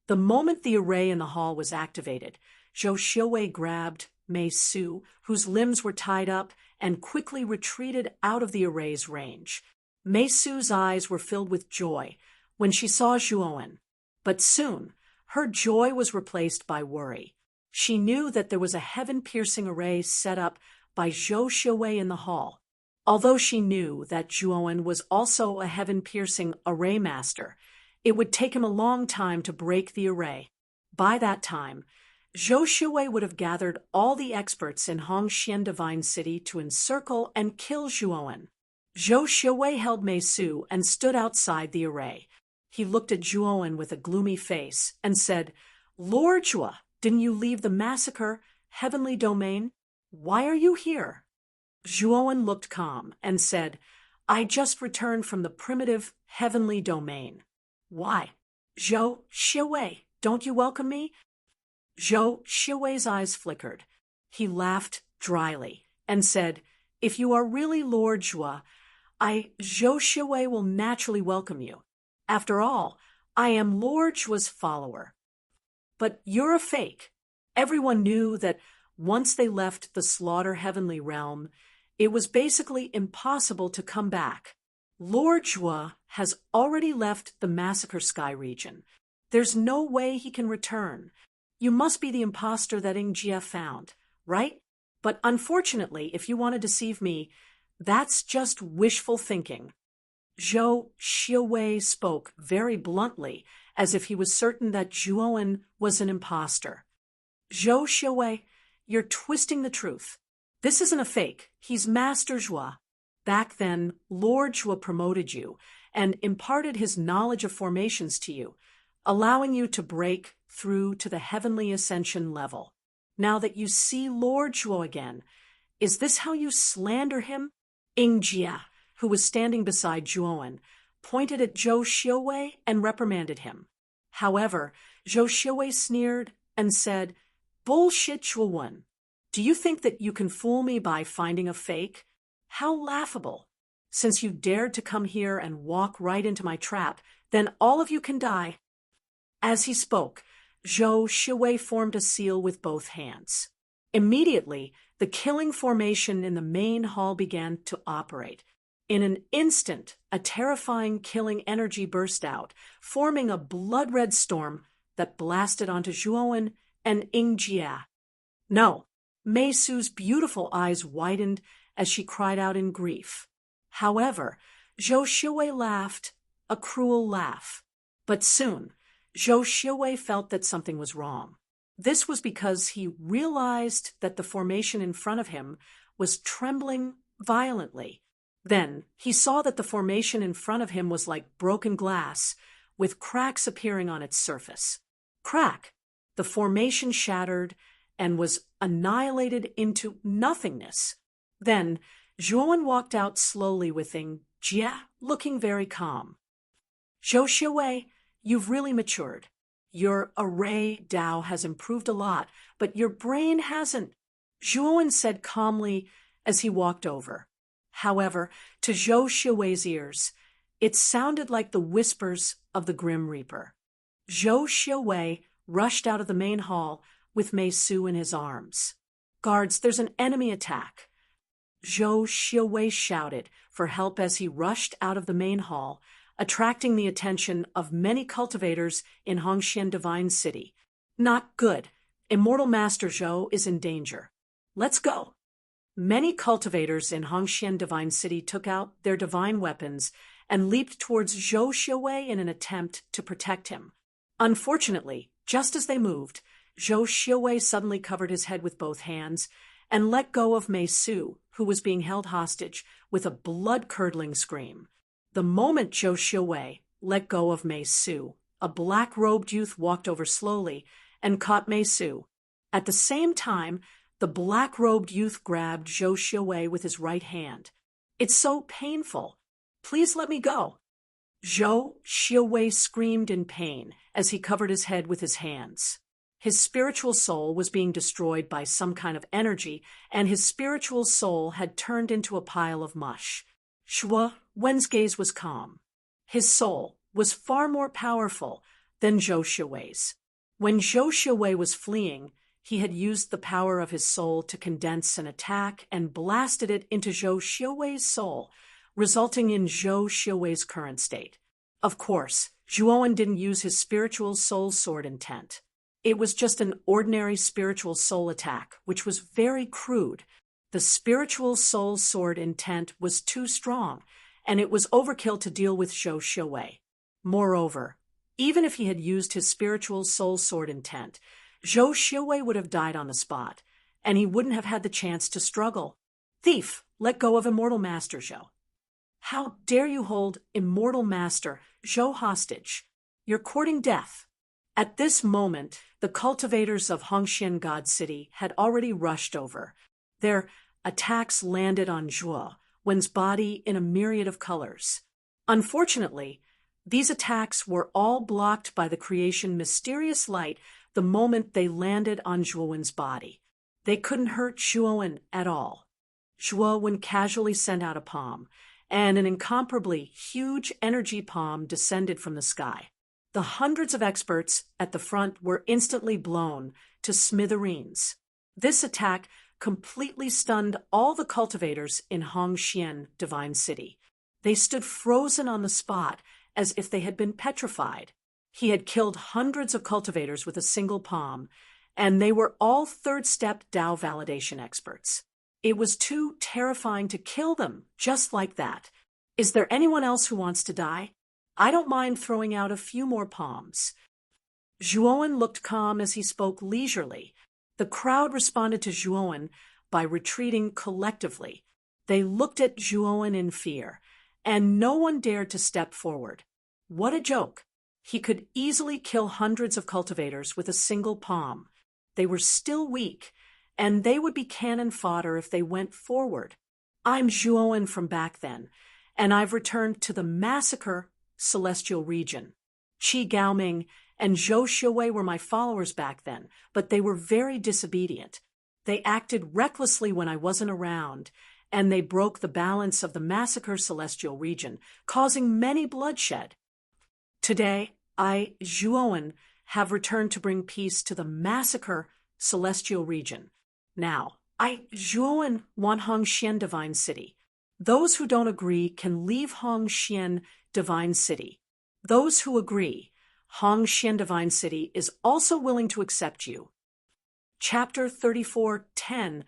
The moment the array in the hall was activated, Zhou Xiwei grabbed Mei Su, whose limbs were tied up, and quickly retreated out of the array's range. Mei Su's eyes were filled with joy when she saw Zhuowen, but soon her joy was replaced by worry. She knew that there was a heaven-piercing array set up by Zhou Xiwei in the hall. Although she knew that Zhuowen was also a heaven-piercing array master, it would take him a long time to break the array. By that time, Zhou Xiwei would have gathered all the experts in Hongxian Divine City to encircle and kill Zhuowen. Zhou Xiwei held Mei Su and stood outside the array. He looked at Zhuowen with a gloomy face and said, Lord Zhua, didn't you leave the Massacre Heavenly Domain? Why are you here? Zhuowen looked calm and said, I just returned from the primitive Heavenly Domain. Why? Zhou Xiwei, don't you welcome me? Zhou Xiwei's eyes flickered. He laughed dryly and said, If you are really Lord Zhua, Zhou Shiwei will naturally welcome you. After all, I am Lord Zhua's follower. But you're a fake. Everyone knew that once they left the Slaughter Heavenly Realm, it was basically impossible to come back. Lord Zhua has already left the Massacre Sky region. There's no way he can return. You must be the imposter that Jia found, right? But unfortunately, if you want to deceive me, that's just wishful thinking. Zhou Shiwei spoke very bluntly, as if he was certain that Zhuowen was an imposter. Zhou Shiwei, you're twisting the truth. This isn't a fake. He's Master Zhua. Back then, Lord Zhua promoted you and imparted his knowledge of formations to you, allowing you to break through to the heavenly ascension level. Now that you see Lord Zhua again, is this how you slander him? Jia, who was standing beside Zhuowen, pointed at Zhou Shiwei and reprimanded him. However, Zhou Shiwei sneered and said, "Bullshit, Zhuowen. Do you think that you can fool me by finding a fake? How laughable. Since you dared to come here and walk right into my trap, then all of you can die." As he spoke, Zhou Shiwei formed a seal with both hands. Immediately, the killing formation in the main hall began to operate. In an instant, a terrifying killing energy burst out, forming a blood-red storm that blasted onto Zhuowen and Jia. No, Mei Su's beautiful eyes widened as she cried out in grief. However, Zhou Shiwei laughed, a cruel laugh. But soon, Zhou Shiwei felt that something was wrong. This was because he realized that the formation in front of him was trembling violently. Then he saw that the formation in front of him was like broken glass, with cracks appearing on its surface. Crack! The formation shattered and was annihilated into nothingness. Then Zhuowen walked out slowly with Jia looking very calm. "Zhou Shiwei, you've really matured. Your array Dao has improved a lot, but your brain hasn't," Zhuowen said calmly as he walked over. However, to Zhou Shiwei's ears, it sounded like the whispers of the Grim Reaper. Zhou Shiwei rushed out of the main hall with Mei Su in his arms. "Guards, there's an enemy attack." Zhou Shiwei shouted for help as he rushed out of the main hall, attracting the attention of many cultivators in Hongxian Divine City. "Not good. Immortal Master Zhou is in danger. Let's go." Many cultivators in Hongxian Divine City took out their divine weapons and leaped towards Zhou Shiwei in an attempt to protect him. Unfortunately, just as they moved, Zhou Shiwei suddenly covered his head with both hands and let go of Mei Su, who was being held hostage, with a blood-curdling scream. The moment Zhou Shiwei let go of Mei Su, a black-robed youth walked over slowly and caught Mei Su. At the same time, the black-robed youth grabbed Zhou Shiwei with his right hand. "It's so painful. Please let me go." Zhou Shiwei screamed in pain as he covered his head with his hands. His spiritual soul was being destroyed by some kind of energy, and his spiritual soul had turned into a pile of mush. Wen's gaze was calm. His soul was far more powerful than Zhou Shiwei's. When Zhou Shiwei was fleeing, he had used the power of his soul to condense an attack and blasted it into Zhou Shiwei's soul, resulting in Zhou Shiwei's current state. Of course, Zhuowen didn't use his spiritual soul sword intent. It was just an ordinary spiritual soul attack, which was very crude. The spiritual soul sword intent was too strong, and it was overkill to deal with Zhou Shiwei. Moreover, even if he had used his spiritual soul sword intent, Zhou Shiwei would have died on the spot, and he wouldn't have had the chance to struggle. "Thief, let go of Immortal Master Zhou." "How dare you hold Immortal Master Zhou hostage? You're courting death." At this moment, the cultivators of Hongxian God City had already rushed over. Their attacks landed on Zhuowen's body in a myriad of colors. Unfortunately, these attacks were all blocked by the creation mysterious light the moment they landed on Zhuowen's body. They couldn't hurt Zhuowen at all. Zhuo casually sent out a palm, and an incomparably huge energy palm descended from the sky. The hundreds of experts at the front were instantly blown to smithereens. This attack completely stunned all the cultivators in Hongxian Divine City. They stood frozen on the spot as if they had been petrified. He had killed hundreds of cultivators with a single palm, and they were all third-step Dao validation experts. It was too terrifying to kill them just like that. Is there anyone else who wants to die? I don't mind throwing out a few more palms. Zhuo looked calm as he spoke leisurely. The crowd responded to Zhuo by retreating collectively. They looked at Zhuo in fear, and no one dared to step forward. What a joke! He could easily kill hundreds of cultivators with a single palm. They were still weak, and they would be cannon fodder if they went forward. I'm Zhuo from back then, and I've returned to the massacre celestial region. Qi Gaoming and Zhou Xiuwei were my followers back then, but they were very disobedient. They acted recklessly when I wasn't around, and they broke the balance of the massacre celestial region, causing many bloodshed. Today, I, Zhuo, have returned to bring peace to the massacre celestial region. Now, I, Zhuo, want Hongxian Divine City. Those who don't agree can leave Hongxian Divine City. Those who agree, Hongxian Divine City is also willing to accept you. Chapter 34:10.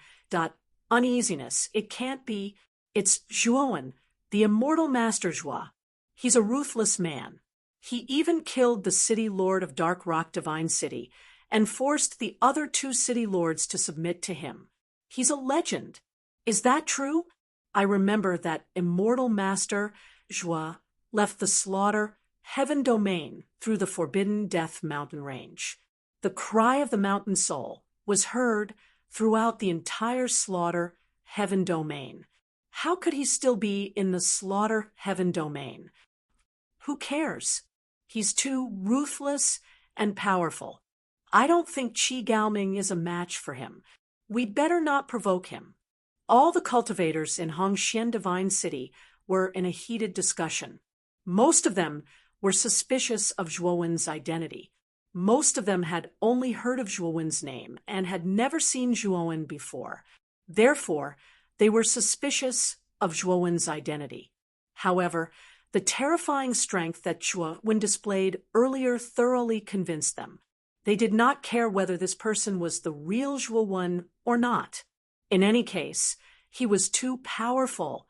Uneasiness. It can't be. It's Zhuo, the immortal Master Zhua. He's a ruthless man. He even killed the city lord of Dark Rock Divine City and forced the other two city lords to submit to him. He's a legend. Is that true? I remember that immortal Master Zhua left the slaughter heaven domain through the forbidden death mountain range. The cry of the mountain soul was heard throughout the entire slaughter heaven domain. How could he still be in the slaughter heaven domain? Who cares? He's too ruthless and powerful. I don't think Qi Gaoming is a match for him. We'd better not provoke him. All the cultivators in Hongxian Divine City were in a heated discussion. Most of them were suspicious of Zhuowen's identity. Most of them had only heard of Zhuowen's name and had never seen Zhuowen before. Therefore, they were suspicious of Zhuowen's identity. However, the terrifying strength that Zhuowen displayed earlier thoroughly convinced them. They did not care whether this person was the real Zhuowen or not. In any case, he was too powerful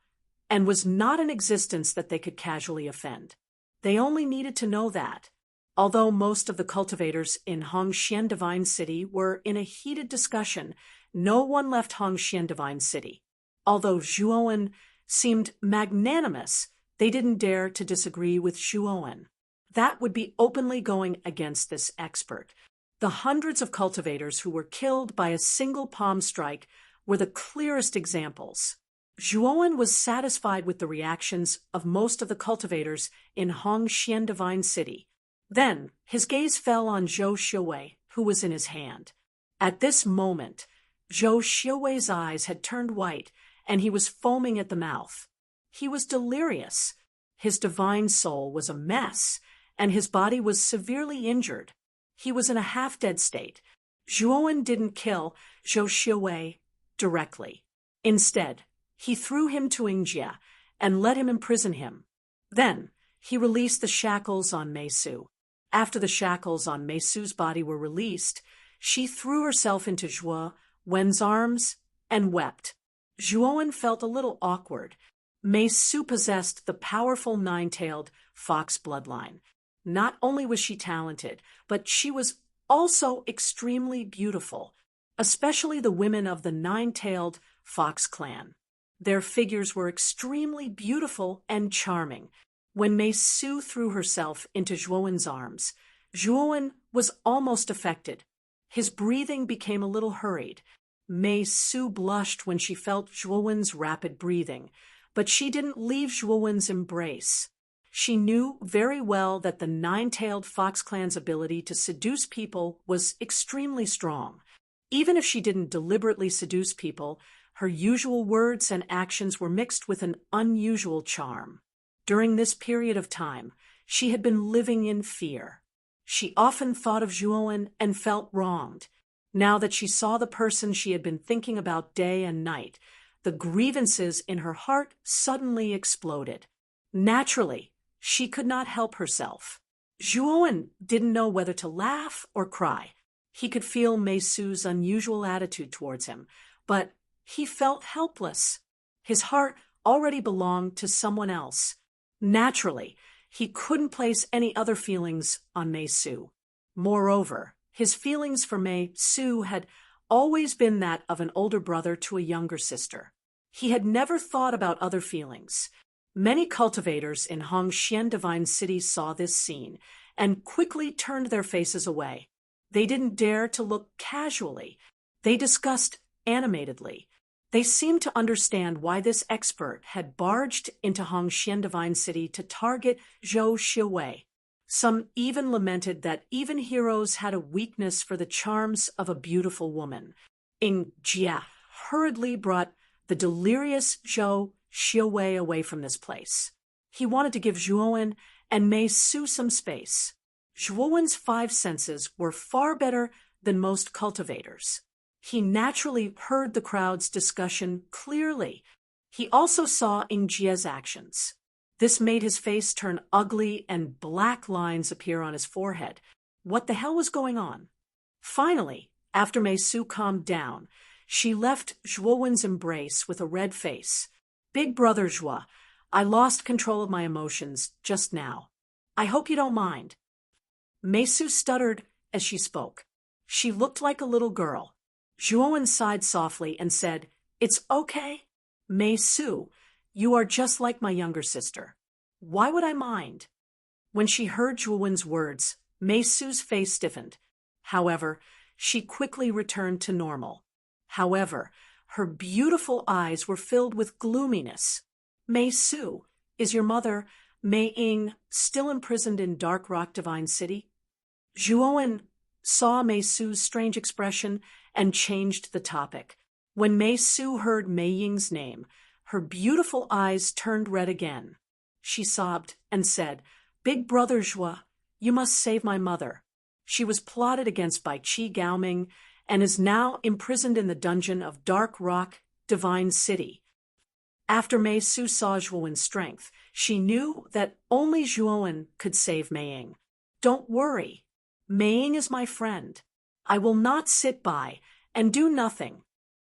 and was not in existence that they could casually offend. They only needed to know that. Although most of the cultivators in Hongxian Divine City were in a heated discussion, no one left Hongxian Divine City. Although Zhuowen seemed magnanimous, they didn't dare to disagree with Zhuowen. That would be openly going against this expert. The hundreds of cultivators who were killed by a single palm strike were the clearest examples. Zhuowen was satisfied with the reactions of most of the cultivators in Hongxian Divine City. Then, his gaze fell on Zhou Xiuwei, who was in his hand. At this moment, Zhou Xiuwei's eyes had turned white, and he was foaming at the mouth. He was delirious. His divine soul was a mess, and his body was severely injured. He was in a half-dead state. Zhuowen didn't kill Zhou Xiuwei directly. Instead, he threw him to Yingjia and let him imprison him. Then, he released the shackles on Mei Su. After the shackles on Mei Su's body were released, she threw herself into Zhuowen's arms and wept. Zhuowen felt a little awkward. Mei Su possessed the powerful nine-tailed fox bloodline. Not only was she talented, but she was also extremely beautiful, especially the women of the nine-tailed fox clan. Their figures were extremely beautiful and charming. When Mei Su threw herself into Zhuowen's arms, Zhuowen was almost affected. His breathing became a little hurried. Mei Su blushed when she felt Zhuowen's rapid breathing, but she didn't leave Zhuowen's embrace. She knew very well that the nine-tailed fox clan's ability to seduce people was extremely strong. Even if she didn't deliberately seduce people, Her usual words and actions were mixed with an unusual charm. During this period of time, she had been living in fear. She often thought of Zhuowen and felt wronged. Now that she saw the person she had been thinking about day and night, the grievances in her heart suddenly exploded. Naturally, she could not help herself. Zhuowen didn't know whether to laugh or cry. He could feel Mei Su's unusual attitude towards him, but he felt helpless. His heart already belonged to someone else. Naturally, he couldn't place any other feelings on Mei Su. Moreover, his feelings for Mei Su had always been that of an older brother to a younger sister. He had never thought about other feelings. Many cultivators in Hongxian Divine City saw this scene and quickly turned their faces away. They didn't dare to look casually. They discussed animatedly. They seemed to understand why this expert had barged into Hongxian Divine City to target Zhou Xiwei. Some even lamented that even heroes had a weakness for the charms of a beautiful woman. Ing Jia hurriedly brought the delirious Zhou Xiwei away from this place. He wanted to give Zhuowen and Mei Su some space. Zhuowen's 5 senses were far better than most cultivators. He naturally heard the crowd's discussion clearly. He also saw Ing Jia's actions. This made his face turn ugly and black lines appear on his forehead. What the hell was going on? Finally, after Mei Su calmed down, she left Zhuowen's embrace with a red face. Big brother Zhua, I lost control of my emotions just now. I hope you don't mind. Mei Su stuttered as she spoke. She looked like a little girl. Zhuowen sighed softly and said, It's okay. Mei Su, you are just like my younger sister. Why would I mind? When she heard Zhuowen's words, Mei Su's face stiffened. However, she quickly returned to normal. However, her beautiful eyes were filled with gloominess. Mei Su, is your mother, Mei Ying, still imprisoned in Dark Rock Divine City? Zhuowen saw Mei Su's strange expression and changed the topic. When Mei Su heard Mei Ying's name, her beautiful eyes turned red again. She sobbed and said, Big brother Zhua, you must save my mother. She was plotted against by Qi Gaoming and is now imprisoned in the dungeon of Dark Rock Divine City. After Mei Su saw Zhuowen's strength, she knew that only Zhuowen could save Mei Ying. Don't worry. Mei Ying is my friend. I will not sit by and do nothing.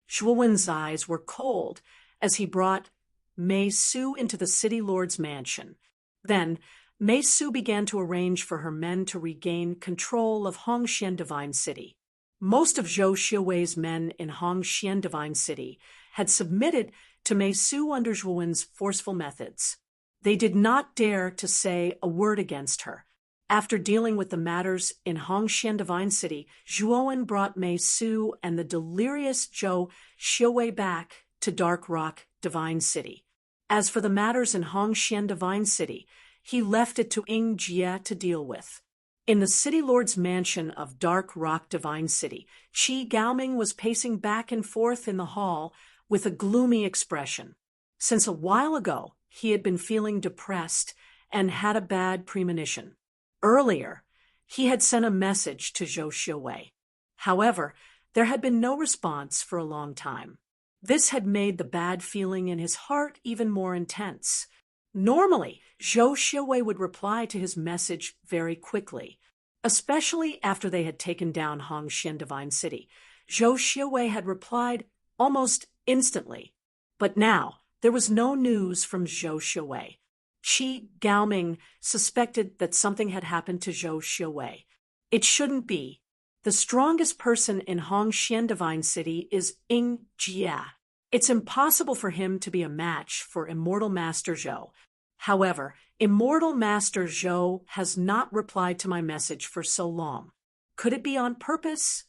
Zhuowen's eyes were cold as he brought Mei Su into the city lord's mansion. Then, Mei Su began to arrange for her men to regain control of Hongxian Divine City. Most of Zhou Xiwei's men in Hongxian Divine City had submitted to Mei Su under Zhuowen's forceful methods. They did not dare to say a word against her. After dealing with the matters in Hongxian Divine City, Zhuowen brought Mei Su and the delirious Zhou Xiwei back to Dark Rock Divine City. As for the matters in Hongxian Divine City, he left it to Ing Jia to deal with. In the city lord's mansion of Dark Rock Divine City, Qi Gaoming was pacing back and forth in the hall with a gloomy expression. Since a while ago, he had been feeling depressed and had a bad premonition. Earlier, he had sent a message to Zhou Xiwei. However, there had been no response for a long time. This had made the bad feeling in his heart even more intense. Normally, Zhou Xiwei would reply to his message very quickly, especially after they had taken down Hongxian Divine City. Zhou Xiwei had replied almost instantly. But now, there was no news from Zhou Xiwei. Qi Gaoming suspected that something had happened to Zhou Xiwei. It shouldn't be. The strongest person in Hongxian Divine City is Ing Jia. It's impossible for him to be a match for Immortal Master Zhou. However, Immortal Master Zhou has not replied to my message for so long. Could it be on purpose?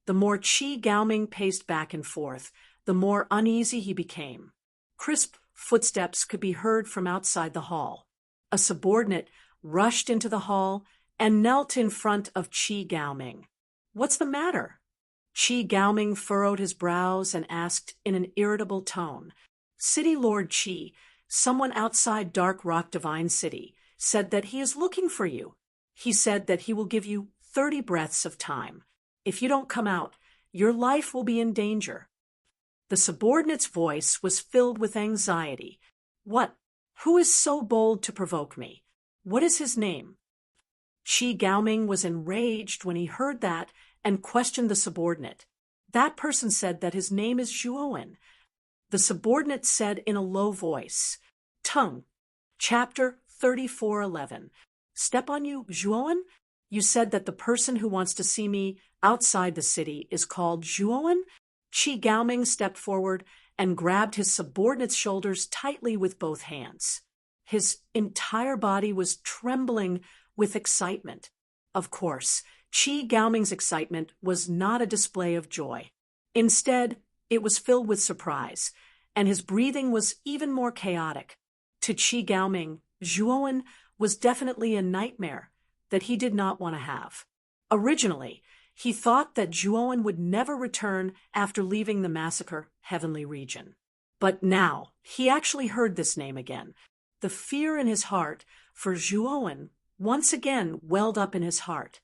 The more Qi Gaoming paced back and forth, the more uneasy he became. Crisp footsteps could be heard from outside the hall. A subordinate rushed into the hall and knelt in front of Qi Gaoming. What's the matter? Qi Gaoming furrowed his brows and asked in an irritable tone, City Lord Qi, someone outside Dark Rock Divine City, said that he is looking for you. He said that he will give you 30 breaths of time. If you don't come out, your life will be in danger. The subordinate's voice was filled with anxiety. What? Who is so bold to provoke me? What is his name? Qi Gaoming was enraged when he heard that and questioned the subordinate. That person said that his name is Zhuowen. The subordinate said in a low voice, Tongue, Chapter 3411. Step on you, Zhuowen? You said that the person who wants to see me outside the city is called Zhuowen? Qi Gaoming stepped forward and grabbed his subordinate's shoulders tightly with both hands. His entire body was trembling with excitement. Of course, Qi Gaoming's excitement was not a display of joy. Instead, it was filled with surprise, and his breathing was even more chaotic. To Qi Gaoming, Zhuowen was definitely a nightmare that he did not want to have. Originally, he thought that Zhuowen would never return after leaving the massacre heavenly region. But now, he actually heard this name again. The fear in his heart for Zhuowen once again welled up in his heart.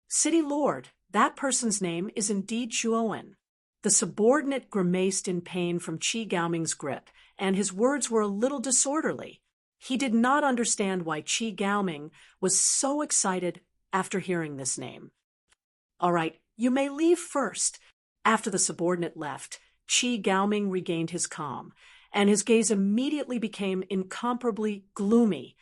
City Lord, that person's name is indeed Zhuowen. The subordinate grimaced in pain from Qi Gaoming's grip, and his words were a little disorderly. He did not understand why Qi Gaoming was so excited after hearing this name. All right, you may leave first. After the subordinate left, Qi Gaoming regained his calm, and his gaze immediately became incomparably gloomy.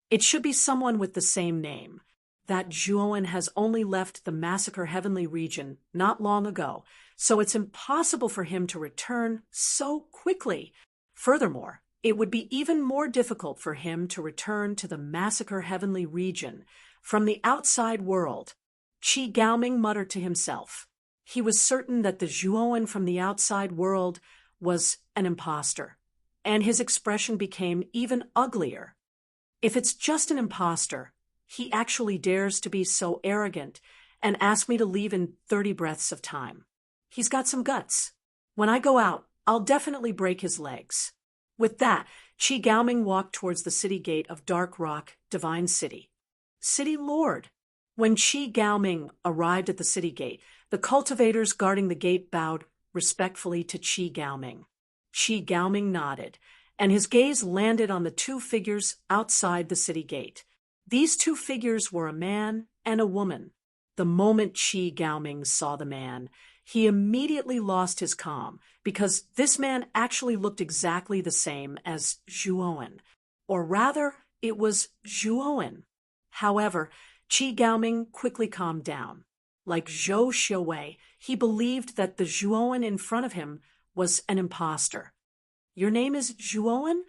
It should be someone with the same name. That Zhuowen has only left the massacre heavenly region not long ago, so it's impossible for him to return so quickly. Furthermore, it would be even more difficult for him to return to the massacre heavenly region from the outside world. Qi Gaoming muttered to himself. He was certain that the Zhuowen from the outside world was an imposter, and his expression became even uglier. If it's just an imposter, he actually dares to be so arrogant and ask me to leave in 30 breaths of time. He's got some guts. When I go out, I'll definitely break his legs. With that, Qi Gaoming walked towards the city gate of Dark Rock, Divine City. City Lord. When Qi Gaoming arrived at the city gate, the cultivators guarding the gate bowed respectfully to Qi Gaoming. Qi Gaoming nodded, and his gaze landed on the two figures outside the city gate. These two figures were a man and a woman. The moment Qi Gaoming saw the man, he immediately lost his calm, because this man actually looked exactly the same as Zhuowen. Or rather, it was Zhuowen. However, Qi Gaoming quickly calmed down. Like Zhou Xiuwei, he believed that the Zhuowen in front of him was an imposter. Your name is Zhuowen?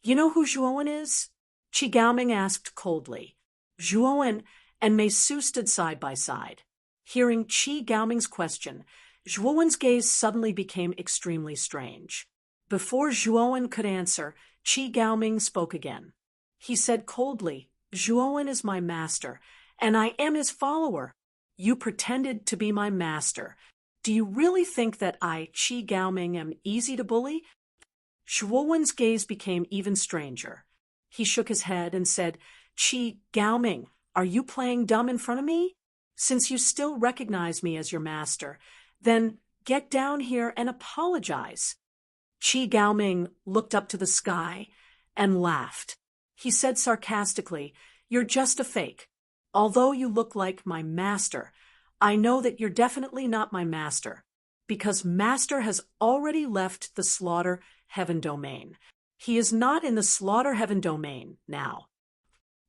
You know who Zhuowen is? Qi Gaoming asked coldly. Zhuowen and Mei Su stood side by side. Hearing Qi Gaoming's question, Zhuowen's gaze suddenly became extremely strange. Before Zhuowen could answer, Qi Gaoming spoke again. He said coldly, Zhuowen is my master, and I am his follower. You pretended to be my master. Do you really think that I, Qi Gaoming, am easy to bully? Zhuowen's gaze became even stranger. He shook his head and said, Qi Gaoming, are you playing dumb in front of me? Since you still recognize me as your master, then get down here and apologize. Qi Gaoming looked up to the sky and laughed. He said sarcastically, You're just a fake. Although you look like my master, I know that you're definitely not my master, because master has already left the Slaughter Heaven domain. He is not in the Slaughter Heaven domain now.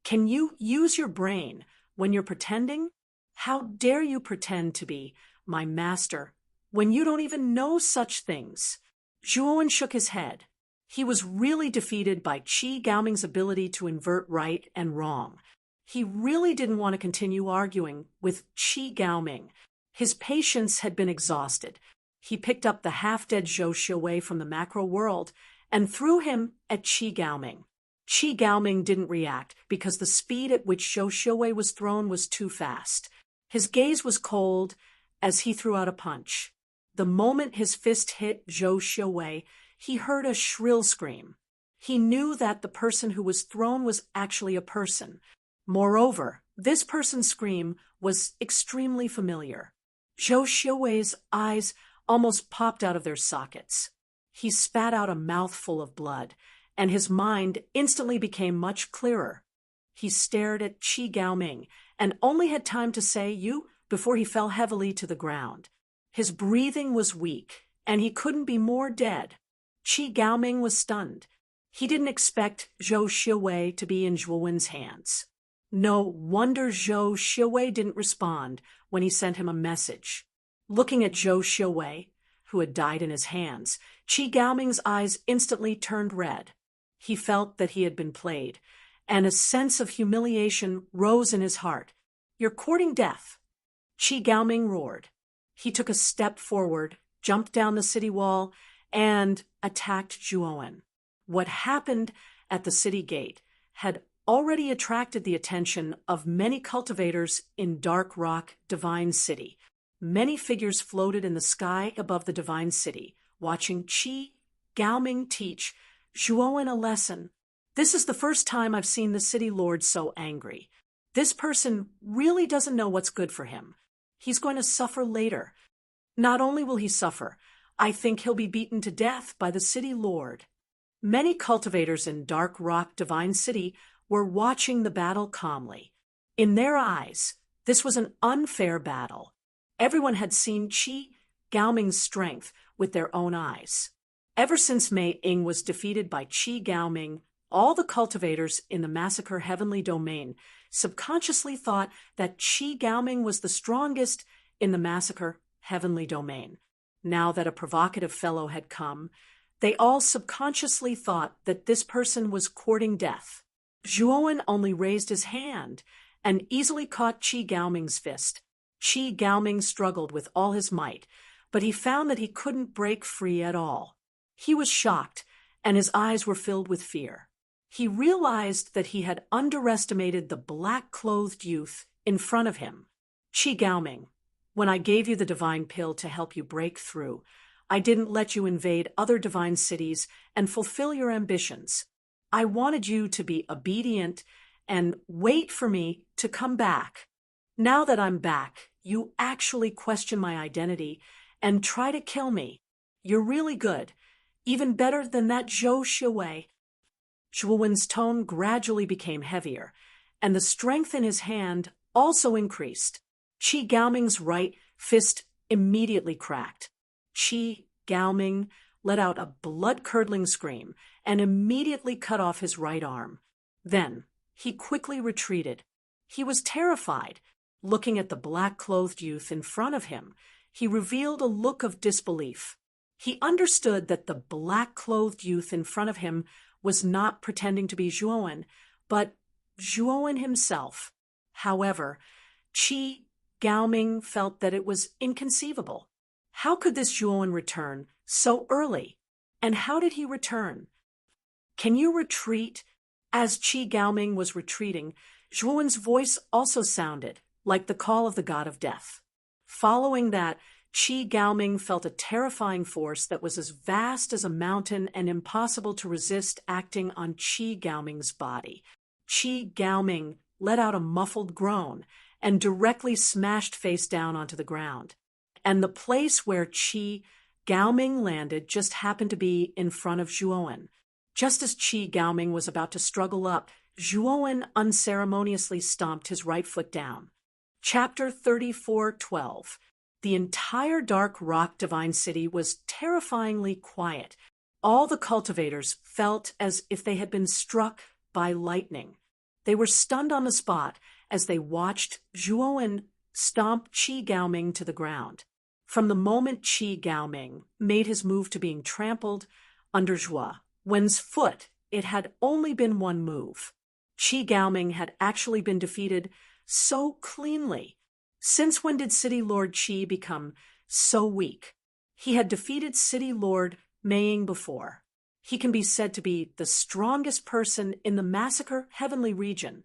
Can you use your brain when you're pretending? How dare you pretend to be my master when you don't even know such things? Zhuowen shook his head. He was really defeated by Qi Gaoming's ability to invert right and wrong. He really didn't want to continue arguing with Qi Gaoming. His patience had been exhausted. He picked up the half-dead Zhou Xiuwei from the macro world and threw him at Qi Gaoming. Qi Gaoming didn't react because the speed at which Zhou Xiuwei was thrown was too fast. His gaze was cold as he threw out a punch. The moment his fist hit Zhou Xiuwei, he heard a shrill scream. He knew that the person who was thrown was actually a person. Moreover, this person's scream was extremely familiar. Zhou Xiuwei's eyes almost popped out of their sockets. He spat out a mouthful of blood, and his mind instantly became much clearer. He stared at Qi Gaoming and only had time to say "you" before he fell heavily to the ground. His breathing was weak, and he couldn't be more dead. Qi Gaoming was stunned. He didn't expect Zhou Xiuwei to be in Zhuowen's hands. No wonder Zhou Xiuwei didn't respond when he sent him a message. Looking at Zhou Xiuwei, who had died in his hands, Qi Gaoming's eyes instantly turned red. He felt that he had been played, and a sense of humiliation rose in his heart. "You're courting death," Qi Gaoming roared. He took a step forward, jumped down the city wall, and attacked Zhuowen. What happened at the city gate had already attracted the attention of many cultivators in Dark Rock Divine City. Many figures floated in the sky above the Divine City, watching Qi Gaoming teach Zhuowen a lesson. "This is the first time I've seen the city lord so angry. This person really doesn't know what's good for him. He's going to suffer later. Not only will he suffer, I think he'll be beaten to death by the city lord." Many cultivators in Dark Rock Divine City were watching the battle calmly. In their eyes, this was an unfair battle. Everyone had seen Qi Gaoming's strength with their own eyes. Ever since Mei Ying was defeated by Qi Gaoming, all the cultivators in the Massacre Heavenly Domain subconsciously thought that Qi Gaoming was the strongest in the Massacre Heavenly Domain. Now that a provocative fellow had come, they all subconsciously thought that this person was courting death. Zhuowen only raised his hand and easily caught Qi Gaoming's fist. Qi Gaoming struggled with all his might, but he found that he couldn't break free at all. He was shocked, and his eyes were filled with fear. He realized that he had underestimated the black-clothed youth in front of him. "Qi Gaoming, when I gave you the divine pill to help you break through, I didn't let you invade other divine cities and fulfill your ambitions. I wanted you to be obedient and wait for me to come back. Now that I'm back, you actually question my identity and try to kill me. You're really good, even better than that Zhou Xiuwei." Zhuowen's tone gradually became heavier, and the strength in his hand also increased. Qi Gaoming's right fist immediately cracked. Qi Gaoming let out a blood-curdling scream and immediately cut off his right arm. Then he quickly retreated. He was terrified. Looking at the black-clothed youth in front of him, he revealed a look of disbelief. He understood that the black-clothed youth in front of him was not pretending to be Zhuowen, but Zhuowen himself. However, Qi Gaoming felt that it was inconceivable. How could this Zhuowen return so early? And how did he return? "Can you retreat?" As Qi Gaoming was retreating, Zhuowen's voice also sounded like the call of the god of death. Following that, Qi Gaoming felt a terrifying force that was as vast as a mountain and impossible to resist acting on Qi Gaoming's body. Qi Gaoming let out a muffled groan and directly smashed face down onto the ground. And the place where Qi Gaoming landed just happened to be in front of Zhuowen. Just as Qi Gaoming was about to struggle up, Zhuowen unceremoniously stomped his right foot down. Chapter 34:12. The entire Dark Rock Divine City was terrifyingly quiet. All the cultivators felt as if they had been struck by lightning. They were stunned on the spot as they watched Zhuowen stomp Qi Gaoming to the ground. From the moment Qi Gaoming made his move to being trampled under Zhuowen's foot, it had only been one move. Qi Gaoming had actually been defeated so cleanly. Since when did City Lord Qi become so weak? He had defeated City Lord Mei Ying before. He can be said to be the strongest person in the Massacre Heavenly region.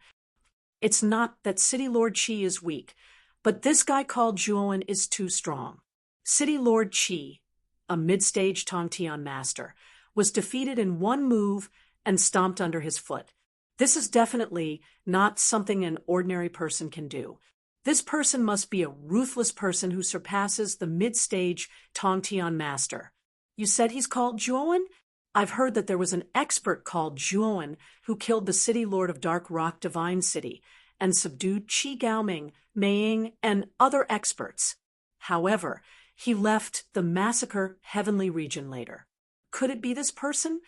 It's not that City Lord Qi is weak, But this guy called Zhuowen is too strong. City Lord Qi, a mid-stage Tongtian master, was defeated in one move and stomped under his foot. This is definitely not something an ordinary person can do. This person must be a ruthless person who surpasses the mid-stage Tongtian master. You said he's called Zhuowen? I've heard that there was an expert called Zhuowen who killed the city lord of Dark Rock Divine City and subdued Qi Gaoming, Meiying, and other experts. However, he left the massacre heavenly region later. Could it be this person?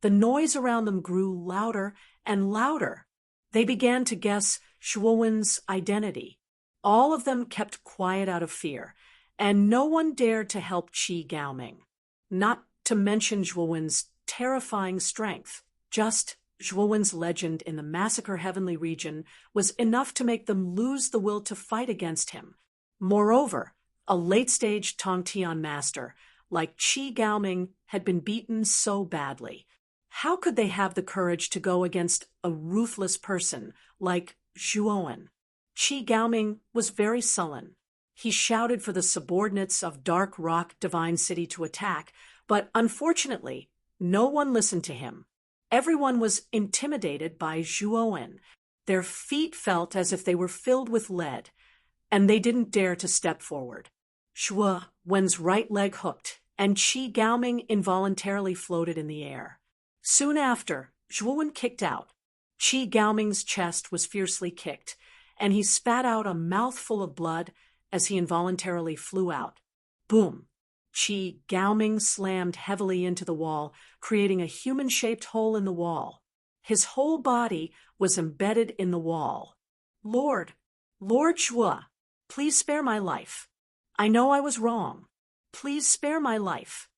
The noise around them grew louder and louder. They began to guess Zhuowen's identity. All of them kept quiet out of fear, and no one dared to help Qi Gaoming. Not to mention Zhuowen's terrifying strength. Just Zhuowen's legend in the massacre heavenly region was enough to make them lose the will to fight against him. Moreover, a late-stage Tongtian master like Qi Gaoming had been beaten so badly. How could they have the courage to go against a ruthless person like Zhuowen? Qi Gaoming was very sullen. He shouted for the subordinates of Dark Rock Divine City to attack, but unfortunately, no one listened to him. Everyone was intimidated by Zhuowen. Their feet felt as if they were filled with lead, and they didn't dare to step forward. Zhuowen's right leg hooked, and Qi Gaoming involuntarily floated in the air. Soon after, Zhuowen kicked out. Qi Gaoming's chest was fiercely kicked, and he spat out a mouthful of blood as he involuntarily flew out. Boom! Qi Gaoming slammed heavily into the wall, creating a human-shaped hole in the wall. His whole body was embedded in the wall. Lord Zhuo, please spare my life. I know I was wrong. Please spare my life.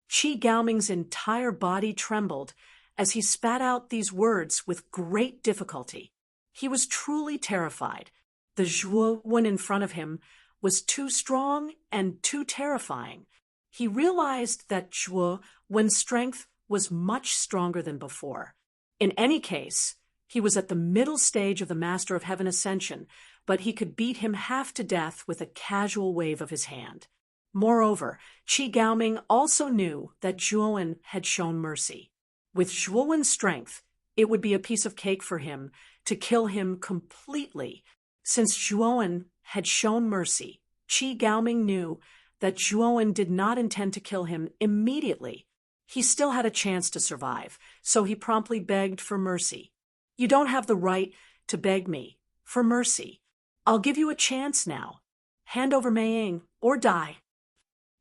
Qi Gaoming's entire body trembled as he spat out these words with great difficulty. He was truly terrified. The Zhuowen in front of him was too strong and too terrifying. He realized that Zhuowen's strength was much stronger than before. In any case, he was at the middle stage of the Master of Heaven Ascension, but he could beat him half to death with a casual wave of his hand. Moreover, Qi Gaoming also knew that Zhuowen had shown mercy. With Zhuowen's strength, it would be a piece of cake for him to kill him completely. Since Zhuowen had shown mercy, Qi Gaoming knew that Zhuowen did not intend to kill him immediately. He still had a chance to survive, so he promptly begged for mercy. You don't have the right to beg me for mercy. I'll give you a chance now. Hand over Meiying or die.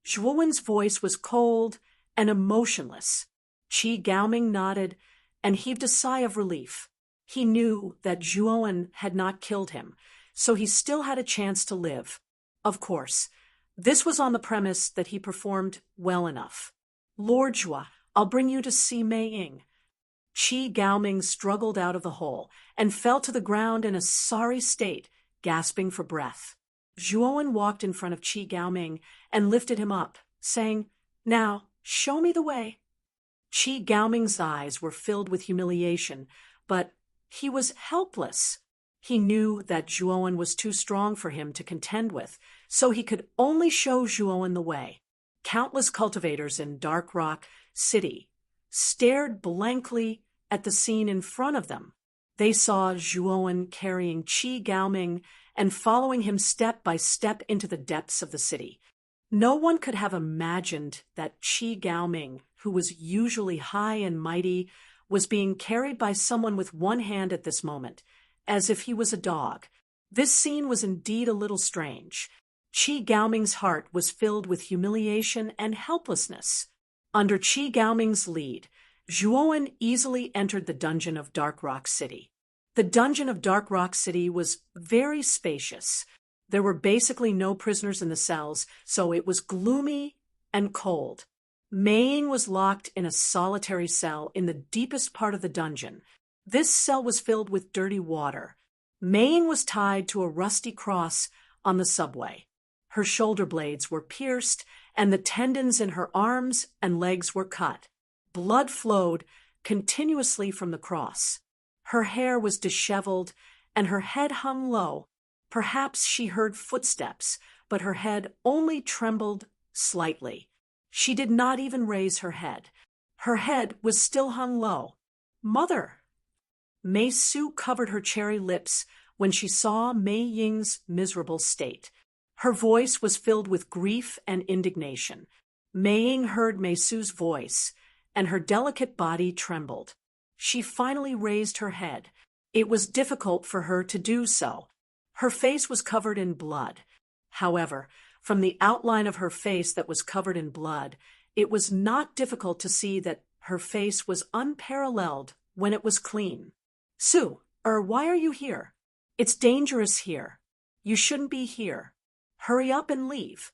Zhuowen's voice was cold and emotionless. Qi Gaoming nodded and heaved a sigh of relief. He knew that Zhuowen had not killed him, so he still had a chance to live. Of course, this was on the premise that he performed well enough. Lord Zhuo, I'll bring you to see Meiying. Qi Gaoming struggled out of the hole and fell to the ground in a sorry state, gasping for breath. Zhuowen walked in front of Qi Gaoming and lifted him up, saying, "Now, show me the way." Qi Gaoming's eyes were filled with humiliation, but he was helpless. He knew that Zhuowen was too strong for him to contend with, so he could only show Zhuowen the way. Countless cultivators in Dark Rock City stared blankly at the scene in front of them. They saw Zhuowen carrying Qi Gaoming and following him step by step into the depths of the city. No one could have imagined that Qi Gaoming, who was usually high and mighty, was being carried by someone with one hand at this moment, as if he was a dog. This scene was indeed a little strange. Qi Gaoming's heart was filled with humiliation and helplessness. Under Qi Gaoming's lead, Zhuowen easily entered the dungeon of Dark Rock City. The dungeon of Dark Rock City was very spacious. There were basically no prisoners in the cells, so it was gloomy and cold. Meiying was locked in a solitary cell in the deepest part of the dungeon. This cell was filled with dirty water. Meiying was tied to a rusty cross on the subway. Her shoulder blades were pierced, and the tendons in her arms and legs were cut. Blood flowed continuously from the cross. Her hair was disheveled, and her head hung low. Perhaps she heard footsteps, but her head only trembled slightly. She did not even raise her head. Her head was still hung low. "Mother!" Mei Su covered her cherry lips when she saw Mei Ying's miserable state. Her voice was filled with grief and indignation. Mei Ying heard Mei Su's voice, and her delicate body trembled. She finally raised her head. It was difficult for her to do so. Her face was covered in blood. However, from the outline of her face that was covered in blood, it was not difficult to see that her face was unparalleled when it was clean. "Su, why are you here? It's dangerous here. You shouldn't be here. Hurry up and leave,"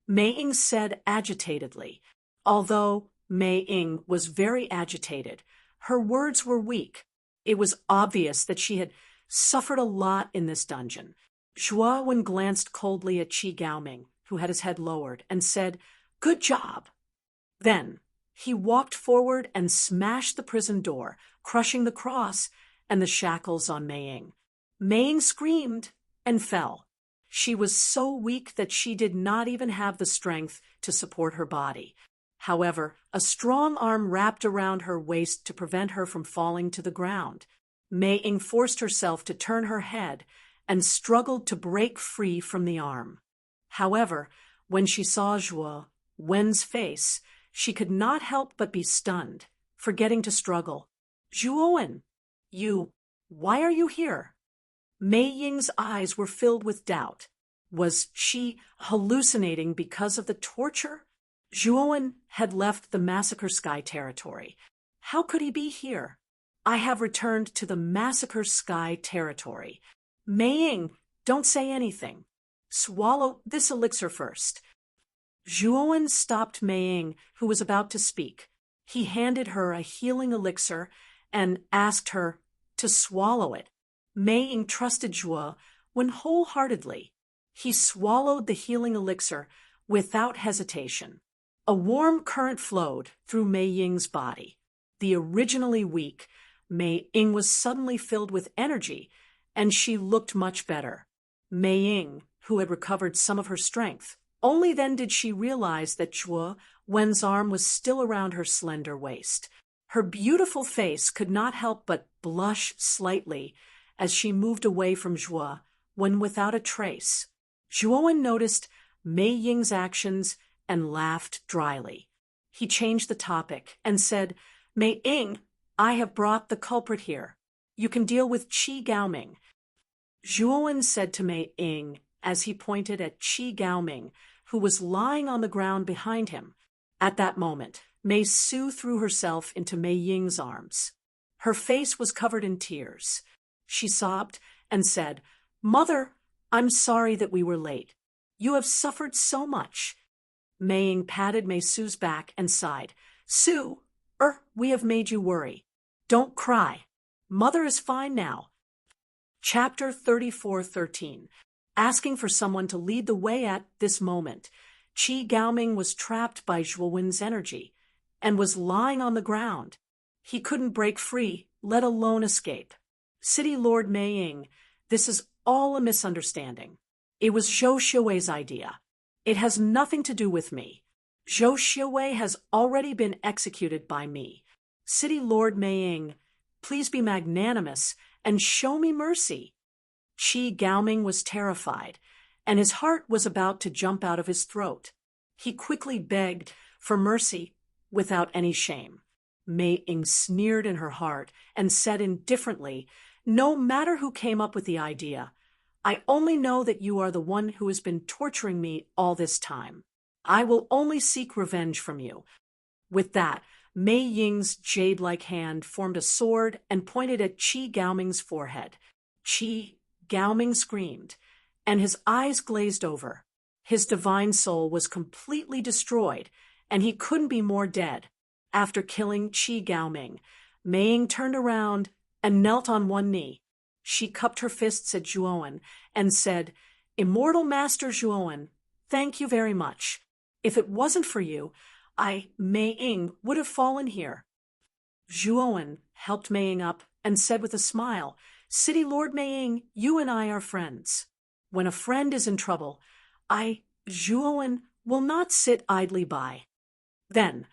Mei Ying said agitatedly. Although Mei Ying was very agitated, her words were weak. It was obvious that she had suffered a lot in this dungeon. Zhuo Wen glanced coldly at Qi Gaoming, who had his head lowered, and said, "Good job." Then he walked forward and smashed the prison door, crushing the cross and the shackles on Mei Ying. Mei Ying screamed and fell. She was so weak that she did not even have the strength to support her body. However, a strong arm wrapped around her waist to prevent her from falling to the ground. Mei Ying forced herself to turn her head and struggled to break free from the arm. However, when she saw Zhuo Wen's face, she could not help but be stunned, forgetting to struggle. "Zhuo Wen, why are you here?" Mei Ying's eyes were filled with doubt. Was she hallucinating because of the torture? Zhuo Wen had left the Massacre Sky territory. How could he be here? "I have returned to the Massacre Sky territory." "Mei Ying, don't say anything. Swallow this elixir first." Zhuo Wen stopped Mei Ying, who was about to speak. He handed her a healing elixir and asked her to swallow it. Mei Ying trusted Zhuo Wen wholeheartedly. He swallowed the healing elixir without hesitation. A warm current flowed through Mei Ying's body. The originally weak Mei Ying was suddenly filled with energy, and she looked much better. Mei Ying, who had recovered some of her strength, only then did she realize that Zhuo Wen's arm was still around her slender waist. Her beautiful face could not help but blush slightly as she moved away from Zhuo Wen without a trace. Zhuo Wen noticed Mei Ying's actions and laughed dryly. He changed the topic and said, "Mei Ying, I have brought the culprit here. You can deal with Qi Gaoming." Zhuo Wen said to Mei Ying as he pointed at Qi Gaoming, who was lying on the ground behind him. At that moment, Mei Su threw herself into Mei Ying's arms. Her face was covered in tears. She sobbed and said, "Mother, I'm sorry that we were late. You have suffered so much." Mei Ying patted Mei Su's back and sighed. "Su, we have made you worry. Don't cry. Mother is fine now." Chapter 34:13. Asking for someone to lead the way at this moment, Qi Gaoming was trapped by Zhuo Wen's energy and was lying on the ground. He couldn't break free, let alone escape. "City Lord Mei Ying, this is all a misunderstanding. It was Zhou Xue's idea. It has nothing to do with me. Zhou Xue has already been executed by me. City Lord Mei Ying, please be magnanimous and show me mercy." Qi Gaoming was terrified, and his heart was about to jump out of his throat. He quickly begged for mercy without any shame. Mei Ying sneered in her heart and said indifferently, "No matter who came up with the idea, I only know that you are the one who has been torturing me all this time. I will only seek revenge from you." With that, Mei Ying's jade-like hand formed a sword and pointed at Qi Gaoming's forehead. Qi Gaoming screamed, and his eyes glazed over. His divine soul was completely destroyed, and he couldn't be more dead. After killing Qi Gaoming, Mei Ying turned around and knelt on one knee. She cupped her fists at Zhuo Wen and said, "Immortal Master Zhuo Wen, thank you very much. If it wasn't for you, Mei Ying, would have fallen here." Zhuo Wen helped Mei Ying up and said with a smile, "City Lord Mei Ying, you and I are friends." When a friend is in trouble, Zhuowen, will not sit idly by. Then,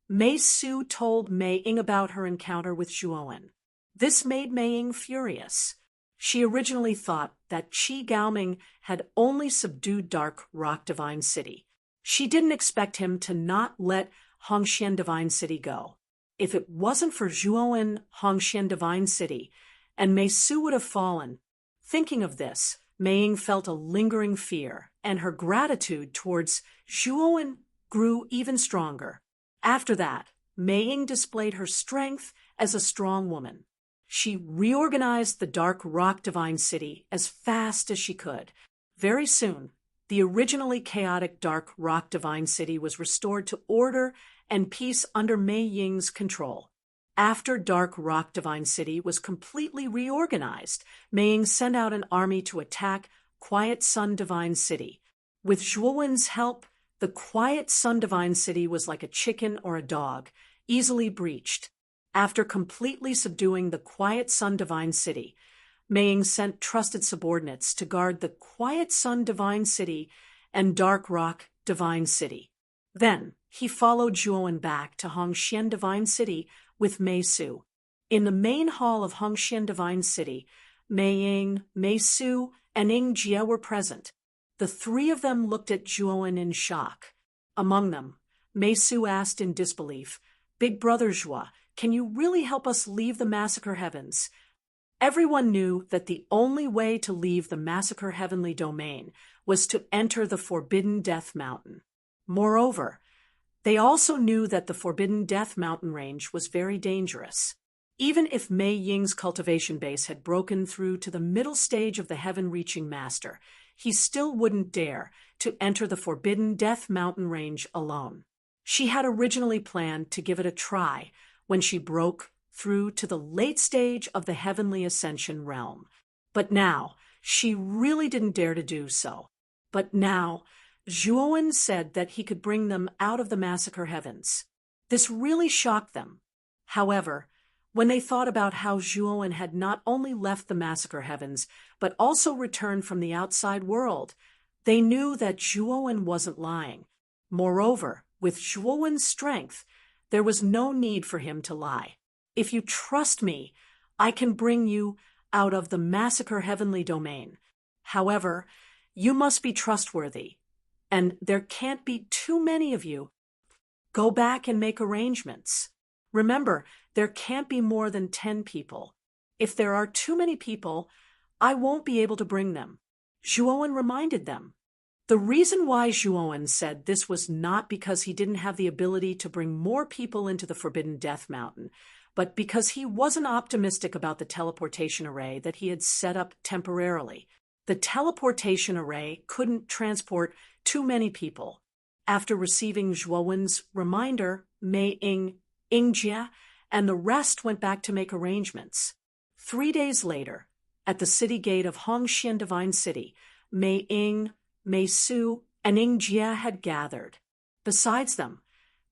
Mei Su told Mei Ying about her encounter with Zhuowen. This made Mei Ying furious. She originally thought that Qi Gaoming had only subdued Dark Rock Divine City. She didn't expect him to not let Hongxian Divine City go. If it wasn't for Zhuowen Hongxian Divine City, and Mei Su would have fallen. Thinking of this, Mei Ying felt a lingering fear, and her gratitude towards Zhuowen grew even stronger. After that, Mei Ying displayed her strength as a strong woman. She reorganized the Dark Rock Divine City as fast as she could. Very soon, the originally chaotic Dark Rock Divine City was restored to order and peace under Mei Ying's control. After Dark Rock Divine City was completely reorganized, Mei Ying sent out an army to attack Quiet Sun Divine City. With Zhuowen's help, the Quiet Sun Divine City was like a chicken or a dog, easily breached. After completely subduing the Quiet Sun Divine City, Mei Ying sent trusted subordinates to guard the Quiet Sun Divine City and Dark Rock Divine City. Then, he followed Zhuowen back to Hongxian Divine City with Mei Su. In the main hall of Hongxian Divine City, Mei Ying, Mei Su, and Ying Jie were present. The three of them looked at Zhuowen in shock. Among them, Mei Su asked in disbelief, "Big Brother Zhua, can you really help us leave the Massacre Heavens?" Everyone knew that the only way to leave the Massacre Heavenly Domain was to enter the Forbidden Death Mountain. Moreover, they also knew that the Forbidden Death Mountain range was very dangerous. Even if Mei Ying's cultivation base had broken through to the middle stage of the heaven-reaching master, he still wouldn't dare to enter the Forbidden Death Mountain range alone. She had originally planned to give it a try when she broke through to the late stage of the Heavenly Ascension realm. But now, she really didn't dare to do so. But now, Zhuowen said that he could bring them out of the Massacre Heavens. This really shocked them. However, when they thought about how Zhuowen had not only left the Massacre Heavens, but also returned from the outside world, they knew that Zhuowen wasn't lying. Moreover, with Zhuowen's strength, there was no need for him to lie. "If you trust me, I can bring you out of the Massacre Heavenly Domain. However, you must be trustworthy, and there can't be too many of you. Go back and make arrangements. Remember, there can't be more than 10 people. If there are too many people, I won't be able to bring them." Zhuowen reminded them. The reason why Zhuowen said this was not because he didn't have the ability to bring more people into the Forbidden Death Mountain, but because he wasn't optimistic about the teleportation array that he had set up temporarily. The teleportation array couldn't transport too many people. After receiving Zhuowen's reminder, Mei Ying, Ying Jie, and the rest went back to make arrangements. 3 days later, at the city gate of Hongxian Divine City, Mei Ying, Mei Su, and Ying Jie had gathered. Besides them,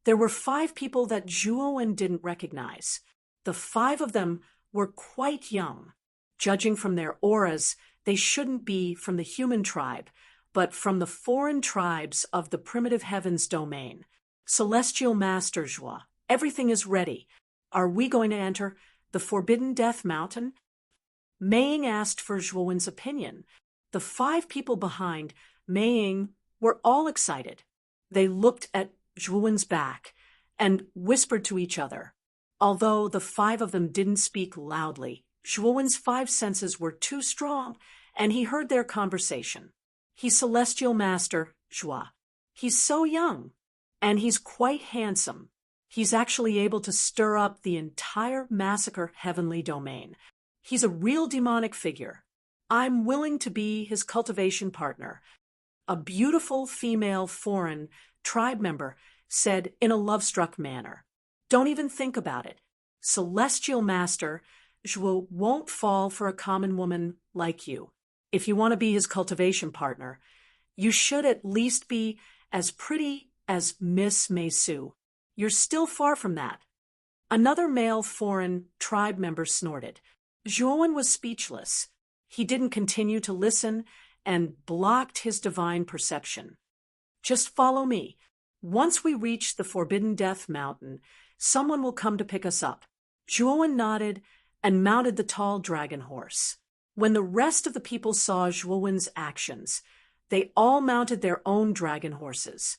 there were 5 people that Zhuowen didn't recognize. The 5 of them were quite young. Judging from their auras, they shouldn't be from the human tribe, but from the foreign tribes of the primitive heavens domain. "Celestial Master Zhua, everything is ready. Are we going to enter the Forbidden Death Mountain?" Mei Ying asked for Zhuowen's opinion. The 5 people behind Mei Ying were all excited. They looked at Zhuowen's back and whispered to each other. Although the 5 of them didn't speak loudly, Zhuowen's 5 senses were too strong, and he heard their conversation. "He's Celestial Master Zhua. He's so young, and he's quite handsome. He's actually able to stir up the entire Massacre Heavenly Domain. He's a real demonic figure. I'm willing to be his cultivation partner," a beautiful female foreign tribe member said in a love-struck manner. "Don't even think about it. Celestial Master Zhuo won't fall for a common woman like you. If you want to be his cultivation partner, you should at least be as pretty as Miss Mei Su. You're still far from that." Another male foreign tribe member snorted. Zhuowen was speechless. He didn't continue to listen and blocked his divine perception. Just follow me. Once we reach the Forbidden Death Mountain, someone will come to pick us up. Zhuowen nodded and mounted the tall dragon horse. When the rest of the people saw Zhuowen's actions, they all mounted their own dragon horses.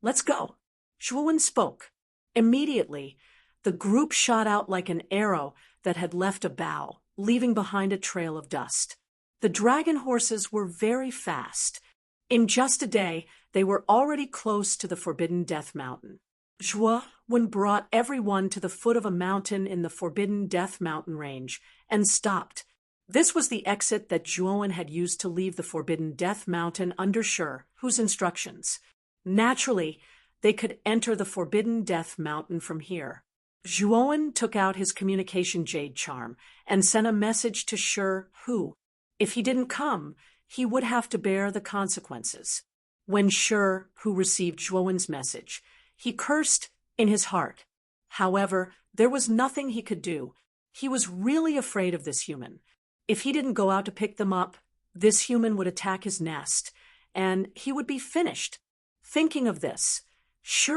Let's go. Zhuowen spoke. Immediately, the group shot out like an arrow that had left a bow, leaving behind a trail of dust. The dragon horses were very fast. In just a day, they were already close to the Forbidden Death Mountain. Zhuowen brought everyone to the foot of a mountain in the Forbidden Death Mountain range and stopped. This was the exit that Zhuowen had used to leave the Forbidden Death Mountain under She's instructions. Naturally, they could enter the Forbidden Death Mountain from here. Zhuowen took out his communication jade charm and sent a message to She. If he didn't come, he would have to bear the consequences. When She received Zhuowen's message, he cursed in his heart. However, there was nothing he could do. He was really afraid of this human. If he didn't go out to pick them up, this human would attack his nest, and he would be finished. Thinking of this, She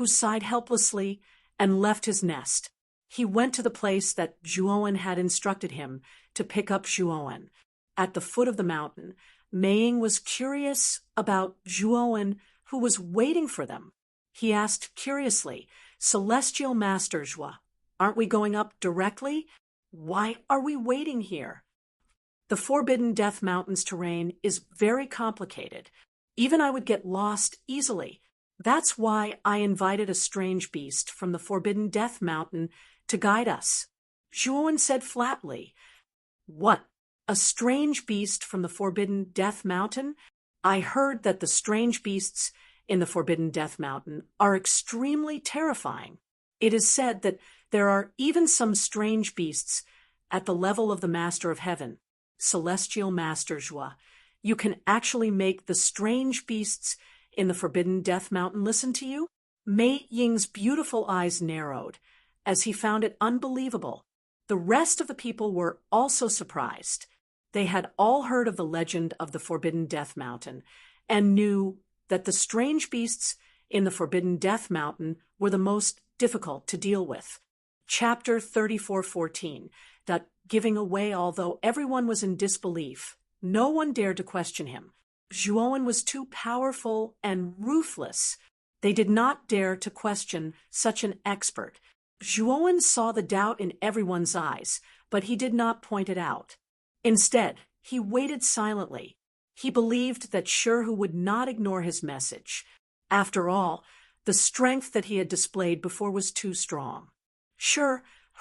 sighed helplessly and left his nest. He went to the place that Zhuowen had instructed him to pick up Zhuowen. At the foot of the mountain, Meiying was curious about Zhuowen, who was waiting for them. He asked curiously, "Celestial Master Zhuo, aren't we going up directly? Why are we waiting here?" The Forbidden Death Mountain's terrain is very complicated. Even I would get lost easily. That's why I invited a strange beast from the Forbidden Death Mountain to guide us. Zhuowen said flatly. What? A strange beast from the Forbidden Death Mountain? I heard that the strange beasts in the Forbidden Death Mountain are extremely terrifying. It is said that there are even some strange beasts at the level of the Master of Heaven, Celestial Master Zhuo. You can actually make the strange beasts in the Forbidden Death Mountain listen to you? Meiying's beautiful eyes narrowed as he found it unbelievable. The rest of the people were also surprised. They had all heard of the legend of the Forbidden Death Mountain and knew that the strange beasts in the Forbidden Death Mountain were the most difficult to deal with. Chapter 34:14. Giving away. Although everyone was in disbelief, no one dared to question him. Zhuowen was too powerful and ruthless. They did not dare to question such an expert. Zhuowen saw the doubt in everyone's eyes, but he did not point it out. Instead, he waited silently. He believed that She would not ignore his message. After all, the strength that he had displayed before was too strong. She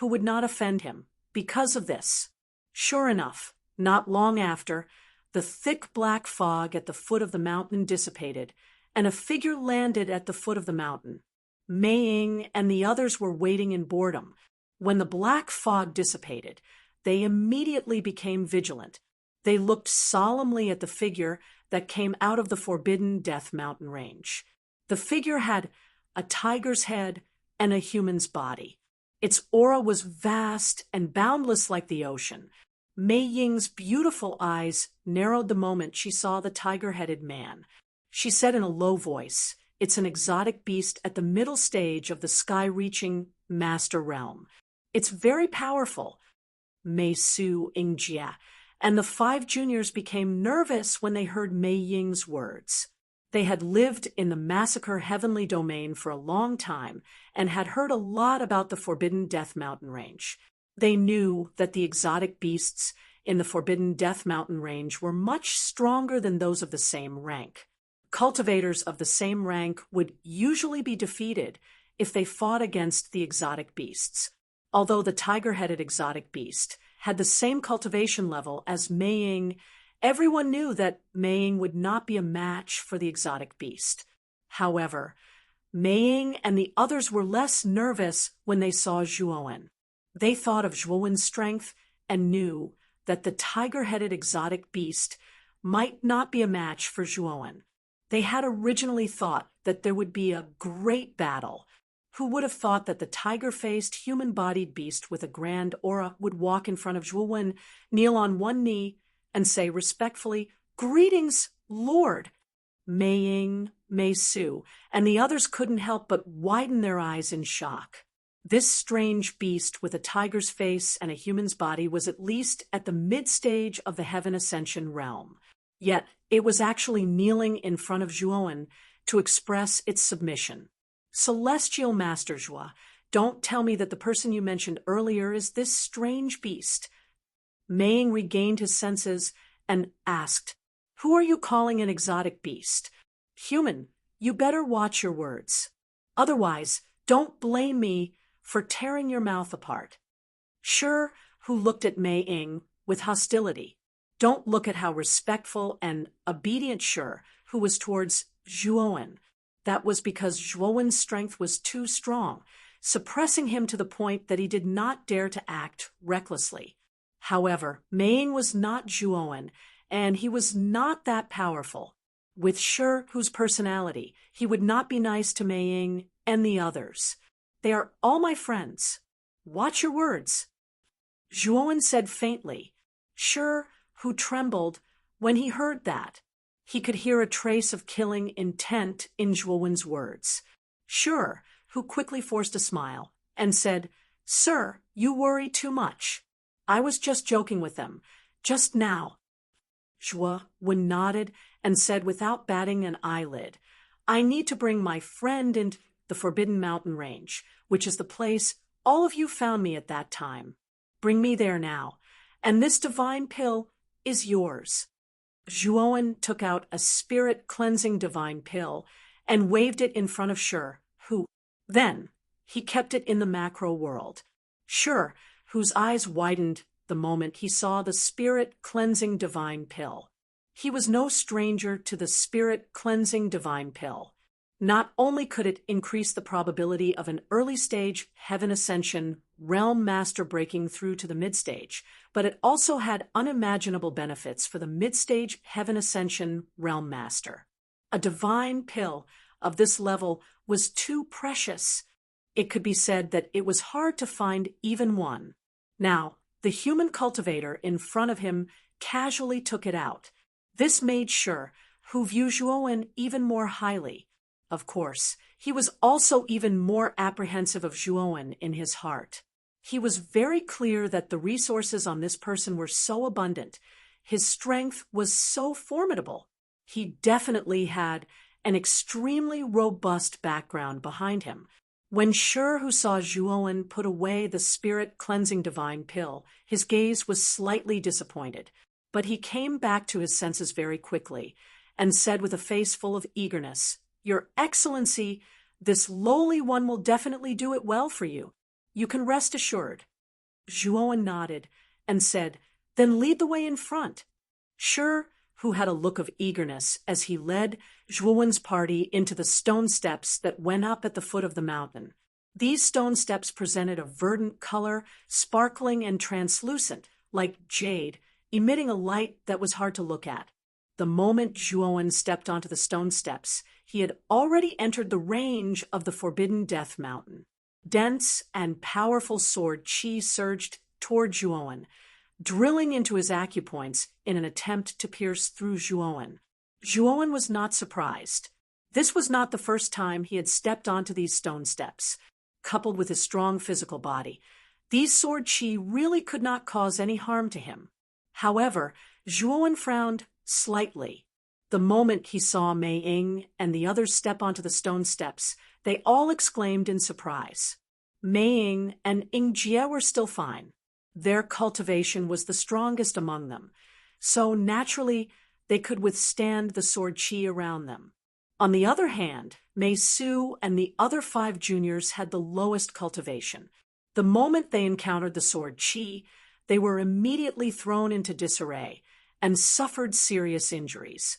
would not offend him because of this. Sure enough, not long after, the thick black fog at the foot of the mountain dissipated, and a figure landed at the foot of the mountain. Meiying and the others were waiting in boredom. When the black fog dissipated, they immediately became vigilant. They looked solemnly at the figure that came out of the Forbidden Death Mountain range. The figure had a tiger's head and a human's body. Its aura was vast and boundless like the ocean. Meiying's beautiful eyes narrowed the moment she saw the tiger-headed man. She said in a low voice, "It's an exotic beast at the middle stage of the sky-reaching master realm. It's very powerful." Mei Su Ingjia and the 5 juniors became nervous when they heard Meiying's words. They had lived in the Massacre Heavenly Domain for a long time and had heard a lot about the Forbidden Death Mountain range. They knew that the exotic beasts in the Forbidden Death Mountain range were much stronger than those of the same rank. Cultivators of the same rank would usually be defeated if they fought against the exotic beasts. Although the tiger-headed exotic beast had the same cultivation level as Meiying, everyone knew that Meiying would not be a match for the exotic beast. However, Meiying and the others were less nervous when they saw Zhuowen. They thought of Zhuowen's strength and knew that the tiger-headed exotic beast might not be a match for Zhuowen. They had originally thought that there would be a great battle. Who would have thought that the tiger-faced, human-bodied beast with a grand aura would walk in front of Zhuowen, kneel on one knee, and say respectfully, "Greetings, Lord." Mei Ying, Mei Su, and the others couldn't help but widen their eyes in shock. This strange beast with a tiger's face and a human's body was at least at the mid-stage of the Heaven Ascension realm. Yet it was actually kneeling in front of Zhuowen to express its submission. "Celestial Master Zhua, don't tell me that the person you mentioned earlier is this strange beast." Mei Ying regained his senses and asked, "Who are you calling an exotic beast? Human, you better watch your words. Otherwise, don't blame me for tearing your mouth apart." Shi, who looked at Mei Ying with hostility. Don't look at how respectful and obedient Shi, who was towards Zhuowen. That was because Zhuowen's strength was too strong, suppressing him to the point that he did not dare to act recklessly. However, Mei Ying was not Zhuowen, and he was not that powerful. With Shi, whose personality, he would not be nice to Mei Ying and the others. "They are all my friends. Watch your words." Zhuowen said faintly. Shi, who trembled when he heard that. He could hear a trace of killing intent in Zhuowen's words. Shi, who quickly forced a smile, and said, "Sir, you worry too much. I was just joking with them, just now." Zhuowen nodded and said without batting an eyelid, "I need to bring my friend into the Forbidden Mountain Range, which is the place all of you found me at that time. Bring me there now, and this divine pill is yours." Zhuowen took out a spirit-cleansing divine pill and waved it in front of Shi, who then he kept it in the macro world. Shi, whose eyes widened the moment he saw the spirit-cleansing divine pill. He was no stranger to the spirit-cleansing divine pill. Not only could it increase the probability of an early-stage Heaven Ascension realm master breaking through to the mid-stage, but it also had unimaginable benefits for the mid-stage Heaven Ascension realm master. A divine pill of this level was too precious. It could be said that it was hard to find even one. Now, the human cultivator in front of him casually took it out. This made Shi, who viewed Zhuowen even more highly. Of course, he was also even more apprehensive of Zhuowen in his heart. He was very clear that the resources on this person were so abundant. His strength was so formidable. He definitely had an extremely robust background behind him. When Shi, who saw Zhuowen put away the spirit-cleansing divine pill, his gaze was slightly disappointed, but he came back to his senses very quickly and said with a face full of eagerness, "Your Excellency, this lowly one will definitely do it well for you. You can rest assured." Zhuowen nodded and said, "Then lead the way in front." Shi, who had a look of eagerness as he led Zhuowen's party into the stone steps that went up at the foot of the mountain. These stone steps presented a verdant color, sparkling and translucent, like jade, emitting a light that was hard to look at. The moment Zhuowen stepped onto the stone steps, he had already entered the range of the Forbidden Death Mountain. Dense and powerful sword qi surged toward Zhuowen, drilling into his acupoints in an attempt to pierce through Zhuowen. Zhuowen was not surprised. This was not the first time he had stepped onto these stone steps. Coupled with his strong physical body, these sword qi really could not cause any harm to him. However, Zhuowen frowned slightly. The moment he saw Mei Ying and the others step onto the stone steps, they all exclaimed in surprise. Mei Ying and Ying Jie were still fine. Their cultivation was the strongest among them, so naturally they could withstand the sword qi around them. On the other hand, Mei Su and the other 5 juniors had the lowest cultivation. The moment they encountered the sword qi, they were immediately thrown into disarray and suffered serious injuries.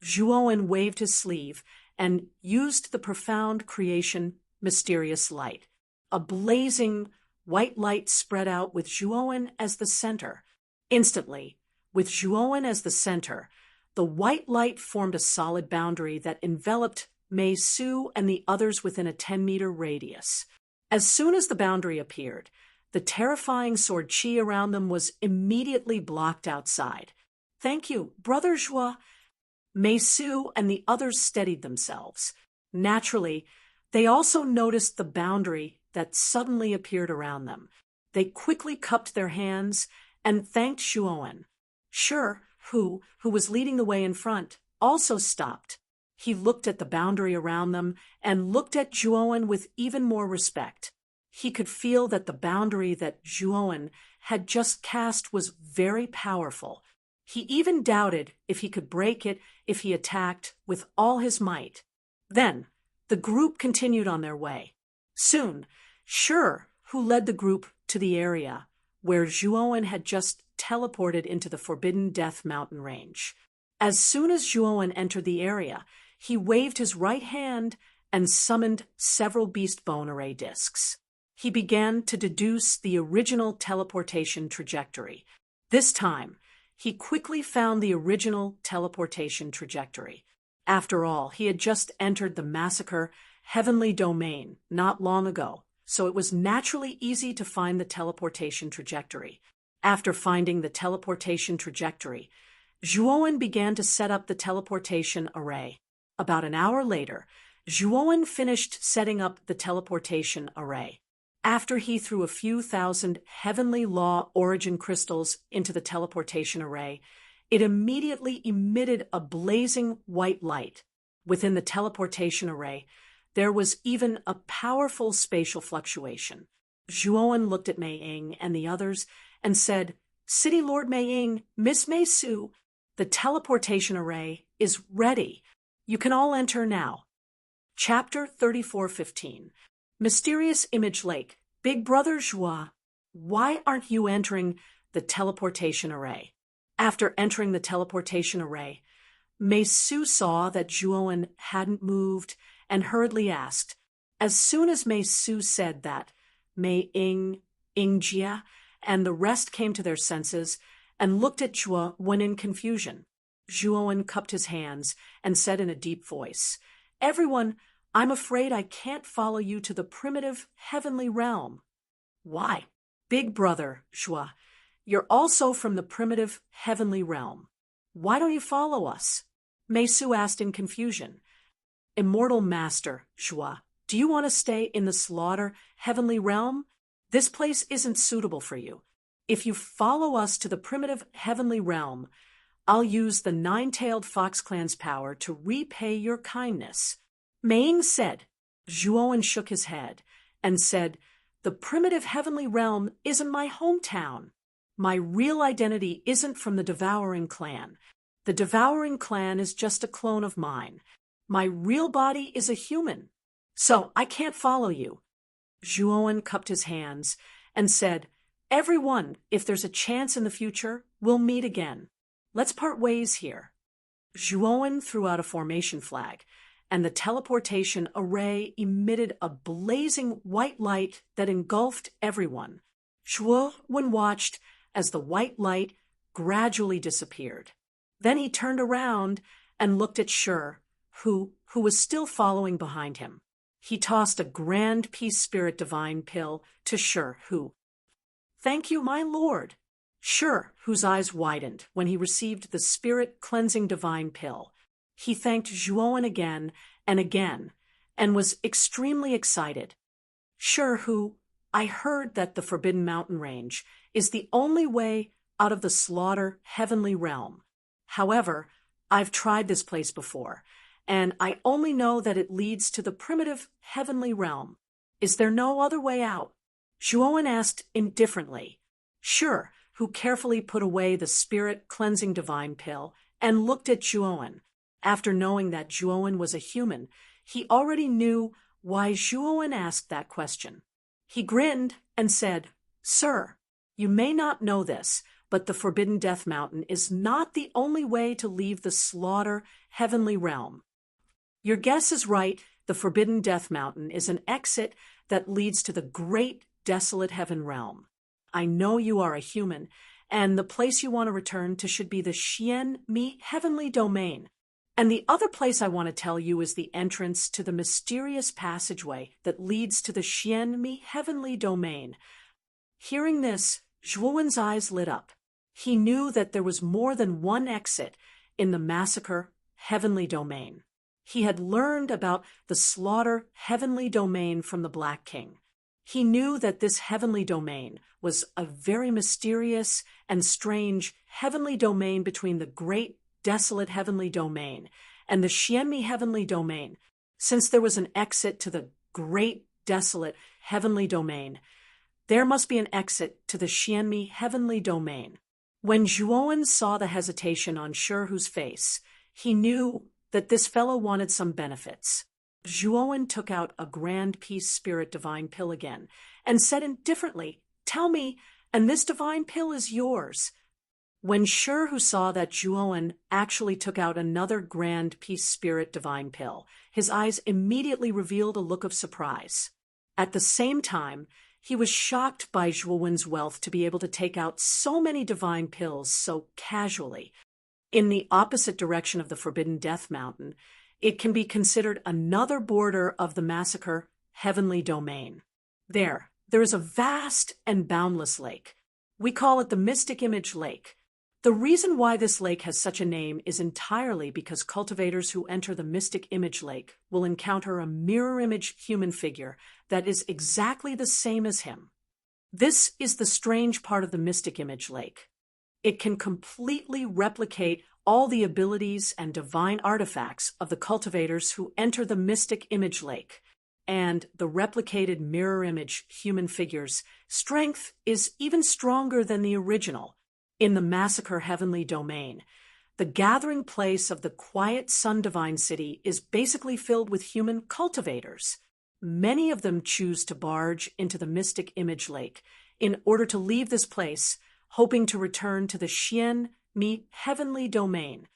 Zhuowen waved his sleeve and used the profound creation mysterious light. A blazing white light spread out with Zhuowen as the center. Instantly, with Zhuowen as the center, the white light formed a solid boundary that enveloped Mei Su and the others within a 10-meter radius. As soon as the boundary appeared, the terrifying sword qi around them was immediately blocked outside. Thank you, Brother Joie. Meisu and the others steadied themselves. Naturally, they also noticed the boundary that suddenly appeared around them. They quickly cupped their hands and thanked Zhuowen. Shi, who was leading the way in front, also stopped. He looked at the boundary around them and looked at Zhuowen with even more respect. He could feel that the boundary that Zhuowen had just cast was very powerful. He even doubted if he could break it if he attacked with all his might. Then, the group continued on their way. Soon, Shi, who led the group to the area where Zhuowen had just teleported into the Forbidden Death mountain range. As soon as Zhuowen entered the area, he waved his right hand and summoned several beast bone array discs. He began to deduce the original teleportation trajectory. This time, he quickly found the original teleportation trajectory. After all, he had just entered the massacre heavenly domain not long ago, so it was naturally easy to find the teleportation trajectory. After finding the teleportation trajectory, Zhuowen began to set up the teleportation array. About an hour later, Zhuowen finished setting up the teleportation array. After he threw a few thousand heavenly law origin crystals into the teleportation array, it immediately emitted a blazing white light. Within the teleportation array, there was even a powerful spatial fluctuation. Zhuowen looked at Mei Ying and the others and said, "City Lord Mei Ying, Miss Meisu, the teleportation array is ready. You can all enter now." Chapter 34:15. Mysterious Image Lake. Big Brother Joie, why aren't you entering the teleportation array? After entering the teleportation array, Meisu saw that Zhuowen hadn't moved and hurriedly asked. As soon as Meisu said that, Mei Ying, Yingjia, and the rest came to their senses and looked at Zhuowen in confusion. Zhuowen cupped his hands and said in a deep voice, "Everyone, I'm afraid I can't follow you to the primitive heavenly realm." "Why?" "Big Brother Joie, you're also from the primitive heavenly realm. Why don't you follow us?" Meisu asked in confusion. "Immortal Master Joie, do you want to stay in the slaughter heavenly realm? This place isn't suitable for you. If you follow us to the primitive heavenly realm, I'll use the nine-tailed fox clan's power to repay your kindness." Mei Ying said. Zhuowen shook his head and said, "The primitive heavenly realm isn't my hometown. My real identity isn't from the Devouring Clan. The Devouring Clan is just a clone of mine. My real body is a human. So I can't follow you." Zhuowen cupped his hands and said, "Everyone, if there's a chance in the future, we'll meet again. Let's part ways here." Zhuowen threw out a formation flag, and the teleportation array emitted a blazing white light that engulfed everyone. Zhuowen watched as the white light gradually disappeared. Then he turned around and looked at Shi, who was still following behind him. He tossed a grand peace spirit divine pill to Shi, who, "Thank you, my lord." Shi, whose eyes widened when he received the spirit cleansing divine pill. He thanked Zhuowen again and was extremely excited. "Shi, who, I heard that the Forbidden Mountain Range is the only way out of the slaughter heavenly realm. However, I've tried this place before, and I only know that it leads to the primitive heavenly realm. Is there no other way out?" Zhuowen asked indifferently. Shi, who carefully put away the spirit cleansing divine pill and looked at Zhuowen. After knowing that Zhuowen was a human, he already knew why Zhuowen asked that question. He grinned and said, "Sir, you may not know this, but the Forbidden Death Mountain is not the only way to leave the slaughter heavenly realm. Your guess is right. The Forbidden Death Mountain is an exit that leads to the great desolate heaven realm. I know you are a human, and the place you want to return to should be the Xian Mi heavenly domain. And the other place I want to tell you is the entrance to the mysterious passageway that leads to the Xian Mi heavenly domain." Hearing this, Zhuowen's eyes lit up. He knew that there was more than one exit in the massacre heavenly domain. He had learned about the slaughter heavenly domain from the Black King. He knew that this heavenly domain was a very mysterious and strange heavenly domain between the great desolate heavenly domain and the Xianmi heavenly domain. Since there was an exit to the great desolate heavenly domain, there must be an exit to the Xianmi heavenly domain. When Zhuowen saw the hesitation on Shihu's face, he knew that this fellow wanted some benefits. Zhuowen took out a grand peace spirit divine pill again and said indifferently, "Tell me, and this divine pill is yours." When Shihu saw that Zhuowen actually took out another grand peace spirit divine pill, his eyes immediately revealed a look of surprise. At the same time, he was shocked by Zhuowen's wealth to be able to take out so many divine pills so casually. In the opposite direction of the Forbidden Death Mountain, it can be considered another border of the massacre heavenly domain. There is a vast and boundless lake. We call it the Mystic Image Lake. The reason why this lake has such a name is entirely because cultivators who enter the Mystic Image Lake will encounter a mirror image human figure that is exactly the same as him. This is the strange part of the Mystic Image Lake. It can completely replicate all the abilities and divine artifacts of the cultivators who enter the Mystic Image Lake, and the replicated mirror image human figure's strength is even stronger than the original. In the massacre heavenly domain, the gathering place of the quiet sun divine city is basically filled with human cultivators. Many of them choose to barge into the Mystic Image Lake in order to leave this place, hoping to return to the Xianmi heavenly domain.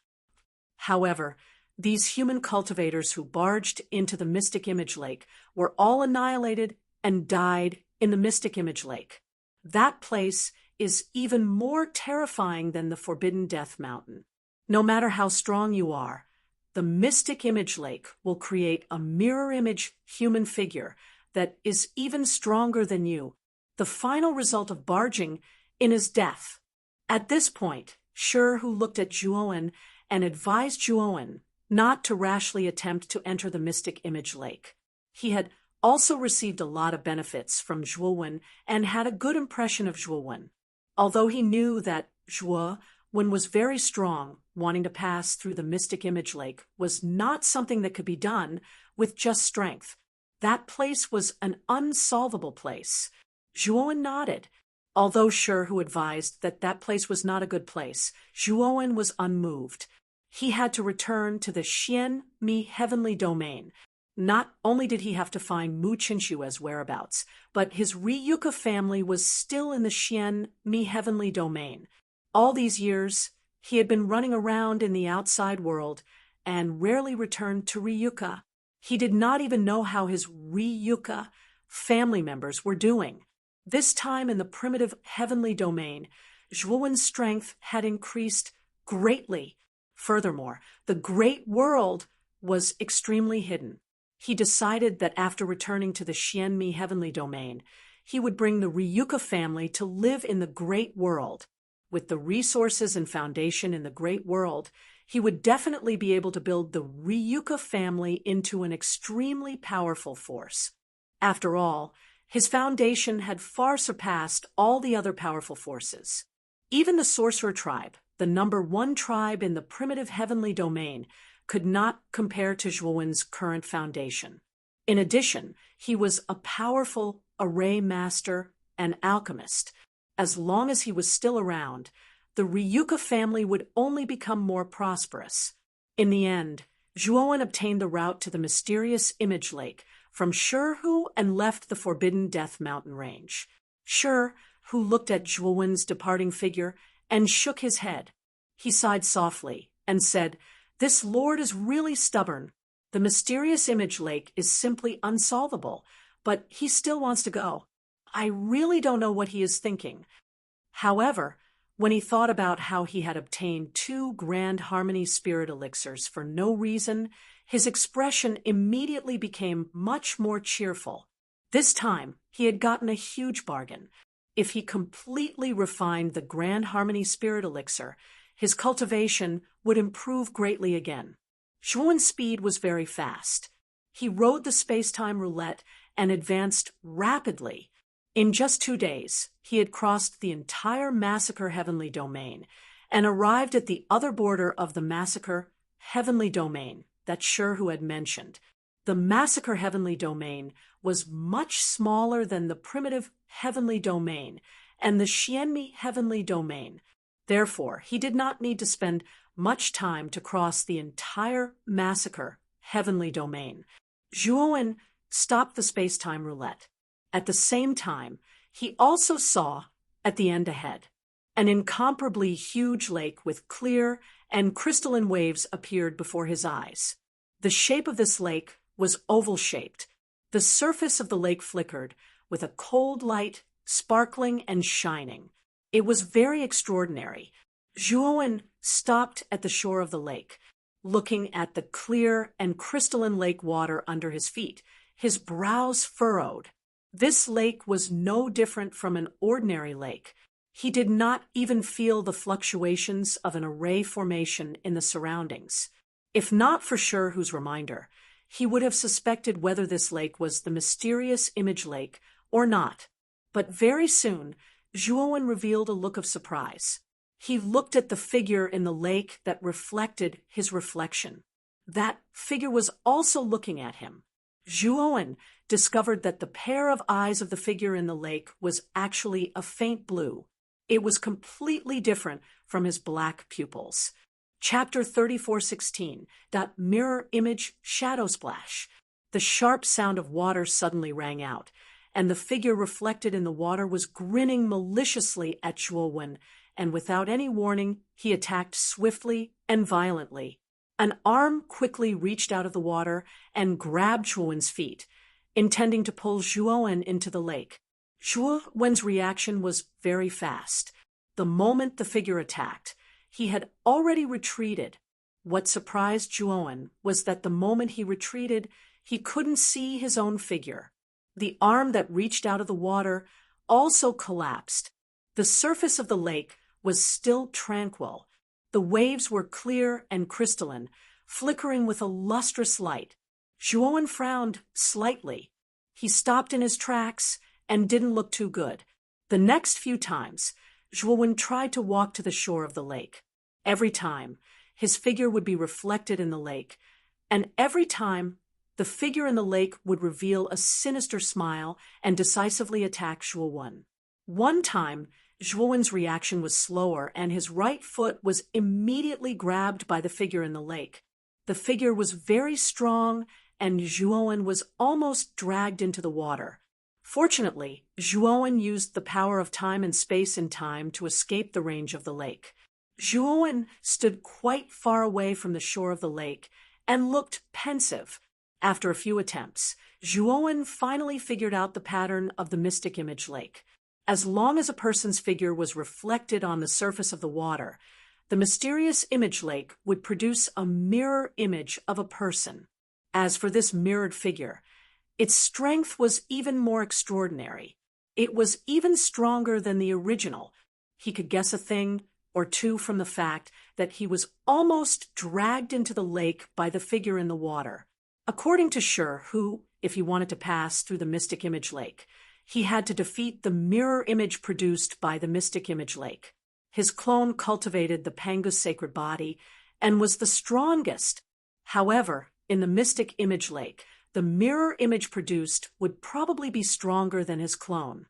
However, these human cultivators who barged into the Mystic Image Lake were all annihilated and died in the Mystic Image Lake. That place is even more terrifying than the Forbidden Death Mountain. No matter how strong you are, the Mystic Image Lake will create a mirror image human figure that is even stronger than you. The final result of barging in is death. At this point, Shihu looked at Zhuowen and advised Zhuowen not to rashly attempt to enter the Mystic Image Lake. He had also received a lot of benefits from Zhuowen and had a good impression of Zhuowen. Although he knew that Zhuowen was very strong, wanting to pass through the Mystic Image Lake was not something that could be done with just strength. That place was an unsolvable place. Zhuowen nodded. Although Shihu advised that that place was not a good place, Zhuowen was unmoved. He had to return to the Xianmi heavenly domain. Not only did he have to find Mu Qinshue's whereabouts, but his Ryuka family was still in the Xianmi heavenly domain. All these years, he had been running around in the outside world and rarely returned to Ryuka. He did not even know how his Ryuka family members were doing. This time in the primitive heavenly domain, Zhuowen's strength had increased greatly. Furthermore, the great world was extremely hidden. He decided that after returning to the Xianmi heavenly domain, he would bring the Ryuka family to live in the great world. With the resources and foundation in the great world, he would definitely be able to build the Ryuka family into an extremely powerful force. After all, his foundation had far surpassed all the other powerful forces. Even the sorcerer tribe, the number one tribe in the primitive heavenly domain, could not compare to Zhuowen's current foundation. In addition, he was a powerful array master and alchemist. As long as he was still around, the Ryuka family would only become more prosperous. In the end, Zhuowen obtained the route to the mysterious Image Lake from Shihu and left the Forbidden Death Mountain range. Shihu looked at Zhuowen's departing figure and shook his head. He sighed softly and said, "This lord is really stubborn. The mysterious Image Lake is simply unsolvable, but he still wants to go. I really don't know what he is thinking." However, when he thought about how he had obtained 2 Grand Harmony Spirit Elixirs for no reason, his expression immediately became much more cheerful. This time, he had gotten a huge bargain. if he completely refined the Grand Harmony Spirit Elixir, his cultivation would improve greatly again. Zhuowen's speed was very fast. He rode the space-time roulette and advanced rapidly. In just 2 days, he had crossed the entire Massacre Heavenly Domain and arrived at the other border of the Massacre Heavenly Domain that Shi had mentioned. The Massacre Heavenly Domain was much smaller than the primitive Heavenly Domain and the Xianmi Heavenly Domain. Therefore, he did not need to spend much time to cross the entire Massacre Heavenly Domain. Zhuowen stopped the space-time roulette. At the same time, he also saw, at the end ahead, an incomparably huge lake with clear and crystalline waves appeared before his eyes. The shape of this lake was oval-shaped. The surface of the lake flickered with a cold light, sparkling and shining. It was very extraordinary. Zhuowen stopped at the shore of the lake, looking at the clear and crystalline lake water under his feet. His brows furrowed. This lake was no different from an ordinary lake. He did not even feel the fluctuations of an array formation in the surroundings. If not for Shihu's reminder, he would have suspected whether this lake was the mysterious image lake or not. But very soon, Zhuowen revealed a look of surprise. He looked at the figure in the lake that reflected his reflection. That figure was also looking at him. Zhuowen discovered that the pair of eyes of the figure in the lake was actually a faint blue. It was completely different from his black pupils. Chapter 34:16. Mirror Image Shadow Splash. The sharp sound of water suddenly rang out, and the figure reflected in the water was grinning maliciously at Zhuowen, and without any warning, he attacked swiftly and violently. An arm quickly reached out of the water and grabbed Zhuowen's feet, intending to pull Zhuowen into the lake. Zhuowen's reaction was very fast. The moment the figure attacked, he had already retreated. What surprised Zhuowen was that the moment he retreated, he couldn't see his own figure. The arm that reached out of the water also collapsed. The surface of the lake was still tranquil. The waves were clear and crystalline, flickering with a lustrous light. Zhuowen frowned slightly. He stopped in his tracks and didn't look too good. The next few times, Zhuowen tried to walk to the shore of the lake. Every time, his figure would be reflected in the lake, and every time, the figure in the lake would reveal a sinister smile and decisively attack Zhuowen. One time, Zhuowen's reaction was slower, and his right foot was immediately grabbed by the figure in the lake. The figure was very strong, and Zhuowen was almost dragged into the water. Fortunately, Zhuowen used the power of time and space in time to escape the range of the lake. Zhuowen stood quite far away from the shore of the lake and looked pensive. After a few attempts, Zhuowen finally figured out the pattern of the mystic image lake. As long as a person's figure was reflected on the surface of the water, the mysterious image lake would produce a mirror image of a person. As for this mirrored figure, its strength was even more extraordinary. It was even stronger than the original. He could guess a thing or two from the fact that he was almost dragged into the lake by the figure in the water. According to Shi, who, if he wanted to pass through the mystic image lake, he had to defeat the mirror image produced by the mystic image lake. His clone cultivated the Pangu's sacred body and was the strongest. However, in the mystic image lake, the mirror image produced would probably be stronger than his clone.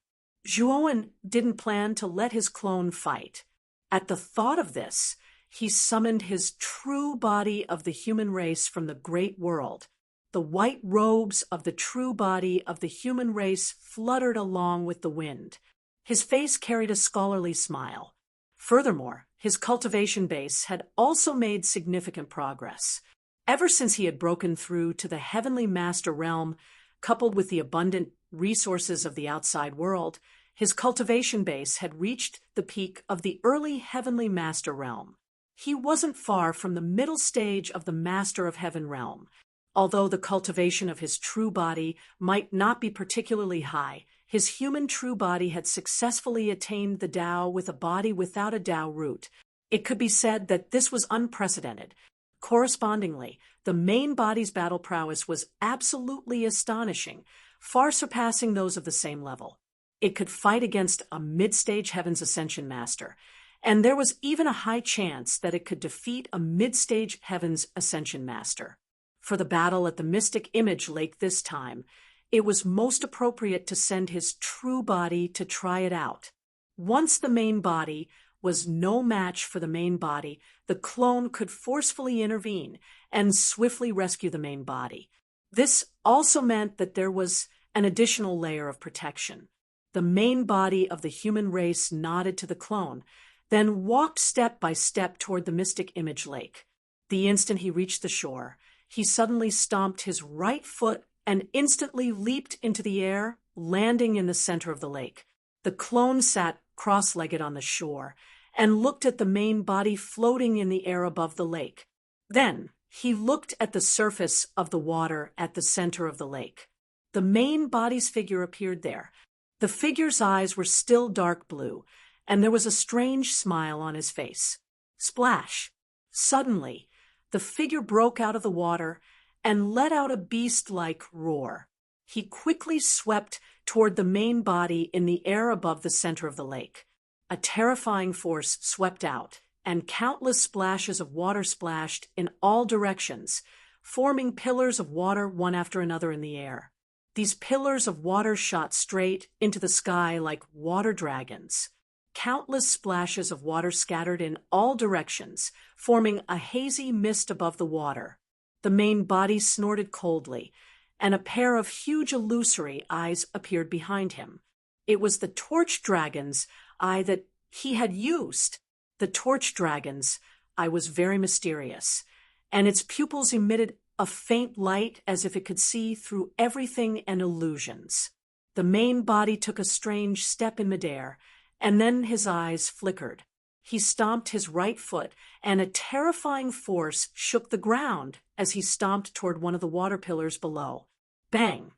Zhuowen didn't plan to let his clone fight. At the thought of this, he summoned his true body of the human race from the great world. The white robes of the true body of the human race fluttered along with the wind. His face carried a scholarly smile. Furthermore, his cultivation base had also made significant progress. Ever since he had broken through to the heavenly master realm, coupled with the abundant resources of the outside world, his cultivation base had reached the peak of the early heavenly master realm. He wasn't far from the middle stage of the master of heaven realm. Although the cultivation of his true body might not be particularly high, his human true body had successfully attained the Tao with a body without a Tao root. It could be said that this was unprecedented. Correspondingly, the main body's battle prowess was absolutely astonishing, far surpassing those of the same level. It could fight against a mid-stage Heaven's Ascension Master, and there was even a high chance that it could defeat a mid-stage Heaven's Ascension Master. For the battle at the Mystic Image Lake this time, it was most appropriate to send his true body to try it out. Once the main body was no match for the main body, the clone could forcefully intervene and swiftly rescue the main body. This also meant that there was an additional layer of protection. The main body of the human race nodded to the clone, then walked step by step toward the Mystic Image Lake. The instant he reached the shore, he suddenly stomped his right foot and instantly leaped into the air, landing in the center of the lake. The clone sat cross-legged on the shore and looked at the main body floating in the air above the lake. Then he looked at the surface of the water at the center of the lake. The main body's figure appeared there. The figure's eyes were still dark blue, and there was a strange smile on his face. Splash! Suddenly, the figure broke out of the water and let out a beast-like roar. He quickly swept toward the main body in the air above the center of the lake. A terrifying force swept out, and countless splashes of water splashed in all directions, forming pillars of water one after another in the air. These pillars of water shot straight into the sky like water dragons. Countless splashes of water scattered in all directions, forming a hazy mist above the water. The main body snorted coldly, and a pair of huge illusory eyes appeared behind him. It was the torch dragon's eye that he had used. The torch dragon's eye was very mysterious, and its pupils emitted a faint light as if it could see through everything and illusions. The main body took a strange step in midair, and then his eyes flickered. He stomped his right foot, and a terrifying force shook the ground as he stomped toward one of the water pillars below. Bang!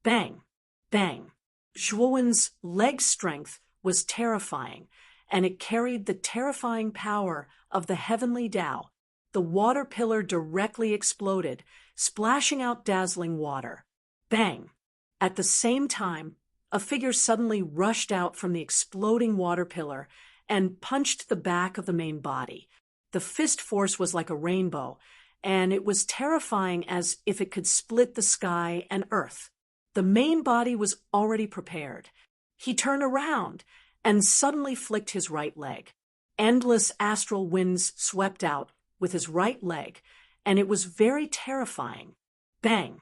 Bang! Bang! Zhuowen's leg strength was terrifying, and it carried the terrifying power of the heavenly Tao. The water pillar directly exploded, splashing out dazzling water. Bang! At the same time, a figure suddenly rushed out from the exploding water pillar and punched the back of the main body. The fist force was like a rainbow, and it was terrifying as if it could split the sky and earth. The main body was already prepared. He turned around and suddenly flicked his right leg. Endless astral winds swept out with his right leg, and it was very terrifying. Bang!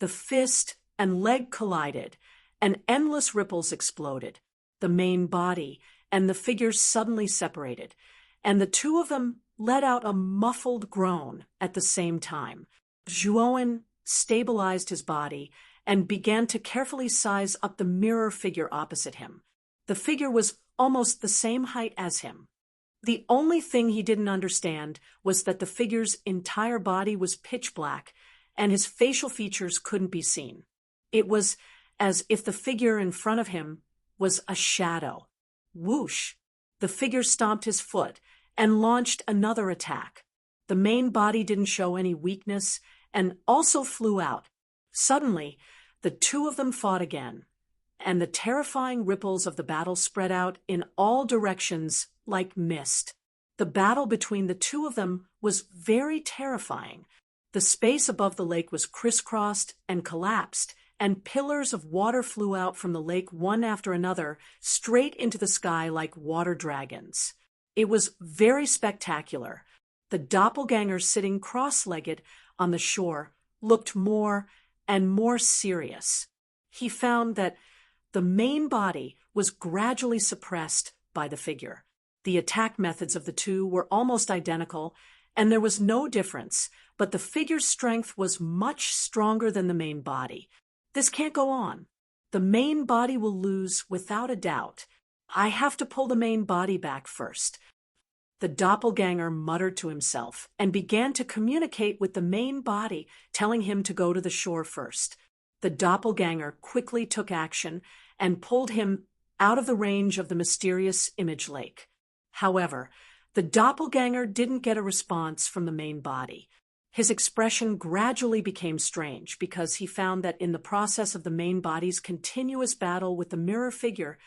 The fist and leg collided, and endless ripples exploded. The main body and the figures suddenly separated, and the two of them let out a muffled groan at the same time. Zhuowen stabilized his body and began to carefully size up the mirror figure opposite him. The figure was almost the same height as him. The only thing he didn't understand was that the figure's entire body was pitch black, and his facial features couldn't be seen. It was as if the figure in front of him was a shadow. Whoosh! The figure stomped his foot and launched another attack. The main body didn't show any weakness and also flew out. Suddenly, the two of them fought again, and the terrifying ripples of the battle spread out in all directions like mist. The battle between the two of them was very terrifying. The space above the lake was crisscrossed and collapsed, and pillars of water flew out from the lake one after another, straight into the sky like water dragons. It was very spectacular. The doppelganger sitting cross-legged on the shore looked more and more serious. He found that the main body was gradually suppressed by the figure. The attack methods of the two were almost identical, and there was no difference, but the figure's strength was much stronger than the main body. This can't go on. The main body will lose without a doubt. I have to pull the main body back first. The doppelganger muttered to himself and began to communicate with the main body, telling him to go to the shore first. The doppelganger quickly took action and pulled him out of the range of the mysterious image lake. However, the doppelganger didn't get a response from the main body. His expression gradually became strange because he found that in the process of the main body's continuous battle with the mirror figure,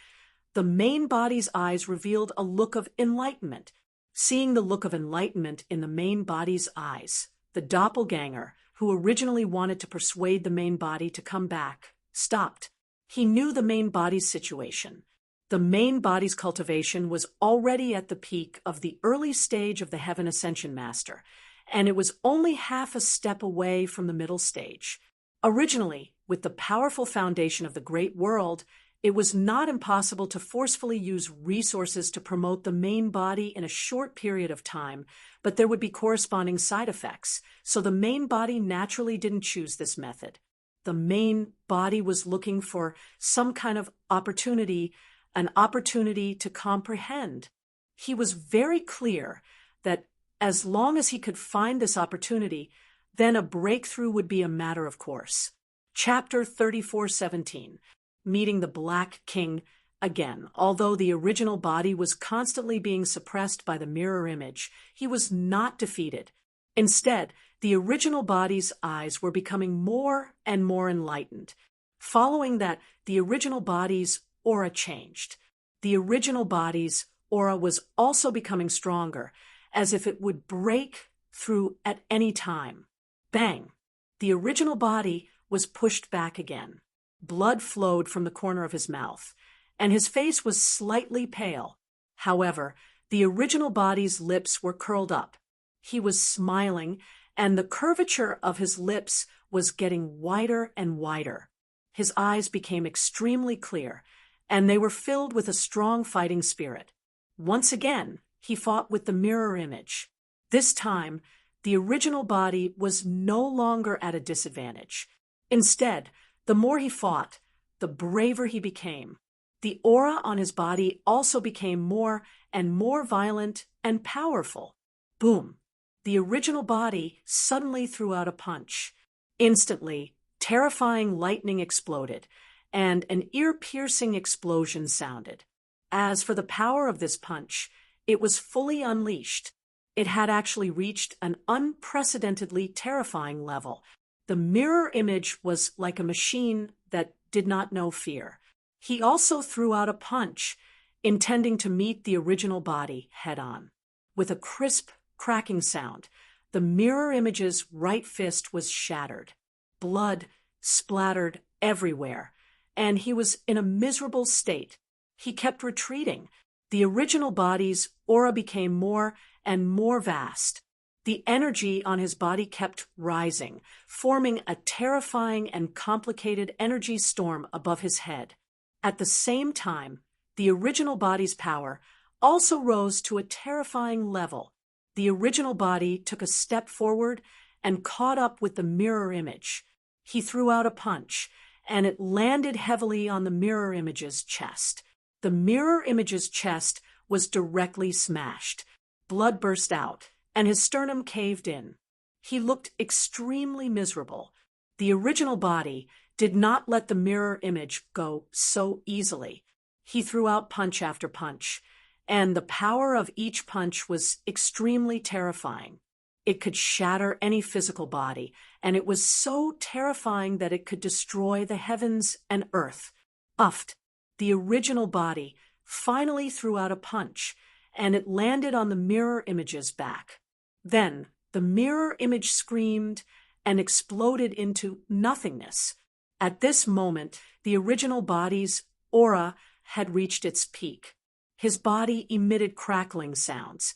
the main body's eyes revealed a look of enlightenment. Seeing the look of enlightenment in the main body's eyes, the doppelganger, who originally wanted to persuade the main body to come back, stopped. He knew the main body's situation. The main body's cultivation was already at the peak of the early stage of the Heaven Ascension Master, and it was only half a step away from the middle stage. Originally, with the powerful foundation of the great world, it was not impossible to forcefully use resources to promote the main body in a short period of time, but there would be corresponding side effects, so the main body naturally didn't choose this method. The main body was looking for some kind of opportunity, an opportunity to comprehend. He was very clear that as long as he could find this opportunity, then a breakthrough would be a matter of course. Chapter 34:17. Meeting the Black King again. Although the original body was constantly being suppressed by the mirror image, he was not defeated. Instead, the original body's eyes were becoming more and more enlightened. Following that, the original body's aura changed. The original body's aura was also becoming stronger, as if it would break through at any time. Bang! The original body was pushed back again. Blood flowed from the corner of his mouth, and his face was slightly pale. However, the original body's lips were curled up. He was smiling, and the curvature of his lips was getting wider and wider. His eyes became extremely clear, and they were filled with a strong fighting spirit. Once again, he fought with the mirror image. This time, the original body was no longer at a disadvantage. Instead, the more he fought, the braver he became. The aura on his body also became more and more violent and powerful. Boom! The original body suddenly threw out a punch. Instantly, terrifying lightning exploded, and an ear-piercing explosion sounded. As for the power of this punch, it was fully unleashed. It had actually reached an unprecedentedly terrifying level. The mirror image was like a machine that did not know fear. He also threw out a punch, intending to meet the original body head-on. With a crisp, cracking sound, the mirror image's right fist was shattered. Blood splattered everywhere, and he was in a miserable state. He kept retreating. The original body's aura became more and more vast. The energy on his body kept rising, forming a terrifying and complicated energy storm above his head. At the same time, the original body's power also rose to a terrifying level. The original body took a step forward and caught up with the mirror image. He threw out a punch, and it landed heavily on the mirror image's chest. The mirror image's chest was directly smashed. Blood burst out, and his sternum caved in. He looked extremely miserable. The original body did not let the mirror image go so easily. He threw out punch after punch, and the power of each punch was extremely terrifying. It could shatter any physical body, and it was so terrifying that it could destroy the heavens and earth. Uffed, the original body finally threw out a punch, and it landed on the mirror image's back. Then the mirror image screamed and exploded into nothingness. At this moment, the original body's aura had reached its peak. His body emitted crackling sounds,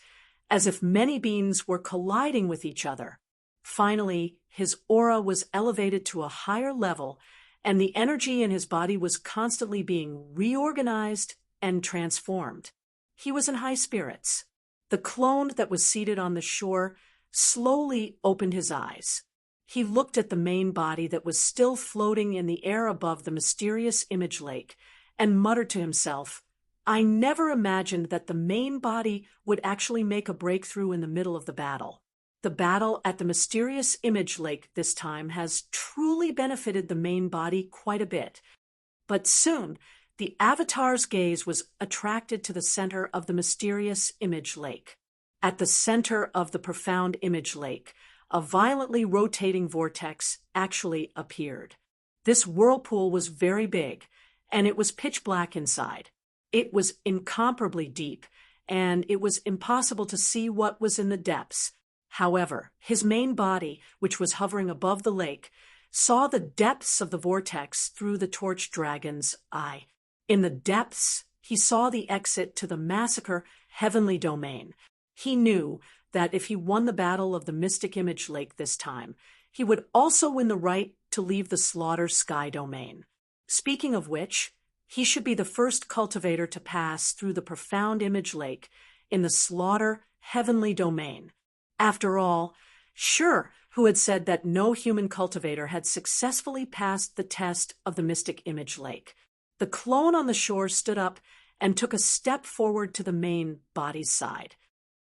as if many beings were colliding with each other. Finally, his aura was elevated to a higher level, and the energy in his body was constantly being reorganized and transformed. He was in high spirits. The clone that was seated on the shore slowly opened his eyes. He looked at the main body that was still floating in the air above the mysterious image lake and muttered to himself, "I never imagined that the main body would actually make a breakthrough in the middle of the battle. The battle at the mysterious image lake this time has truly benefited the main body quite a bit. But soon, the Avatar's gaze was attracted to the center of the mysterious image lake. At the center of the profound image lake, a violently rotating vortex actually appeared. This whirlpool was very big, and it was pitch black inside. It was incomparably deep, and it was impossible to see what was in the depths. However, his main body, which was hovering above the lake, saw the depths of the vortex through the torch dragon's eye. In the depths, he saw the exit to the massacre heavenly domain. He knew that if he won the battle of the mystic image lake this time, he would also win the right to leave the slaughter sky domain. Speaking of which, he should be the first cultivator to pass through the profound image lake in the slaughter heavenly domain. After all, Sure, who had said that no human cultivator had successfully passed the test of the mystic image lake. The clone on the shore stood up and took a step forward to the main body's side.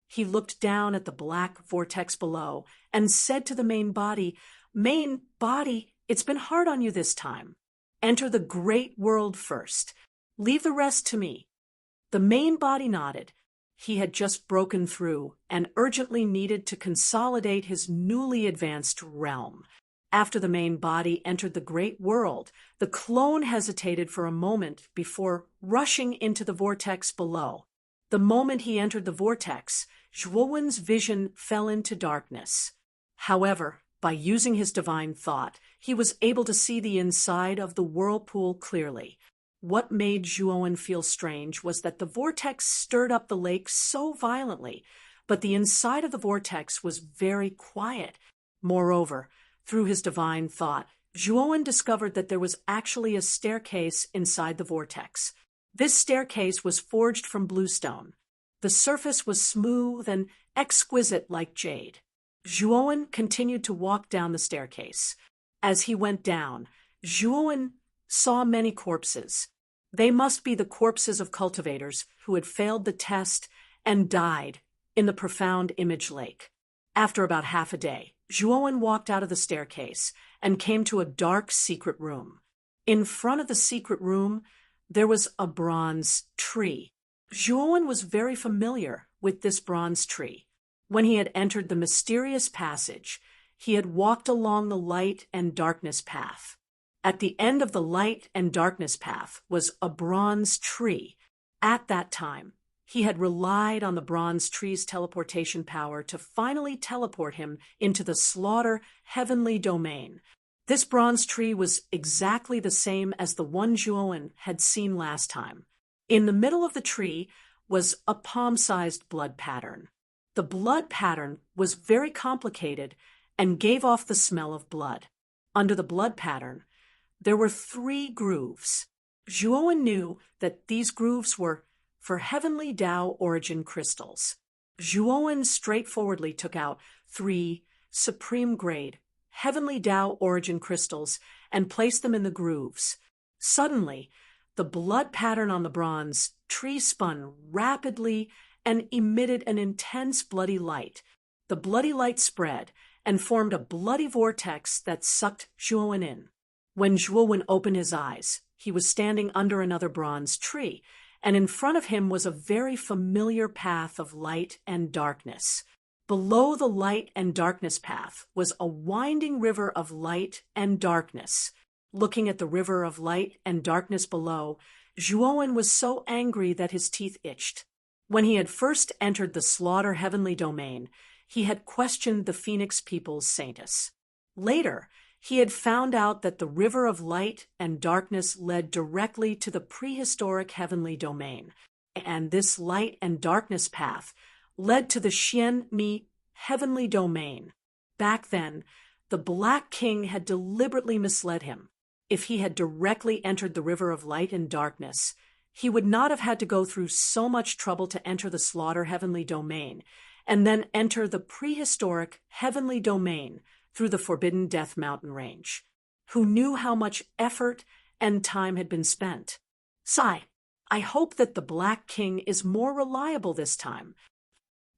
He looked down at the black vortex below and said to the main body, "Main body, it's been hard on you this time. Enter the great world first. Leave the rest to me." The main body nodded. He had just broken through and urgently needed to consolidate his newly advanced realm. After the main body entered the great world, the clone hesitated for a moment before rushing into the vortex below. The moment he entered the vortex, Zhuowen's vision fell into darkness. However, by using his divine thought, he was able to see the inside of the whirlpool clearly. What made Zhuowen feel strange was that the vortex stirred up the lake so violently, but the inside of the vortex was very quiet. Moreover, through his divine thought, Zhuowen discovered that there was actually a staircase inside the vortex. This staircase was forged from bluestone. The surface was smooth and exquisite like jade. Zhuowen continued to walk down the staircase. As he went down, Zhuowen saw many corpses. They must be the corpses of cultivators who had failed the test and died in the profound image lake. After about half a day, Zhuowen walked out of the staircase and came to a dark secret room. In front of the secret room, there was a bronze tree. Zhuowen was very familiar with this bronze tree. When he had entered the mysterious passage, he had walked along the light and darkness path. At the end of the light and darkness path was a bronze tree. At that time, he had relied on the bronze tree's teleportation power to finally teleport him into the slaughter heavenly domain. This bronze tree was exactly the same as the one Zhuowen had seen last time. In the middle of the tree was a palm-sized blood pattern. The blood pattern was very complicated and gave off the smell of blood. Under the blood pattern, there were 3 grooves. Zhuowen knew that these grooves were for heavenly Tao origin crystals. Zhuowen straightforwardly took out 3 supreme-grade heavenly Tao origin crystals and placed them in the grooves. Suddenly, the blood pattern on the bronze tree spun rapidly and emitted an intense bloody light. The bloody light spread and formed a bloody vortex that sucked Zhuowen in. When Zhuowen opened his eyes, he was standing under another bronze tree, and in front of him was a very familiar path of light and darkness. Below the light and darkness path was a winding river of light and darkness. Looking at the river of light and darkness below, Zhuowen was so angry that his teeth itched. When he had first entered the slaughter heavenly domain, he had questioned the Phoenix people's saintess. Later, he had found out that the river of light and darkness led directly to the prehistoric heavenly domain, and this light and darkness path led to the Xian Mi heavenly domain. Back then, the Black King had deliberately misled him. If he had directly entered the river of light and darkness, he would not have had to go through so much trouble to enter the slaughter heavenly domain, and then enter the prehistoric heavenly domain through the Forbidden Death Mountain range. Who knew how much effort and time had been spent? Sigh, I hope that the Black King is more reliable this time.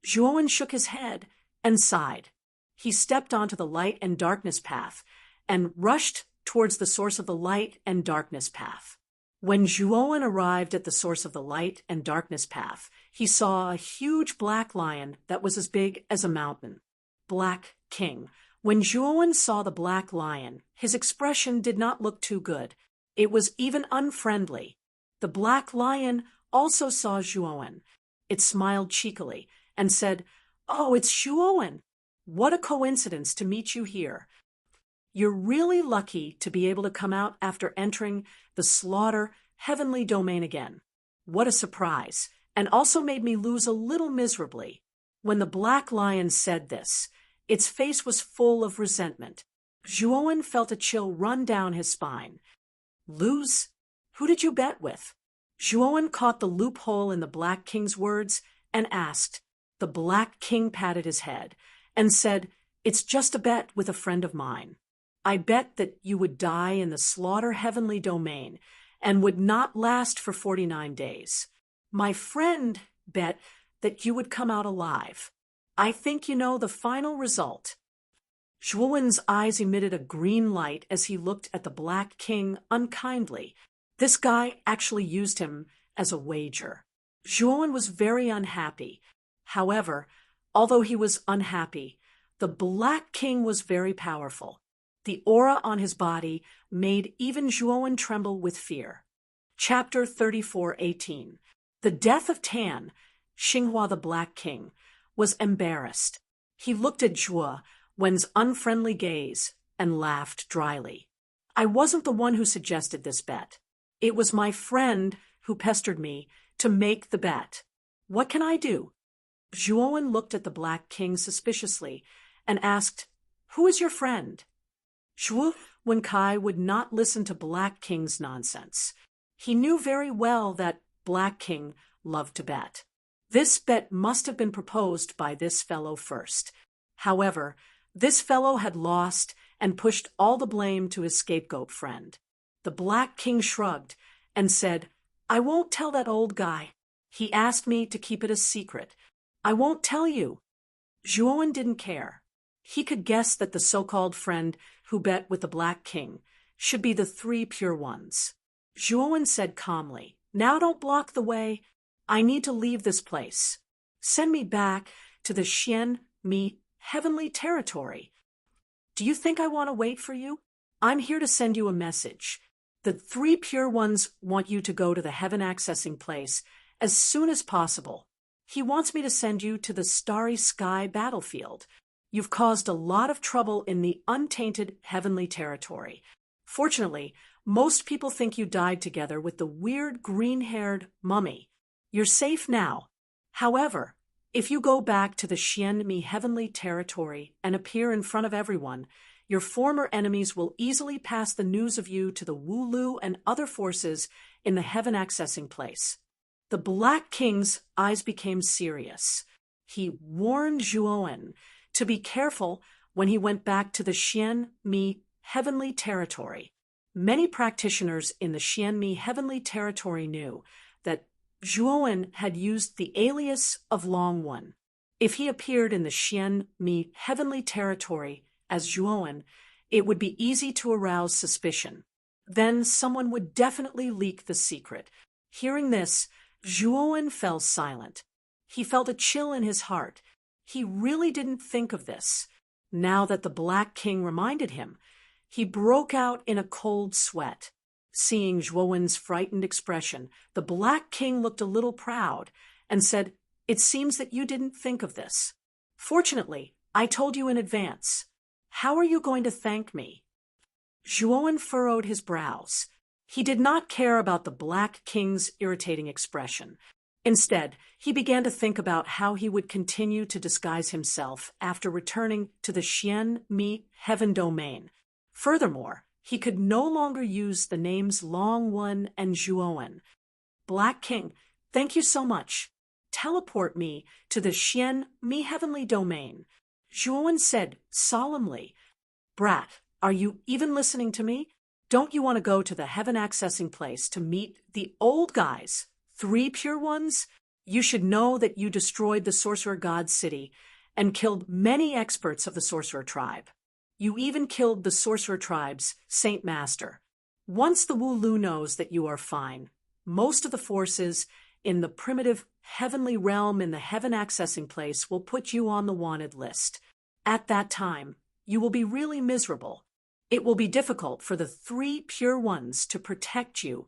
Zhuowen shook his head and sighed. He stepped onto the light and darkness path and rushed towards the source of the light and darkness path. When Zhuowen arrived at the source of the light and darkness path, he saw a huge black lion that was as big as a mountain. Black King. When Zhuowen saw the black lion, his expression did not look too good. It was even unfriendly. The black lion also saw Zhuowen. It smiled cheekily and said, "Oh, it's Zhuowen. What a coincidence to meet you here. You're really lucky to be able to come out after entering the slaughter heavenly domain again. What a surprise, and also made me lose a little miserably." When the black lion said this, its face was full of resentment. Zhuowen felt a chill run down his spine. Lose? Who did you bet with? Zhuowen caught the loophole in the Black King's words and asked. The Black King patted his head and said, "It's just a bet with a friend of mine. I bet that you would die in the slaughter heavenly domain and would not last for 49 days. My friend bet that you would come out alive. I think you know the final result." Zhuowen's eyes emitted a green light as he looked at the Black King unkindly. This guy actually used him as a wager. Zhuowen was very unhappy. However, although he was unhappy, the Black King was very powerful. The aura on his body made even Zhuowen tremble with fear. Chapter 34:18. The death of Tan, Xinghua the Black King, was embarrassed. He looked at Zhuowen's unfriendly gaze and laughed dryly. "I wasn't the one who suggested this bet. It was my friend who pestered me to make the bet. What can I do?" Zhuowen looked at the Black King suspiciously and asked, "Who is your friend?" Zhuo Wenkai would not listen to Black King's nonsense. He knew very well that Black King loved to bet. This bet must have been proposed by this fellow first. However, this fellow had lost and pushed all the blame to his scapegoat friend. The Black King shrugged and said, "I won't tell that old guy. He asked me to keep it a secret. I won't tell you." Zhuowen didn't care. He could guess that the so-called friend who bet with the Black King should be the three pure ones. Zhuowen said calmly, "Now don't block the way. I need to leave this place. Send me back to the Xian Mi heavenly territory." "Do you think I want to wait for you? I'm here to send you a message. The three pure ones want you to go to the heaven accessing place as soon as possible. He wants me to send you to the starry sky battlefield. You've caused a lot of trouble in the untainted heavenly territory. Fortunately, most people think you died together with the weird green-haired mummy. You're safe now. However, if you go back to the Xian Mi heavenly territory and appear in front of everyone, your former enemies will easily pass the news of you to the Wulu and other forces in the heaven accessing place." The Black King's eyes became serious. He warned Zhuowen to be careful when he went back to the Xian Mi heavenly territory. Many practitioners in the Xian Mi heavenly territory knew that Zhuowen had used the alias of Long One. If he appeared in the Xian Mi heavenly territory as Zhuowen, it would be easy to arouse suspicion. Then someone would definitely leak the secret. Hearing this, Zhuowen fell silent. He felt a chill in his heart. He really didn't think of this. Now that the Black King reminded him, he broke out in a cold sweat. Seeing Zhuowen's frightened expression, the Black King looked a little proud and said, "It seems that you didn't think of this. Fortunately, I told you in advance. How are you going to thank me?" Zhuowen furrowed his brows. He did not care about the Black King's irritating expression. Instead, he began to think about how he would continue to disguise himself after returning to the Xian Mi heaven domain. Furthermore, he could no longer use the names Long One and Zhuowen. "Black King, thank you so much. Teleport me to the Xian Mi heavenly domain." Zhuowen said solemnly, "Brat, are you even listening to me? Don't you want to go to the heaven accessing place to meet the old guys, three pure ones? You should know that you destroyed the Sorcerer God city and killed many experts of the Sorcerer tribe. You even killed the Sorcerer tribe's Saint Master. Once the Wu Lu knows that you are fine, most of the forces in the primitive heavenly realm in the heaven accessing place will put you on the wanted list. At that time, you will be really miserable. It will be difficult for the 3 pure ones to protect you,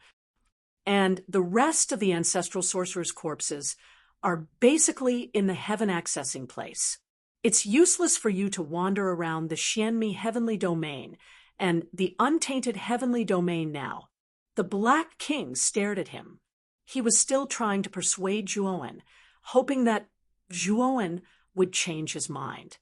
and the rest of the ancestral sorcerers' corpses are basically in the heaven accessing place. It's useless for you to wander around the Xianmi heavenly domain and the untainted heavenly domain now. The Black King stared at him. He was still trying to persuade Zhuowen, hoping that Zhuowen would change his mind.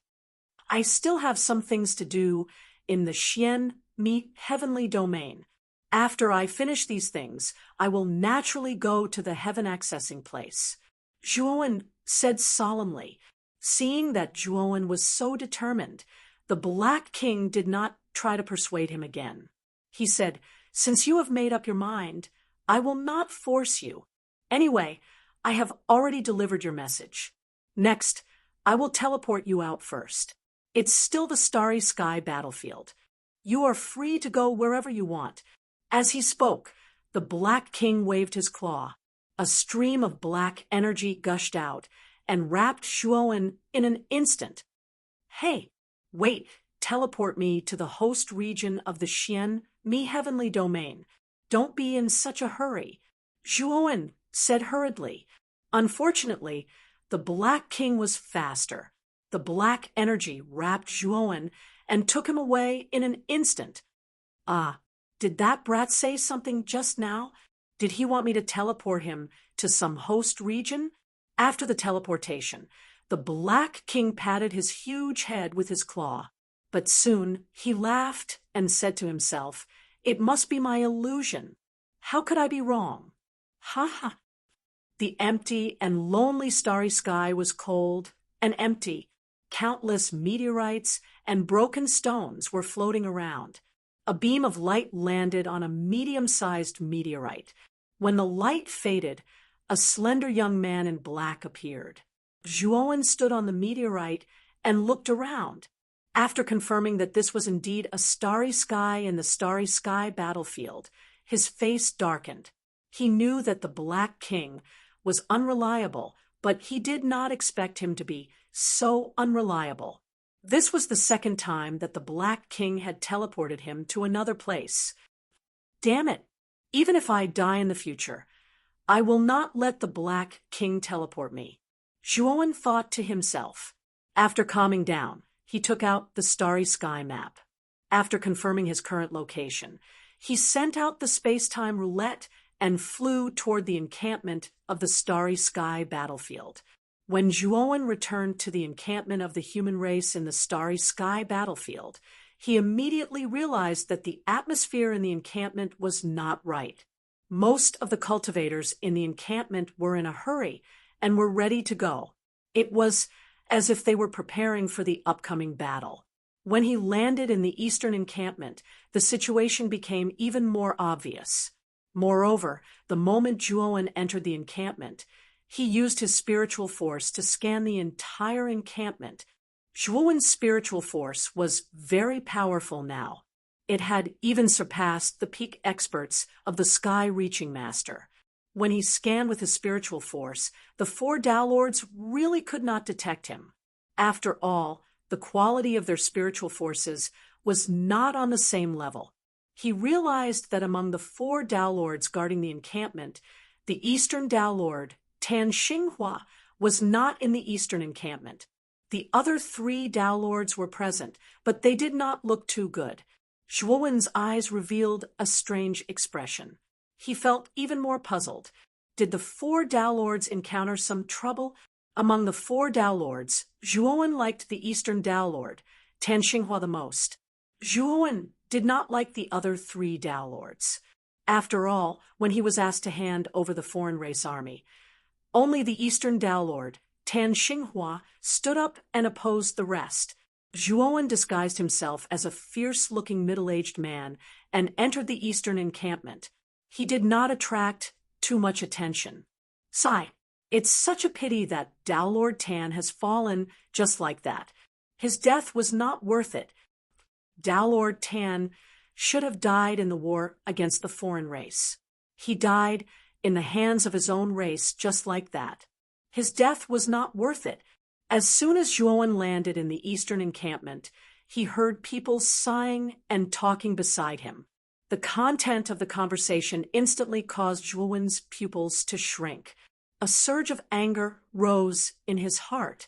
I still have some things to do in the Xianmi heavenly domain. After I finish these things, I will naturally go to the heaven accessing place. Zhuowen said solemnly. Seeing that Zhuowen was so determined, the Black King did not try to persuade him again. He said, "Since you have made up your mind, I will not force you. Anyway, I have already delivered your message. Next, I will teleport you out first. It's still the starry sky battlefield. You are free to go wherever you want." As he spoke, the Black King waved his claw. A stream of black energy gushed out and wrapped Zhuowen in an instant. "Hey, wait, teleport me to the host region of the Xianmi heavenly domain. Don't be in such a hurry," Zhuowen said hurriedly. Unfortunately, the Black King was faster. The black energy wrapped Zhuowen and took him away in an instant. Did that brat say something just now? Did he want me to teleport him to some host region? After the teleportation, the Black King patted his huge head with his claw. But soon he laughed and said to himself, "It must be my illusion. How could I be wrong? Ha ha." The empty and lonely starry sky was cold and empty. Countless meteorites and broken stones were floating around. A beam of light landed on a medium-sized meteorite. When the light faded, a slender young man in black appeared. Zhuowen stood on the meteorite and looked around. After confirming that this was indeed a starry sky in the starry sky battlefield, his face darkened. He knew that the Black King was unreliable, but he did not expect him to be so unreliable. This was the second time that the Black King had teleported him to another place. Damn it! Even if I die in the future, I will not let the Black King teleport me, Zhuowen thought to himself. After calming down, he took out the starry sky map. After confirming his current location, he sent out the space-time roulette and flew toward the encampment of the starry sky battlefield. When Zhuowen returned to the encampment of the human race in the starry sky battlefield, he immediately realized that the atmosphere in the encampment was not right. Most of the cultivators in the encampment were in a hurry and were ready to go. It was as if they were preparing for the upcoming battle. When he landed in the eastern encampment, the situation became even more obvious. Moreover, the moment Zhuowen entered the encampment, he used his spiritual force to scan the entire encampment. Zhuowen's spiritual force was very powerful now. It had even surpassed the peak experts of the Sky-Reaching Master. When he scanned with his spiritual force, the 4 Tao Lords really could not detect him. After all, the quality of their spiritual forces was not on the same level. He realized that among the 4 Tao Lords guarding the encampment, the Eastern Tao Lord, Tan Xinghua, was not in the Eastern encampment. The other 3 Tao Lords were present, but they did not look too good. Zhuowen's eyes revealed a strange expression. He felt even more puzzled. Did the 4 Tao Lords encounter some trouble? Among the 4 Tao Lords, Zhuowen liked the Eastern Tao Lord, Tan Xinghua, the most. Zhuowen did not like the other 3 Tao Lords. After all, when he was asked to hand over the foreign race army, only the Eastern Tao Lord, Tan Xinghua, stood up and opposed the rest. Zhuowen disguised himself as a fierce-looking middle-aged man and entered the eastern encampment. He did not attract too much attention. Sigh, it's such a pity that Tao Lord Tan has fallen just like that. His death was not worth it. Tao Lord Tan should have died in the war against the foreign race. He died in the hands of his own race just like that. His death was not worth it. As soon as Joan landed in the eastern encampment, he heard people sighing and talking beside him. The content of the conversation instantly caused Joan's pupils to shrink. A surge of anger rose in his heart.